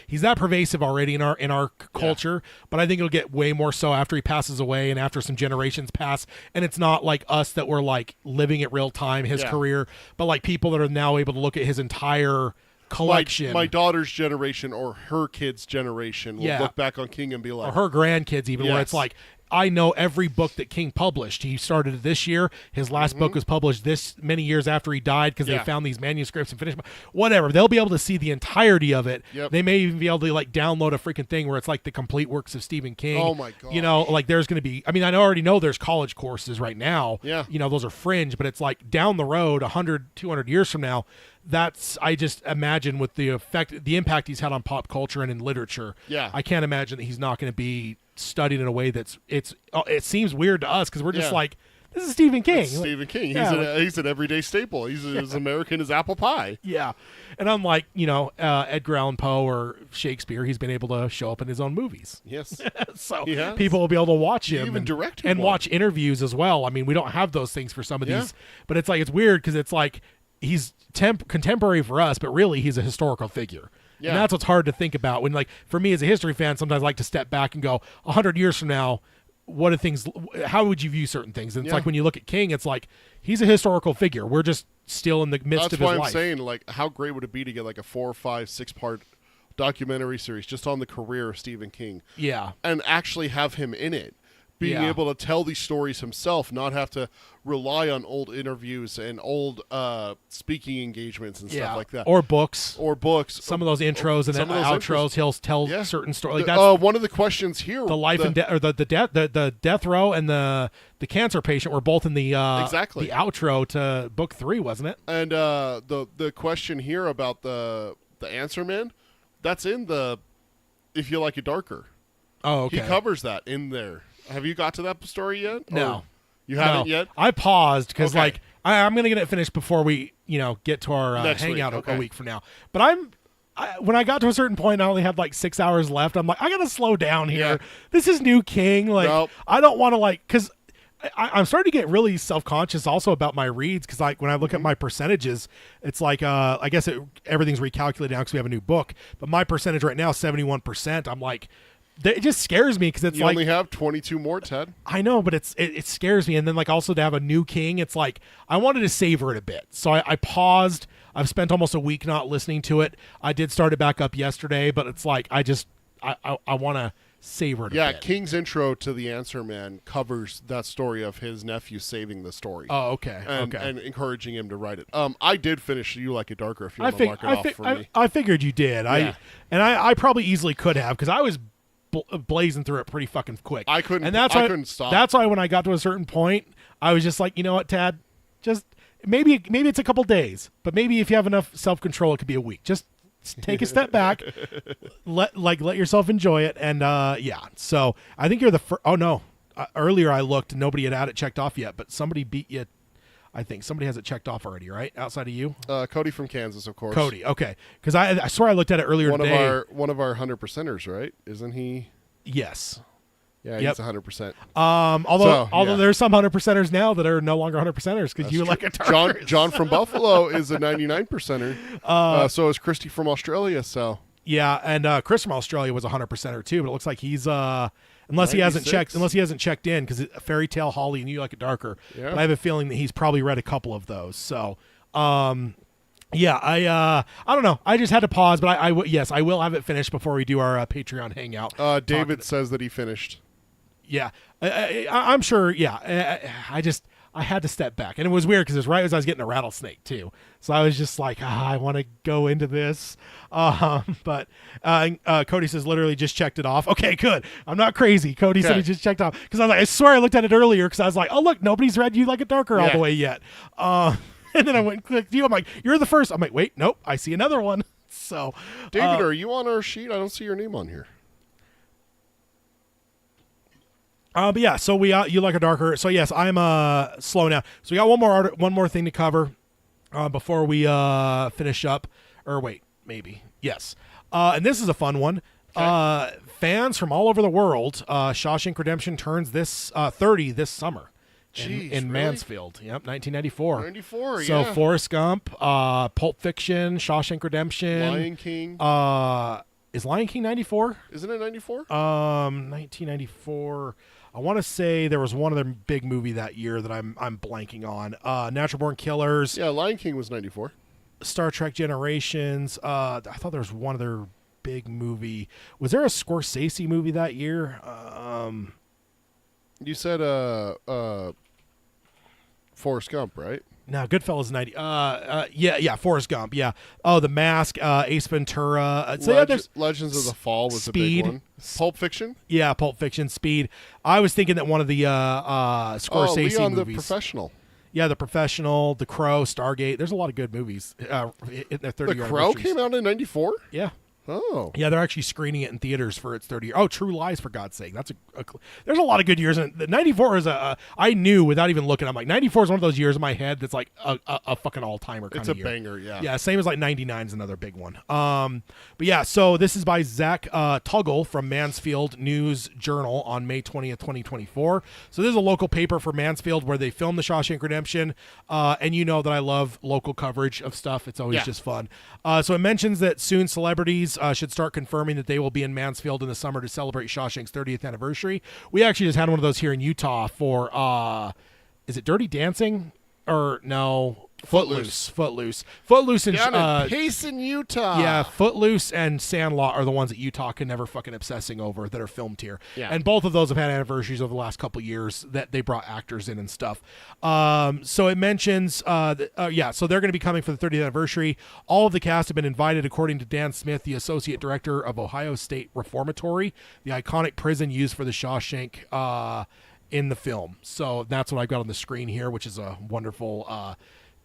Speaker 1: he's that pervasive already in our culture, but I think it'll get way more so after he passes away and after some generations pass. And it's not like us that were like living it real time, his career, but like people that are now able to look at his entire collection.
Speaker 2: My daughter's generation or her kids' generation will look back on King and be like,
Speaker 1: or her grandkids even, where it's like, I know every book that King published. He started it this year. His last book was published this many years after he died, because they found these manuscripts and finished. Whatever. They'll be able to see the entirety of it.
Speaker 2: Yep.
Speaker 1: They may even be able to like download a freaking thing where it's like the complete works of Stephen King.
Speaker 2: Oh my god.
Speaker 1: You know, like there's going to be, I mean, I already know there's college courses right now.
Speaker 2: Yeah.
Speaker 1: You know, those are fringe, but it's like down the road, 100, 200 years from now, I just imagine with the impact he's had on pop culture and in literature.
Speaker 2: Yeah.
Speaker 1: I can't imagine that he's not going to be studied in a way it seems weird to us, because we're just like, this is Stephen King.
Speaker 2: It's Stephen King. He's an everyday staple. He's as American as apple pie.
Speaker 1: Yeah. And unlike, Edgar Allan Poe or Shakespeare, he's been able to show up in his own movies.
Speaker 2: Yes.
Speaker 1: So people will be able to watch him.
Speaker 2: Even direct
Speaker 1: and watch interviews as well. I mean, we don't have those things for some of these, but it's like, it's weird because it's like he's contemporary for us, but really he's a historical figure. Yeah. And that's what's hard to think about when, like, for me as a history fan, sometimes I like to step back and go, 100 years from now, how would you view certain things? And it's like when you look at King, it's like he's a historical figure. We're just still in the midst of his life.
Speaker 2: That's why I'm saying, like, how great would it be to get like a 4, 5, 6-part documentary series just on the career of Stephen King?
Speaker 1: Yeah.
Speaker 2: And actually have him in it. being able to tell these stories himself, not have to rely on old interviews and old speaking engagements and stuff like that.
Speaker 1: Or books.
Speaker 2: Some
Speaker 1: of those intros and then outros, he'll tell certain stories. Like
Speaker 2: that's one of the questions here.
Speaker 1: The life and death, or the death row and the cancer patient were both in the
Speaker 2: exactly
Speaker 1: the outro to book 3, wasn't it?
Speaker 2: And the question here about the answer man, that's in the If You Like It Darker.
Speaker 1: Oh, okay.
Speaker 2: He covers that in there. Have you got to that story yet?
Speaker 1: No.
Speaker 2: Or you haven't yet?
Speaker 1: I paused because I'm going to get it finished before we get to our hangout a week from now. But when I got to a certain point, I only had like 6 hours left. I'm like, I got to slow down here. Yeah. This is New King. Like, I don't want to because I'm starting to get really self-conscious also about my reads because when I look at my percentages, it's like I guess everything's recalculated now because we have a new book. But my percentage right now is 71%. I'm like, it just scares me because it's
Speaker 2: you only have 22 more, Ted.
Speaker 1: I know, but it scares me. And then also to have a new king, it's like I wanted to savor it a bit. So I paused. I've spent almost a week not listening to it. I did start it back up yesterday, but it's like I want to savor it a bit.
Speaker 2: Yeah, King's intro to The Answer Man covers that story of his nephew saving the story.
Speaker 1: Oh, okay.
Speaker 2: And encouraging him to write it. I did finish You Like It Darker if you want to mark it off for me.
Speaker 1: I figured you did.
Speaker 2: Yeah.
Speaker 1: I probably easily could have because I was blazing through it pretty fucking quick.
Speaker 2: I couldn't stop.
Speaker 1: That's why when I got to a certain point, I was just like, you know what, Tad, just maybe it's a couple days, but maybe if you have enough self-control, it could be a week. Just take a step back, let yourself enjoy it, and So I think you're the first. Oh no, earlier I looked, nobody had it checked off yet, but somebody beat you. I think somebody has it checked off already, right? Outside of you?
Speaker 2: Cody from Kansas, of course.
Speaker 1: Cody, okay. Because I swear I looked at it earlier today.
Speaker 2: One of our 100%ers, right? Isn't he?
Speaker 1: Yes.
Speaker 2: Yeah, he's 100%.
Speaker 1: Although there's some 100%ers now that are no longer 100%ers because you like a target.
Speaker 2: John from Buffalo is a 99%er. So is Christy from Australia. So
Speaker 1: yeah, and Chris from Australia was a 100%er too. But it looks like he's unless he hasn't checked in because Fairy Tale, Holly, and You Like It Darker. Yeah. But I have a feeling that he's probably read a couple of those. So. Yeah, I don't know. I just had to pause, but I will have it finished before we do our Patreon hangout.
Speaker 2: David says that he finished.
Speaker 1: Yeah, I'm sure. Yeah, I had to step back, and it was weird because it was right as I was getting a rattlesnake too. So I was just like, I want to go into this. But Cody says literally just checked it off. Okay, good. I'm not crazy. Cody said he just checked off because I was like, I swear I looked at it earlier because I was like, oh look, nobody's read You Like It Darker all the way yet. And then I went and clicked you. I'm like, you're the first. I'm like, wait, nope. I see another one. So,
Speaker 2: David, are you on our sheet? I don't see your name on here.
Speaker 1: But yeah, so we You Like It Darker. So yes, I'm slow now. So we got one more thing to cover before we finish up. Or wait, maybe yes. And this is a fun one. Okay. Fans from all over the world. Shawshank Redemption turns 30 this summer.
Speaker 2: Jeez,
Speaker 1: in
Speaker 2: really?
Speaker 1: Mansfield. Yep, 1994.
Speaker 2: 94,
Speaker 1: so Forrest Gump, Pulp Fiction, Shawshank Redemption,
Speaker 2: Lion King.
Speaker 1: Is Lion King 94?
Speaker 2: Isn't it 94?
Speaker 1: 1994. I want to say there was one other big movie that year that I'm blanking on. Natural Born Killers.
Speaker 2: Yeah, Lion King was 94.
Speaker 1: Star Trek Generations. I thought there was one other big movie. Was there a Scorsese movie that year?
Speaker 2: You said Forrest Gump, right?
Speaker 1: No, Goodfellas 90. Yeah, Forrest Gump. Yeah. Oh, The Mask, Ace Ventura.
Speaker 2: Legends of the Fall was
Speaker 1: Speed.
Speaker 2: a big one. Pulp Fiction?
Speaker 1: Yeah, Pulp Fiction, Speed. I was thinking that one of the Scorsese
Speaker 2: Leon
Speaker 1: movies.
Speaker 2: The Professional.
Speaker 1: Yeah, The Professional, The Crow, Stargate. There's a lot of good movies in their 30-year
Speaker 2: The Crow came out in 94?
Speaker 1: Yeah.
Speaker 2: Oh.
Speaker 1: Yeah, they're actually screening it in theaters for its 30 year. Oh, True Lies, for God's sake. That's there's a lot of good years. And 94 is I knew without even looking, I'm like, 94 is one of those years in my head that's like a fucking all-timer kind of year.
Speaker 2: It's a banger, yeah.
Speaker 1: Yeah, same as like 99 is another big one. But yeah, so this is by Zach Tuggle from Mansfield News Journal on May 20th, 2024. So this is a local paper for Mansfield where they filmed the Shawshank Redemption. And you know that I love local coverage of stuff. It's always just fun. So it mentions that soon celebrities should start confirming that they will be in Mansfield in the summer to celebrate Shawshank's 30th anniversary. We actually just had one of those here in Utah for, is it Dirty Dancing? Footloose and
Speaker 2: Down in Payson, Utah.
Speaker 1: yeah, Footloose and Sandlot are the ones that Utah can never fucking obsessing over that are filmed here.
Speaker 2: Yeah.
Speaker 1: And both of those have had anniversaries over the last couple of years that they brought actors in and stuff. So it mentions, so they're going to be coming for the 30th anniversary. All of the cast have been invited, according to Dan Smith, the associate director of Ohio State Reformatory, the iconic prison used for the Shawshank in the film. So that's what I've got on the screen here, which is a wonderful,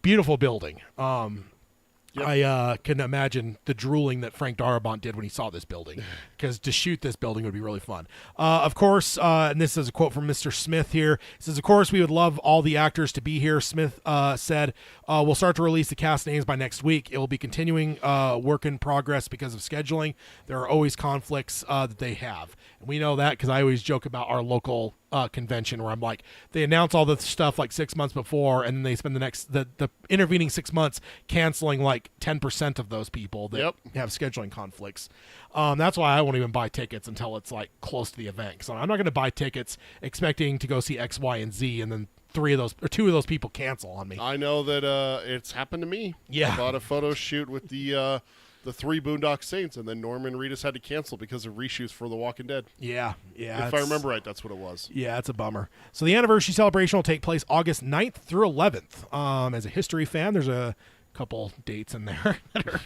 Speaker 1: beautiful building.
Speaker 2: Yep.
Speaker 1: I can imagine the drooling that Frank Darabont did when he saw this building, because to shoot this building would be really fun. Of course, and this is a quote from Mr. Smith here. He says, "Of course, we would love all the actors to be here." Smith said, "We'll start to release the cast names by next week. It will be continuing work in progress because of scheduling. There are always conflicts that they have." And we know that because I always joke about our local convention where I'm like, they announce all the stuff like 6 months before, and then they spend the intervening 6 months canceling like 10% of those people that have scheduling conflicts. That's why I won't even buy tickets until it's like close to the event, because I'm not going to buy tickets expecting to go see X, Y, and Z, and then two of those people cancel on me.
Speaker 2: I know that it's happened to me.
Speaker 1: Yeah.
Speaker 2: I bought a photo shoot with the 3 Boondock Saints, and then Norman Reedus had to cancel because of reshoots for The Walking Dead.
Speaker 1: Yeah.
Speaker 2: If I remember right, that's what it was.
Speaker 1: Yeah, it's a bummer. So the anniversary celebration will take place August 9th through 11th. As a history fan, there's a couple dates in there that are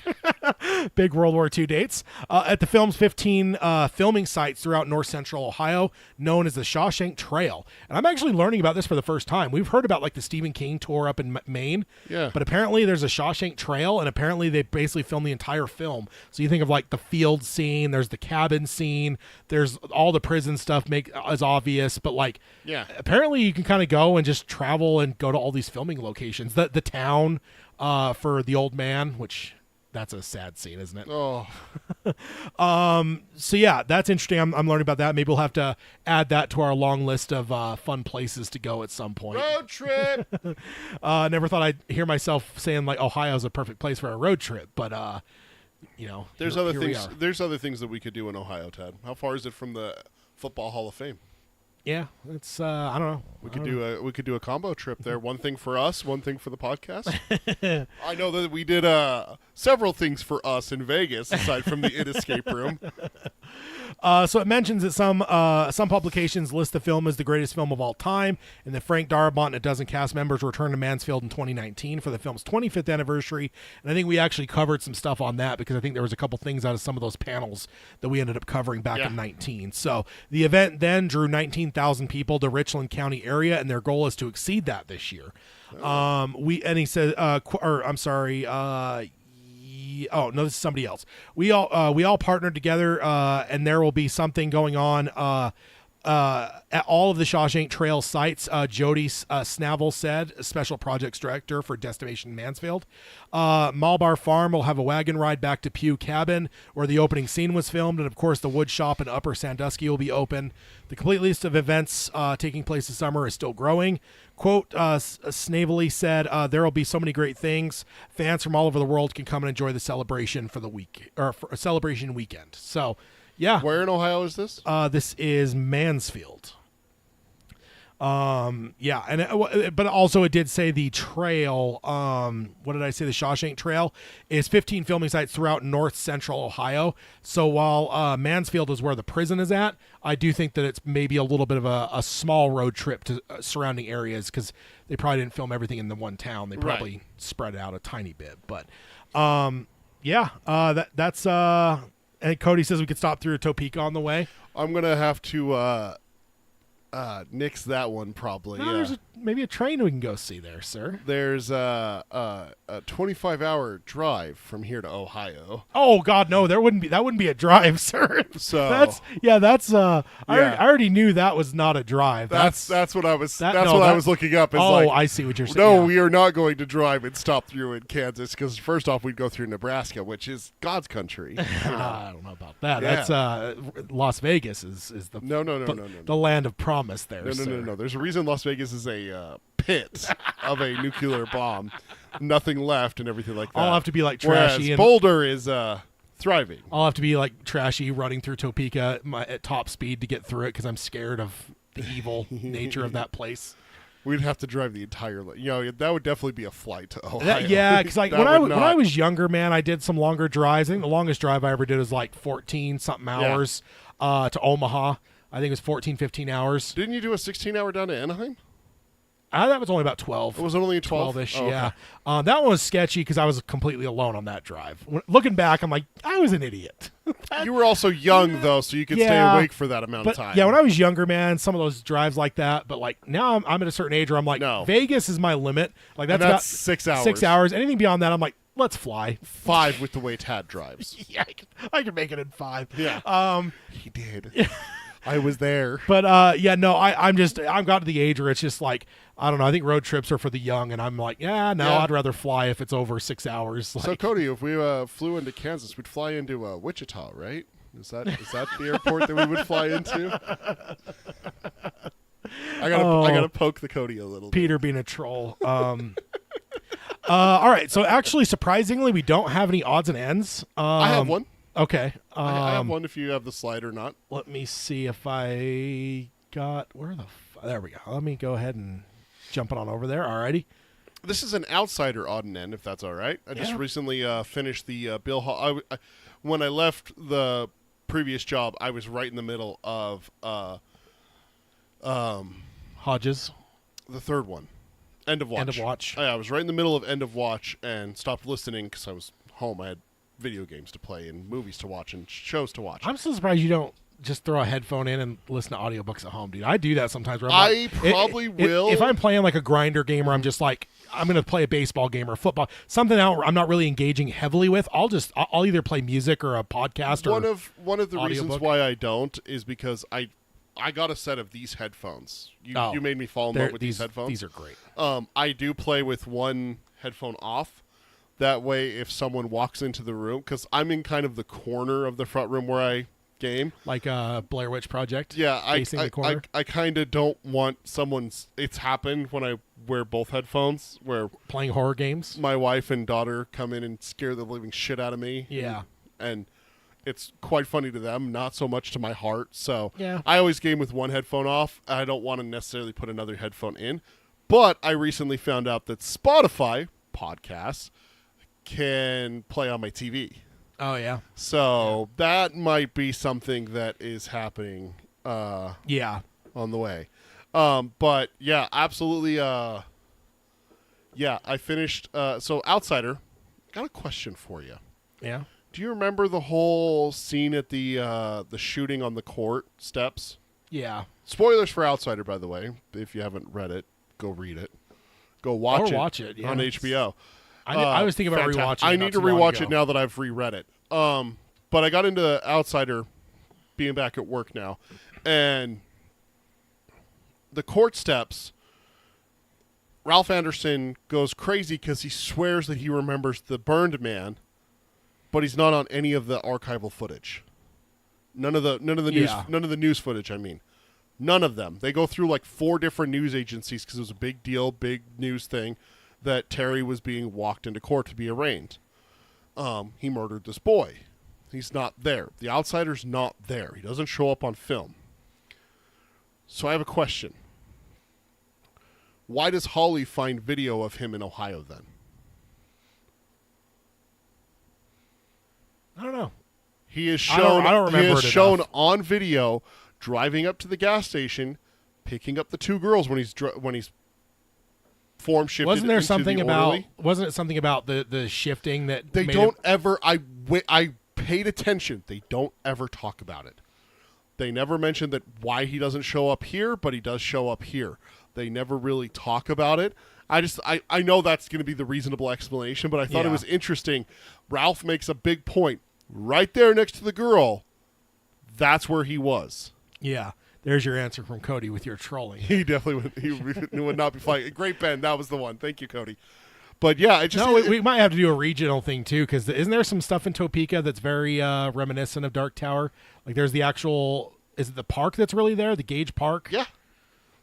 Speaker 1: big World War II dates. At the film's 15 filming sites throughout north central Ohio, known as the Shawshank Trail. And I'm actually learning about this for the first time. We've heard about like the Stephen King tour up in Maine, but apparently there's a Shawshank Trail, and apparently they basically filmed the entire film. So you think of like the field scene, there's the cabin scene, there's all the prison stuff as obvious, but like apparently you can kind of go and just travel and go to all these filming locations. The town for the old man, which that's a sad scene, isn't it?
Speaker 2: Oh.
Speaker 1: So yeah, that's interesting. I'm learning about that. Maybe we'll have to add that to our long list of fun places to go at some point.
Speaker 2: Road trip.
Speaker 1: Never thought I'd hear myself saying like Ohio's a perfect place for a road trip, but
Speaker 2: there's other things. There's other things that we could do in Ohio, Ted. How far is it from the Football Hall of Fame?
Speaker 1: Yeah, it's I don't know.
Speaker 2: We could do a combo trip there. One thing for us, one thing for the podcast. I know that we did several things for us in Vegas aside from the escape room.
Speaker 1: So it mentions that some publications list the film as the greatest film of all time, and that Frank Darabont and a dozen cast members returned to Mansfield in 2019 for the film's 25th anniversary. And I think we actually covered some stuff on that, because I think there was a couple things out of some of those panels that we ended up covering back in 19. So the event then drew 19,000 people to Richland County area, and their goal is to exceed that this year. He said, oh no, this is somebody else. We all partnered together, and there will be something going on at all of the Shawshank Trail sites. Jody Snavel said, special projects director for Destination Mansfield. Malbar Farm will have a wagon ride back to Pew Cabin, where the opening scene was filmed, and of course the wood shop in Upper Sandusky will be open. The complete list of events taking place this summer is still growing. Quote, Snavely said, there will be so many great things. Fans from all over the world can come and enjoy the celebration for the week, or for a celebration weekend. So, yeah.
Speaker 2: Where in Ohio is this?
Speaker 1: This is Mansfield. But also it did say the trail, what did I say? The Shawshank Trail is 15 filming sites throughout north central Ohio. So while Mansfield is where the prison is at, I do think that it's maybe a little bit of a small road trip to surrounding areas, because they probably didn't film everything in the one town. They probably spread it out a tiny bit. But that's and Cody says we could stop through Topeka on the way.
Speaker 2: I'm gonna have to nix that one probably.
Speaker 1: No, there's maybe a train we can go see there, sir.
Speaker 2: There's a 25-hour drive from here to Ohio.
Speaker 1: Oh God, no! That wouldn't be a drive, sir.
Speaker 2: So
Speaker 1: I already knew that was not a drive.
Speaker 2: That's what I was. I was looking up.
Speaker 1: I see what you're saying.
Speaker 2: No, we are not going to drive and stop through in Kansas, because first off, we'd go through Nebraska, which is God's country.
Speaker 1: I don't know about that. Yeah. That's Las Vegas is the the land of promise there.
Speaker 2: No. There's a reason Las Vegas is a pit of a nuclear bomb. Nothing left and everything like that.
Speaker 1: I'll have to be like trashy.
Speaker 2: Whereas Boulder is thriving.
Speaker 1: I'll have to be like trashy, running through Topeka at top speed to get through it, because I'm scared of the evil nature of that place.
Speaker 2: We'd have to drive the entire. That would definitely be a flight to Ohio.
Speaker 1: Yeah, because like when I was younger, man, I did some longer drives. I think the longest drive I ever did was like 14 something hours to Omaha. I think it was 14, 15 hours.
Speaker 2: Didn't you do a 16-hour down to Anaheim?
Speaker 1: That was only about 12.
Speaker 2: It was only
Speaker 1: 12-ish,
Speaker 2: okay.
Speaker 1: yeah. That one was sketchy because I was completely alone on that drive. Looking back, I'm like, I was an idiot.
Speaker 2: You were also young, though, so you could stay awake for that amount of time.
Speaker 1: Yeah, when I was younger, man, some of those drives like that. But like now I'm at a certain age where I'm like,
Speaker 2: no.
Speaker 1: Vegas is my limit. Like that's
Speaker 2: about
Speaker 1: about
Speaker 2: 6 hours.
Speaker 1: 6 hours. Anything beyond that, I'm like, let's fly.
Speaker 2: 5 with the way Tad drives.
Speaker 1: Yeah, I can make it in 5.
Speaker 2: Yeah. He did. I was there.
Speaker 1: But I've got to the age where it's just like, I don't know. I think road trips are for the young, and I'm like, I'd rather fly if it's over 6 hours. Like,
Speaker 2: so Cody, if we flew into Kansas, we'd fly into Wichita, right? Is that the airport that we would fly into? I gotta poke the Cody a little.
Speaker 1: Peter being a troll. All right. So actually, surprisingly, we don't have any odds and ends.
Speaker 2: I have one.
Speaker 1: Okay.
Speaker 2: I have one if you have the slide or not.
Speaker 1: Let me see if I got there we go. Let me go ahead and jump it on over there. Alrighty.
Speaker 2: This is an outsider odd and end, if that's all right. I just recently finished the Bill Hall. When I left the previous job, I was right in the middle of
Speaker 1: Hodges.
Speaker 2: The third one. End of Watch.
Speaker 1: End of Watch.
Speaker 2: I was right in the middle of End of Watch and stopped listening because I was home. I had video games to play and movies to watch and shows to watch.
Speaker 1: I'm so surprised you don't just throw a headphone in and listen to audiobooks at home, dude. I do that sometimes. Where
Speaker 2: I probably will.
Speaker 1: If I'm playing like a grinder game where I'm just like, I'm going to play a baseball game or football, something out I'm not really engaging heavily with, I'll either play music or a podcast
Speaker 2: one
Speaker 1: or
Speaker 2: one of the
Speaker 1: audiobook.
Speaker 2: reasons why I don't is because I got a set of these headphones. You made me fall in love with these headphones.
Speaker 1: These are great.
Speaker 2: I do play with one headphone off. That way, if someone walks into the room, because I'm in kind of the corner of the front room where I game.
Speaker 1: Like Blair Witch Project?
Speaker 2: Yeah,
Speaker 1: facing the corner?
Speaker 2: I kind of don't want it's happened when I wear both headphones, where
Speaker 1: playing horror games?
Speaker 2: my wife and daughter come in and scare the living shit out of me.
Speaker 1: Yeah.
Speaker 2: And it's quite funny to them, not so much to my heart. So
Speaker 1: yeah.
Speaker 2: I always game with one headphone off. I don't want to necessarily put another headphone in. But I recently found out that Spotify podcasts can play on my TV.
Speaker 1: Oh, yeah.
Speaker 2: So that might be something that is happening on the way. But yeah, absolutely. I finished. So Outsider, got a question for you.
Speaker 1: Yeah.
Speaker 2: Do you remember the whole scene at the shooting on the court steps?
Speaker 1: Yeah.
Speaker 2: Spoilers for Outsider, by the way. If you haven't read it, go read it. Go watch it
Speaker 1: yeah.
Speaker 2: on HBO.
Speaker 1: I was thinking about rewatching it.
Speaker 2: I need to rewatch it now that I've reread it. But I got into Outsider being back at work now. And the court steps, Ralph Anderson goes crazy because he swears that he remembers the burned man, but he's not on any of the archival footage. None of the news footage, I mean. None of them. They go through like 4 different news agencies because it was a big deal, big news thing that Terry was being walked into court to be arraigned. He murdered this boy. He's not there. The Outsider's not there. He doesn't show up on film. So I have a question. Why does Holly find video of him in Ohio then?
Speaker 1: I don't know.
Speaker 2: He is shown,
Speaker 1: I don't remember
Speaker 2: he is shown
Speaker 1: enough.
Speaker 2: on video driving up to the gas station, picking up the 2 girls when he's form shifted.
Speaker 1: Wasn't there
Speaker 2: into
Speaker 1: something
Speaker 2: the
Speaker 1: about?
Speaker 2: orderly.
Speaker 1: Wasn't it something about the shifting that
Speaker 2: They
Speaker 1: made
Speaker 2: don't
Speaker 1: it,
Speaker 2: ever. I paid attention. They don't ever talk about it. They never mention that why he doesn't show up here, but he does show up here. They never really talk about it. I know that's going to be the reasonable explanation, but I thought it was interesting. Ralph makes a big point right there next to the girl. That's where he was.
Speaker 1: Yeah. There's your answer from Cody with your trolling.
Speaker 2: He definitely would not be flying. Great, Ben. That was the one. Thank you, Cody. But yeah,
Speaker 1: we might have to do a regional thing too, because isn't there some stuff in Topeka that's very reminiscent of Dark Tower? Like there's the actual, is it the park that's really there, the Gage Park?
Speaker 2: Yeah,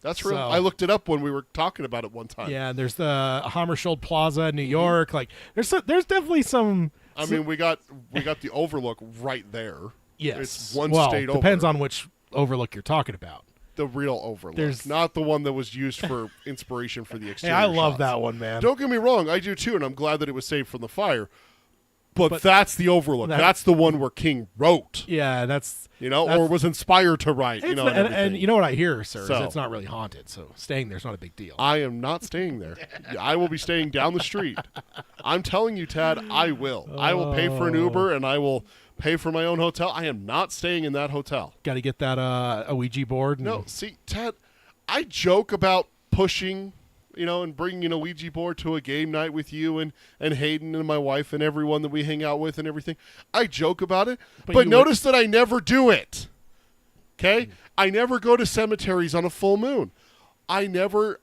Speaker 2: that's real.
Speaker 1: So,
Speaker 2: I looked it up when we were talking about it one time.
Speaker 1: Yeah, there's the Hammersholt Plaza in New York. Like there's definitely some.
Speaker 2: I mean, we got the Overlook right there.
Speaker 1: Yes,
Speaker 2: it's one
Speaker 1: well,
Speaker 2: state over.
Speaker 1: Depends on which Overlook you're talking about.
Speaker 2: the real Overlook,
Speaker 1: There's-
Speaker 2: not the one that was used for inspiration for the
Speaker 1: Hey,
Speaker 2: exterior
Speaker 1: I love
Speaker 2: shots.
Speaker 1: that one, man.
Speaker 2: Don't get me wrong, I do too, and I'm glad that it was saved from the fire. But that's the Overlook. That's the one where King wrote,
Speaker 1: Yeah, that's
Speaker 2: or was inspired to write,
Speaker 1: it's
Speaker 2: and
Speaker 1: not- and
Speaker 2: everything.
Speaker 1: you know what I hear, sir?
Speaker 2: So-
Speaker 1: is it's not really haunted, so staying there's not a big deal.
Speaker 2: I am not staying there. I will be staying down the street. I'm telling you, Tad, I will. I will pay for an Uber, and I will pay for my own hotel. I am not staying in that hotel.
Speaker 1: Got to get that a Ouija board. And,
Speaker 2: No, see, Ted, I joke about pushing, and bringing a Ouija board to a game night with you and Hayden and my wife and everyone that we hang out with and everything. I joke about it, but
Speaker 1: you
Speaker 2: notice that I never do it. Okay? I never go to cemeteries on a full moon. I never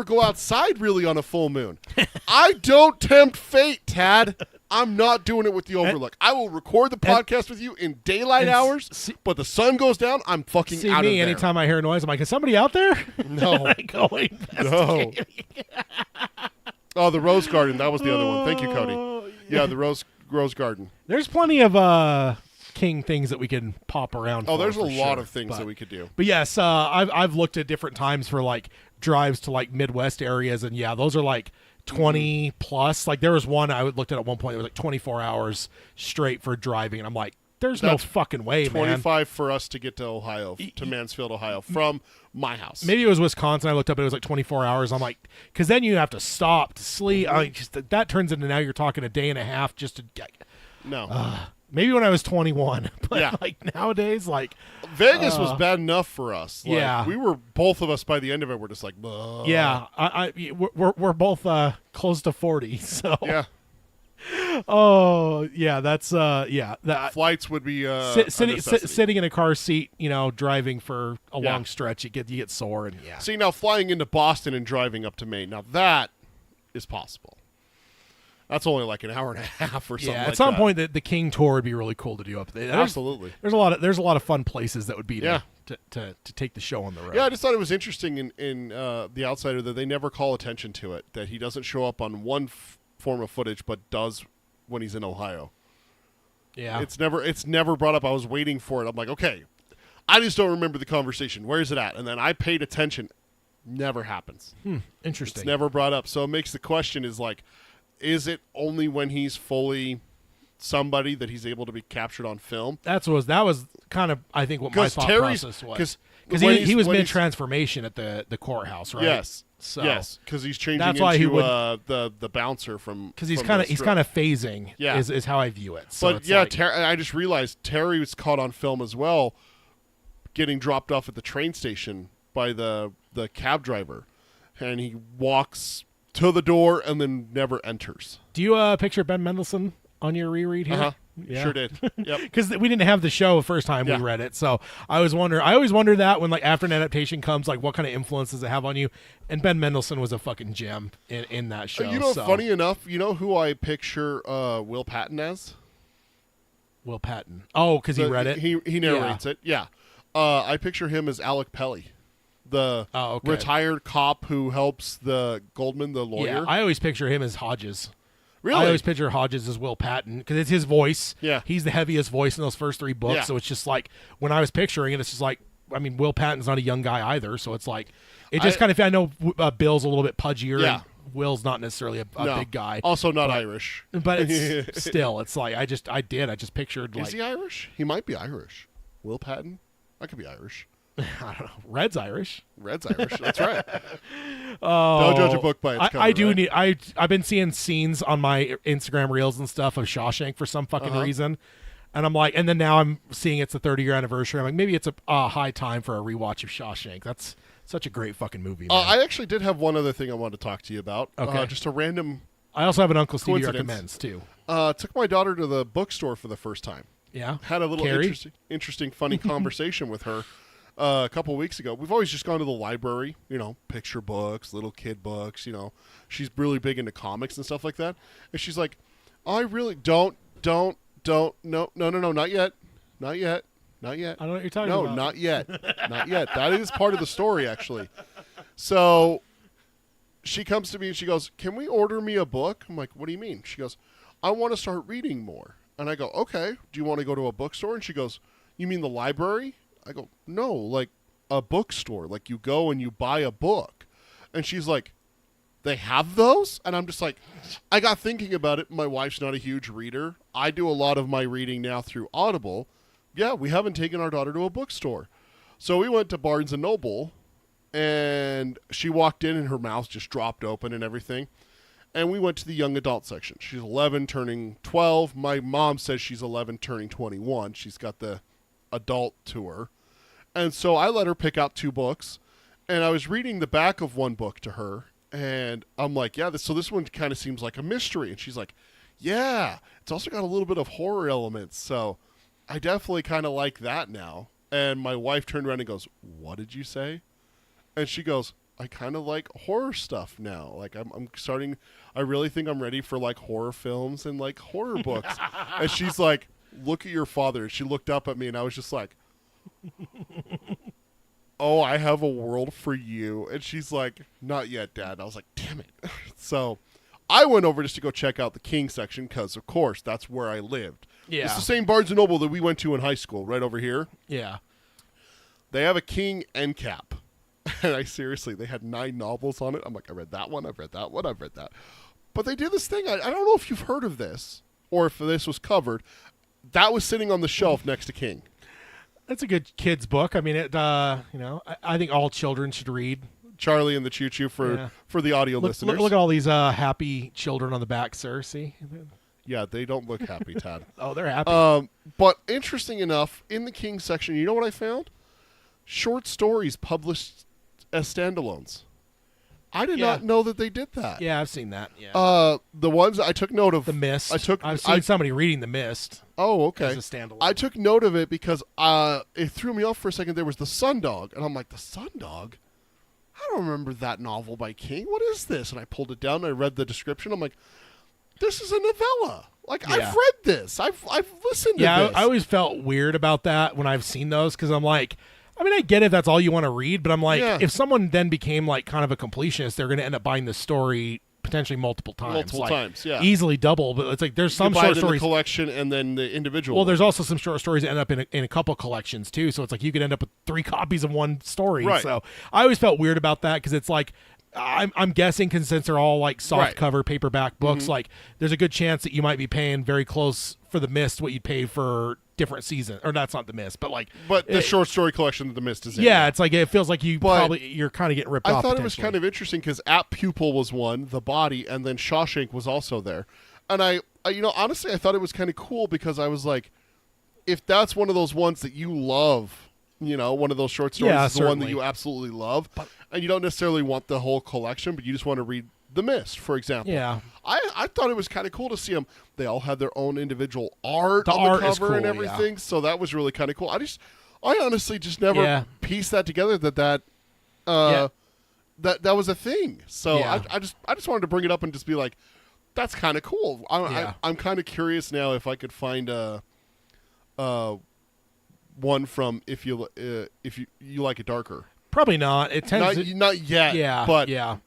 Speaker 2: go outside really on a full moon. I don't tempt fate, Tad. I'm not doing it with the Overlook. I will record the podcast with you in daylight hours, but the sun goes down, I'm fucking
Speaker 1: See
Speaker 2: out of
Speaker 1: me
Speaker 2: there.
Speaker 1: anytime I hear a noise, I'm like, is somebody out there?
Speaker 2: No.
Speaker 1: I go
Speaker 2: No. Oh, the Rose Garden. That was the other one. Thank you, Cody. Yeah, the Rose Garden.
Speaker 1: There's plenty of King things that we can pop around.
Speaker 2: Oh, there's a
Speaker 1: for
Speaker 2: lot
Speaker 1: sure,
Speaker 2: of things that we could do.
Speaker 1: But yes, I've looked at different times for like drives to like Midwest areas, and yeah, those are like 20 plus. Like there was one I looked at one point. It was like 24 hours straight for driving, and I'm like, there's no
Speaker 2: That's
Speaker 1: fucking way,
Speaker 2: 25
Speaker 1: man.
Speaker 2: for us to get to Ohio, to Mansfield, Ohio, from my house.
Speaker 1: Maybe it was Wisconsin. I looked up, it was like 24 hours. I'm like, because then you have to stop to sleep. I mean, just, that turns into now you're talking a day and a half just to get.
Speaker 2: No.
Speaker 1: Maybe when I was 21, but
Speaker 2: Yeah.
Speaker 1: like nowadays, like
Speaker 2: Vegas was bad enough for us. Like,
Speaker 1: yeah.
Speaker 2: we were, both of us by the end of it, we're just like, "Ugh."
Speaker 1: yeah, we're both close to 40, so
Speaker 2: Yeah.
Speaker 1: oh yeah, that's yeah. That
Speaker 2: Flights would be a necessity.
Speaker 1: sitting in a car seat, driving for a
Speaker 2: Yeah.
Speaker 1: long stretch, you get sore, and yeah.
Speaker 2: See, now flying into Boston and driving up to Maine, now that is possible. That's only like an hour and a half or something.
Speaker 1: Yeah,
Speaker 2: like
Speaker 1: at some
Speaker 2: that.
Speaker 1: point the King tour would be really cool to do up there.
Speaker 2: Absolutely.
Speaker 1: There's a lot of fun places that would be
Speaker 2: Yeah.
Speaker 1: to take the show on the road.
Speaker 2: Yeah, I just thought it was interesting in The Outsider that they never call attention to it, that he doesn't show up on one form of footage, but does when he's in Ohio.
Speaker 1: Yeah.
Speaker 2: It's never brought up. I was waiting for it. I'm like, okay, I just don't remember the conversation. Where's it at? And then I paid attention. Never happens.
Speaker 1: Interesting.
Speaker 2: It's never brought up. So it makes the question is like, is it only when he's fully somebody that he's able to be captured on film?
Speaker 1: that was kind of I think what my
Speaker 2: 'Cause
Speaker 1: thought
Speaker 2: Terry's-
Speaker 1: process was.
Speaker 2: 'cause
Speaker 1: Because
Speaker 2: when
Speaker 1: he
Speaker 2: he's-
Speaker 1: was
Speaker 2: when
Speaker 1: mid
Speaker 2: he's-
Speaker 1: transformation at the courthouse, right?
Speaker 2: Yes.
Speaker 1: So
Speaker 2: Yes, because he's changing
Speaker 1: That's
Speaker 2: into
Speaker 1: why he would-
Speaker 2: the bouncer from
Speaker 1: because he's
Speaker 2: from
Speaker 1: kind
Speaker 2: the
Speaker 1: of he's
Speaker 2: strip.
Speaker 1: kind of phasing.
Speaker 2: Yeah.
Speaker 1: is how I view it. So
Speaker 2: But
Speaker 1: it's
Speaker 2: yeah,
Speaker 1: like,
Speaker 2: I just realized Terry was caught on film as well, getting dropped off at the train station by the cab driver, and he walks to the door and then never enters.
Speaker 1: do you picture Ben Mendelsohn on your reread here?
Speaker 2: Uh-huh.
Speaker 1: Yeah.
Speaker 2: Sure did. Yep.
Speaker 1: Because we didn't have the show the first time
Speaker 2: Yeah.
Speaker 1: we read it, so I always wonder that when like after an adaptation comes, like what kind of influence does it have on you? And Ben Mendelsohn was a fucking gem in that show. so.
Speaker 2: Funny enough, you know who I picture Will Patton as?
Speaker 1: Will Patton. Oh, because he read it.
Speaker 2: He narrates it. Yeah. I picture him as Alec Pelly, the
Speaker 1: Oh, okay.
Speaker 2: retired cop who helps the Goldman, the lawyer.
Speaker 1: Yeah, I always picture him as Hodges.
Speaker 2: Really?
Speaker 1: I always picture Hodges as Will Patton because it's his voice.
Speaker 2: Yeah.
Speaker 1: He's the heaviest voice in those first three books.
Speaker 2: Yeah.
Speaker 1: So it's just like when I was picturing it, it's just like, I mean, Will Patton's not a young guy either. So it's like, it just kind of, I know Bill's a little bit pudgier.
Speaker 2: Yeah.
Speaker 1: And Will's not necessarily a
Speaker 2: No.
Speaker 1: big guy.
Speaker 2: Also not Irish.
Speaker 1: But it's still, it's like, I just pictured like,
Speaker 2: Is he Irish? He might be Irish. Will Patton? I could be Irish.
Speaker 1: I don't know, Red's Irish.
Speaker 2: Red's Irish. That's right.
Speaker 1: Oh,
Speaker 2: Don't judge a book by its cover.
Speaker 1: I do
Speaker 2: right?
Speaker 1: need. I've been seeing scenes on my Instagram reels and stuff of Shawshank for some fucking
Speaker 2: Uh-huh.
Speaker 1: reason, and I'm like, and then now I'm seeing it's the 30-year anniversary. I'm like, maybe it's a high time for a rewatch of Shawshank. That's such a great fucking movie. Man.
Speaker 2: I actually did have one other thing I wanted to talk to you about.
Speaker 1: Okay.
Speaker 2: Just a random.
Speaker 1: I also have an Uncle Stevie
Speaker 2: Coincidence.
Speaker 1: recommends too.
Speaker 2: Took my daughter to the bookstore for the first time.
Speaker 1: Yeah,
Speaker 2: Had a little
Speaker 1: Carrie?
Speaker 2: interesting, funny conversation with her a couple weeks ago. We've always just gone to the library, picture books, little kid books. She's really big into comics and stuff like that. And she's like, I really don't, no, not yet.
Speaker 1: I don't know what you're talking
Speaker 2: No,
Speaker 1: about.
Speaker 2: not yet. Not yet. That is part of the story, actually. So she comes to me and she goes, can we order me a book? I'm like, what do you mean? She goes, I want to start reading more. And I go, okay, do you want to go to a bookstore? And she goes, you mean the library? I go, no, like a bookstore. Like, you go and you buy a book. And she's like, they have those? And I'm just like, I got thinking about it. My wife's not a huge reader. I do a lot of my reading now through Audible. Yeah, we haven't taken our daughter to a bookstore. So we went to Barnes & Noble, and she walked in, and her mouth just dropped open and everything. And we went to the young adult section. She's 11, turning 12. My mom says she's 11, turning 21. She's got the adult tour. And so I let her pick out 2 books. And I was reading the back of one book to her. And I'm like, yeah, so this one kind of seems like a mystery. And she's like, yeah, it's also got a little bit of horror elements. So I definitely kind of like that now. And my wife turned around and goes, what did you say? And she goes, I kind of like horror stuff now. Like, I'm starting, I really think I'm ready for, like, horror films and, like, horror books. And she's like, look at your father. And she looked up at me, and I was just like, oh, I have a world for you. And she's like, not yet, Dad. And I was like, damn it. So I went over just to go check out the King section because, of course, that's where I lived.
Speaker 1: Yeah.
Speaker 2: It's the same Barnes & Noble that we went to in high school, right over here.
Speaker 1: Yeah.
Speaker 2: They have a King end cap. And they had 9 novels on it. I'm like, I read that one, I've read that one, I've read that. But they did this thing. I don't know if you've heard of this or if this was covered. That was sitting on the shelf next to King.
Speaker 1: That's a good kid's book. I mean, I think all children should read.
Speaker 2: Charlie and the Choo Choo for the audio listeners.
Speaker 1: Look at all these happy children on the back, sir. See?
Speaker 2: Yeah, they don't look happy, Tad.
Speaker 1: Oh, they're happy.
Speaker 2: But interesting enough, in the King section, you know what I found? Short stories published as standalones. I did not know that they did that.
Speaker 1: Yeah, I've seen that. Yeah.
Speaker 2: The ones I took note of.
Speaker 1: The Mist. I've seen somebody reading The Mist.
Speaker 2: Oh, okay.
Speaker 1: As a standalone.
Speaker 2: I took note of it because it threw me off for a second. There was The Sundog, and I'm like, The Sundog? I don't remember that novel by King. What is this? And I pulled it down, and I read the description. I'm like, this is a novella. Like, I've read this. I've listened to this.
Speaker 1: Yeah, I always felt weird about that when I've seen those because I'm like, I mean, I get it. That's all you want to read. But I'm like, if someone then became like kind of a completionist, they're going to end up buying the story potentially multiple times.
Speaker 2: Yeah.
Speaker 1: Easily double. But it's like there's some short stories.
Speaker 2: The collection and then the individual.
Speaker 1: Well, there's also some short stories that end up in a couple collections too. So it's like you could end up with 3 copies of one story.
Speaker 2: Right.
Speaker 1: So I always felt weird about that because it's like, I'm guessing since they're all like soft cover paperback books, like there's a good chance that you might be paying very close for The Mist what you'd pay for different season, or that's not The Mist, but
Speaker 2: the short story collection that The Mist is in.
Speaker 1: Yeah, it's like it feels like you're kind of getting ripped off.
Speaker 2: I thought it was kind of interesting because At Pupil was one, The Body, and then Shawshank was also there. And I honestly, I thought it was kind of cool because I was like, if that's one of those ones that you love, one of those short stories is the one that you absolutely love, and you don't necessarily want the whole collection, but you just want to read The Mist, for example.
Speaker 1: Yeah.
Speaker 2: I thought it was kind of cool to see them. They all had their own individual art on
Speaker 1: art
Speaker 2: the cover
Speaker 1: is cool,
Speaker 2: and everything, so that was really kind of cool. I honestly just never pieced that together that was a thing. So I just wanted to bring it up and just be like, that's kind of cool. I'm kind of curious now if I could find one from if you like it darker.
Speaker 1: Probably not. It tends
Speaker 2: not yet.
Speaker 1: Yeah,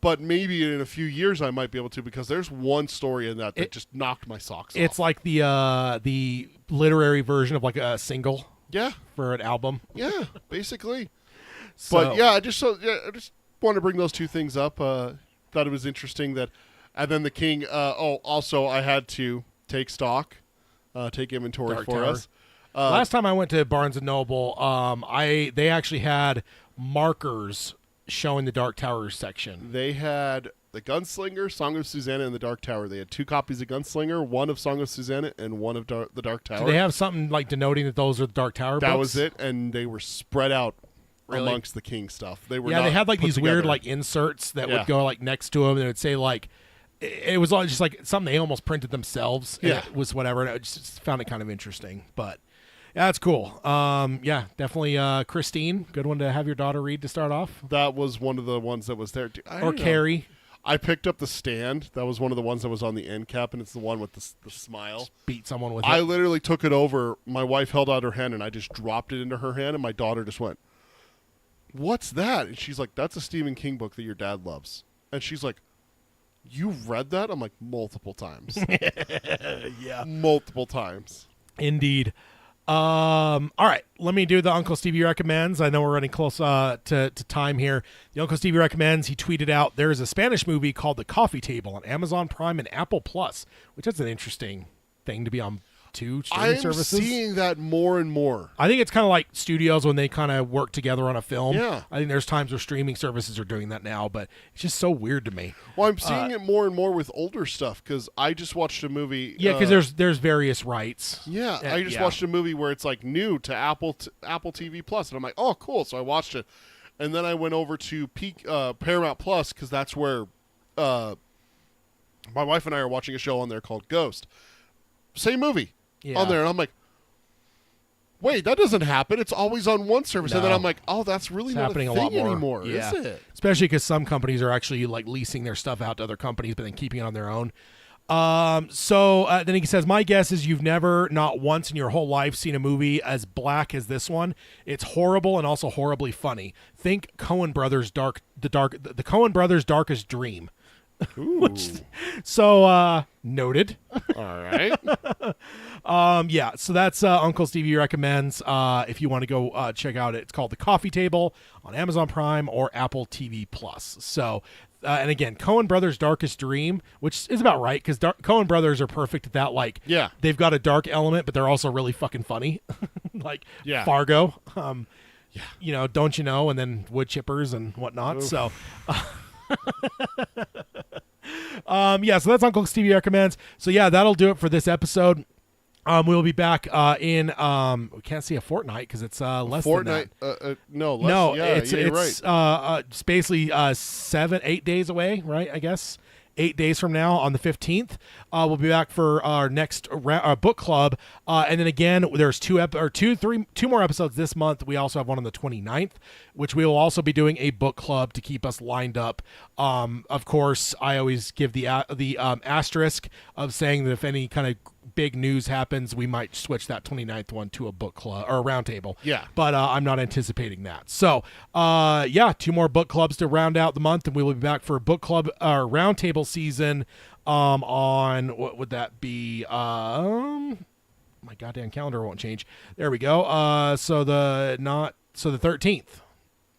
Speaker 2: but maybe in a few years I might be able to because there's one story in that just knocked my socks off.
Speaker 1: It's like the literary version of like a single.
Speaker 2: Yeah.
Speaker 1: For an album.
Speaker 2: Yeah, basically.
Speaker 1: So,
Speaker 2: but I just wanted to bring those 2 things up. Thought it was interesting that, and then the King. Also I had to take stock, take inventory
Speaker 1: Dark
Speaker 2: for
Speaker 1: Tower.
Speaker 2: us.
Speaker 1: Last time I went to Barnes & Noble, they actually had markers showing the Dark Tower section.
Speaker 2: They had the Gunslinger, Song of Susanna, and the Dark Tower. They had 2 copies of Gunslinger, one of Song of Susanna, and one of the Dark Tower.
Speaker 1: Do they have something like denoting that those are the Dark Tower books?
Speaker 2: That was it, and they were spread out amongst the King stuff. They were
Speaker 1: they had like these
Speaker 2: together.
Speaker 1: weird like inserts that would go like next to them, and it would say like it was all just like something they almost printed themselves. And it was whatever, and I just found it kind of interesting, but. Yeah, that's cool. Definitely Christine. Good one to have your daughter read to start off.
Speaker 2: That was one of the ones that was there.
Speaker 1: Or Carrie.
Speaker 2: I picked up The Stand. That was one of the ones that was on the end cap, and it's the one with the smile.
Speaker 1: Just beat someone with it.
Speaker 2: I literally took it over. My wife held out her hand, and I just dropped it into her hand, and my daughter just went, "What's that?" And she's like, "That's a Stephen King book that your dad loves." And she's like, "You've read that?" I'm like, multiple times.
Speaker 1: Yeah.
Speaker 2: Multiple times.
Speaker 1: Indeed. All right, let me do the Uncle Stevie recommends. I know we're running close to time here. The Uncle Stevie recommends. He tweeted out there is a Spanish movie called The Coffee Table on Amazon Prime and Apple Plus, which is an interesting thing to be on two streaming services.
Speaker 2: I'm seeing that more and more.
Speaker 1: I think it's kind of like studios when they kind of work together on a film.
Speaker 2: Yeah.
Speaker 1: I think there's times where streaming services are doing that now, but it's just so weird to me.
Speaker 2: Well, I'm seeing it more and more with older stuff because I just watched a movie.
Speaker 1: Yeah, because there's various rights.
Speaker 2: Yeah, I just watched a movie where it's like new to Apple TV Plus, and I'm like, oh, cool. So I watched it, and then I went over to Paramount Plus because that's where my wife and I are watching a show on there called Ghost. Same movie on there, and I'm like, wait, that doesn't happen. It's always on one service, and then I'm like, oh, that's really not
Speaker 1: happening
Speaker 2: a
Speaker 1: a
Speaker 2: thing
Speaker 1: lot more
Speaker 2: anymore, is it?
Speaker 1: Especially because some companies are actually like leasing their stuff out to other companies, but then keeping it on their own. So then he says, my guess is you've never, not once in your whole life, seen a movie as black as this one. It's horrible and also horribly funny. Think Coen Brothers' the Coen Brothers' Darkest Dream.
Speaker 2: Ooh.
Speaker 1: Noted.
Speaker 2: All right.
Speaker 1: Yeah, so that's Uncle Stevie recommends. If you want to go check out it, it's called The Coffee Table on Amazon Prime or Apple TV Plus. So, and again, Coen Brothers' Darkest Dream, which is about right because Coen Brothers are perfect at that. Like,
Speaker 2: yeah,
Speaker 1: they've got a dark element, but they're also really fucking funny. Like Fargo. You know, Don't You Know, and then Wood Chippers and whatnot. Oof. So. So that's Uncle Stevie recommends. So yeah, that'll do it for this episode. We'll be back in we can't see a fortnight because it's less
Speaker 2: fortnight,
Speaker 1: than that.
Speaker 2: No, yeah,
Speaker 1: it's
Speaker 2: right.
Speaker 1: It's basically 7-8 days away, right? I guess 8 days from now on the 15th. We'll be back for our next book club. And then again, there's two more episodes this month. We also have one on the 29th, which we will also be doing a book club to keep us lined up. Of course, I always give the asterisk of saying that if any kind of big news happens, we might switch that 29th one to a book club or a round table.
Speaker 2: Yeah.
Speaker 1: But I'm not anticipating that. So, 2 more book clubs to round out the month, and we will be back for a book club round table season on, what would that be? My goddamn calendar won't change. There we go. So the 13th.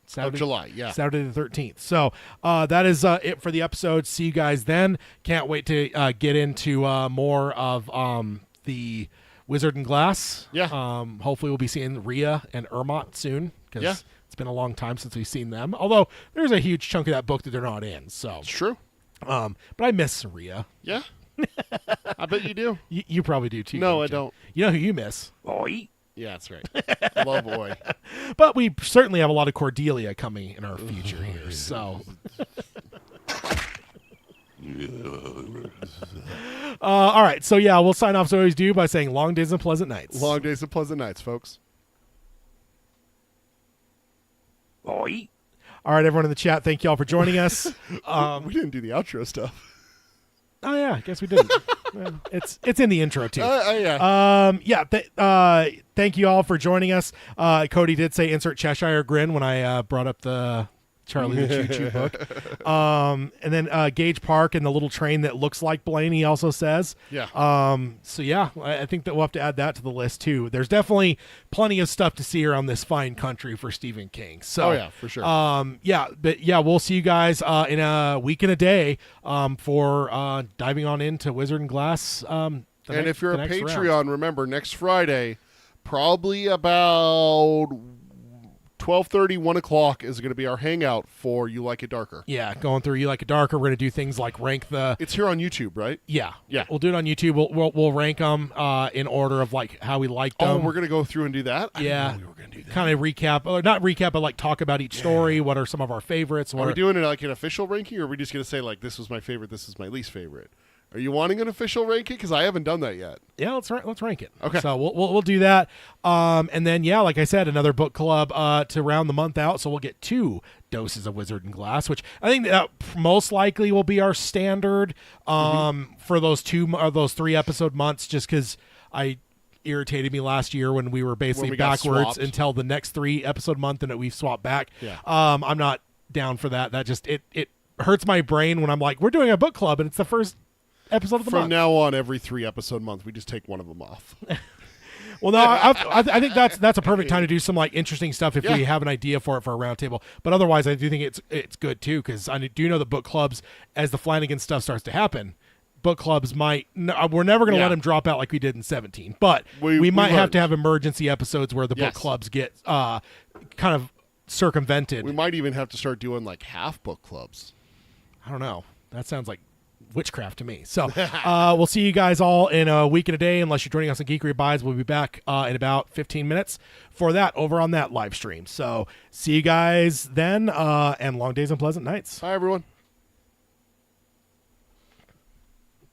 Speaker 2: Saturday, of July, yeah.
Speaker 1: Saturday the 13th. So that is it for the episode. See you guys then. Can't wait to get into more of the Wizard and Glass.
Speaker 2: Yeah.
Speaker 1: Hopefully we'll be seeing Rhea and Ermot soon because it's been a long time since we've seen them. Although there's a huge chunk of that book that they're not in. So
Speaker 2: it's true.
Speaker 1: But I miss Rhea.
Speaker 2: Yeah. I bet you do.
Speaker 1: You probably do too.
Speaker 2: No, I don't.
Speaker 1: You know who you miss?
Speaker 2: Oi. Yeah, that's right. Love Oi.
Speaker 1: But we certainly have a lot of Cordelia coming in our future here. So, all right. So yeah, we'll sign off as we always do by saying long days and pleasant nights.
Speaker 2: Long days and pleasant nights, folks.
Speaker 1: Oi. All right, everyone in the chat, thank you all for joining us.
Speaker 2: We didn't do the outro stuff.
Speaker 1: Oh yeah, I guess we didn't. Well, it's in the intro too. Thank you all for joining us. Cody did say insert Cheshire grin when I brought up the Charlie the Choo Choo book. And then Gage Park and the little train that looks like Blaney also says.
Speaker 2: Yeah.
Speaker 1: I think that we'll have to add that to the list too. There's definitely plenty of stuff to see around this fine country for Stephen King. So
Speaker 2: yeah, for sure.
Speaker 1: We'll see you guys in a week and a day for diving on into Wizard and Glass.
Speaker 2: If you're a Patreon, remember next Friday, probably about 12:30, 1 o'clock is going to be our hangout for You Like It Darker.
Speaker 1: Yeah, going through You Like It Darker. We're going to do things like rank the...
Speaker 2: It's here on YouTube, right?
Speaker 1: Yeah.
Speaker 2: Yeah.
Speaker 1: We'll do it on YouTube. We'll rank them in order of like how we liked them.
Speaker 2: Oh, we're going to go through and do that?
Speaker 1: Yeah.
Speaker 2: I didn't know we were going to do that.
Speaker 1: Kind of recap, or not recap, but like talk about each story. What are some of our favorites?
Speaker 2: Are we doing it like an official ranking, or are we just going to say like this was my favorite, this is my least favorite? Are you wanting an official ranking? Because I haven't done that yet.
Speaker 1: Yeah, let's rank it.
Speaker 2: Okay.
Speaker 1: So we'll do that. And then, like I said, another book club to round the month out. So we'll get 2 doses of Wizard and Glass, which I think that most likely will be our standard for those 3 episode months, just because I irritated me last year when we were basically backwards until the next 3 episode month and that we've swapped back.
Speaker 2: Yeah.
Speaker 1: I'm not down for that. That just, it hurts my brain when I'm like, we're doing a book club and it's the first episode of the month.
Speaker 2: From now on, every 3 episode month, we just take one of them off.
Speaker 1: Well, no, I think that's a perfect time to do some like interesting stuff if we have an idea for it for a roundtable. But otherwise, I do think it's good too, because I do know that book clubs, as the Flanagan stuff starts to happen, book clubs might. We're never going to let them drop out like we did in 17, but we might have to have emergency episodes where the book clubs get kind of circumvented.
Speaker 2: We might even have to start doing like half book clubs.
Speaker 1: I don't know. That sounds like witchcraft to me. So we'll see you guys all in a week and a day, unless you're joining us on Geekery Abides. We'll be back in about 15 minutes for that over on that live stream. So see you guys then, and long days and pleasant nights.
Speaker 2: Bye, everyone.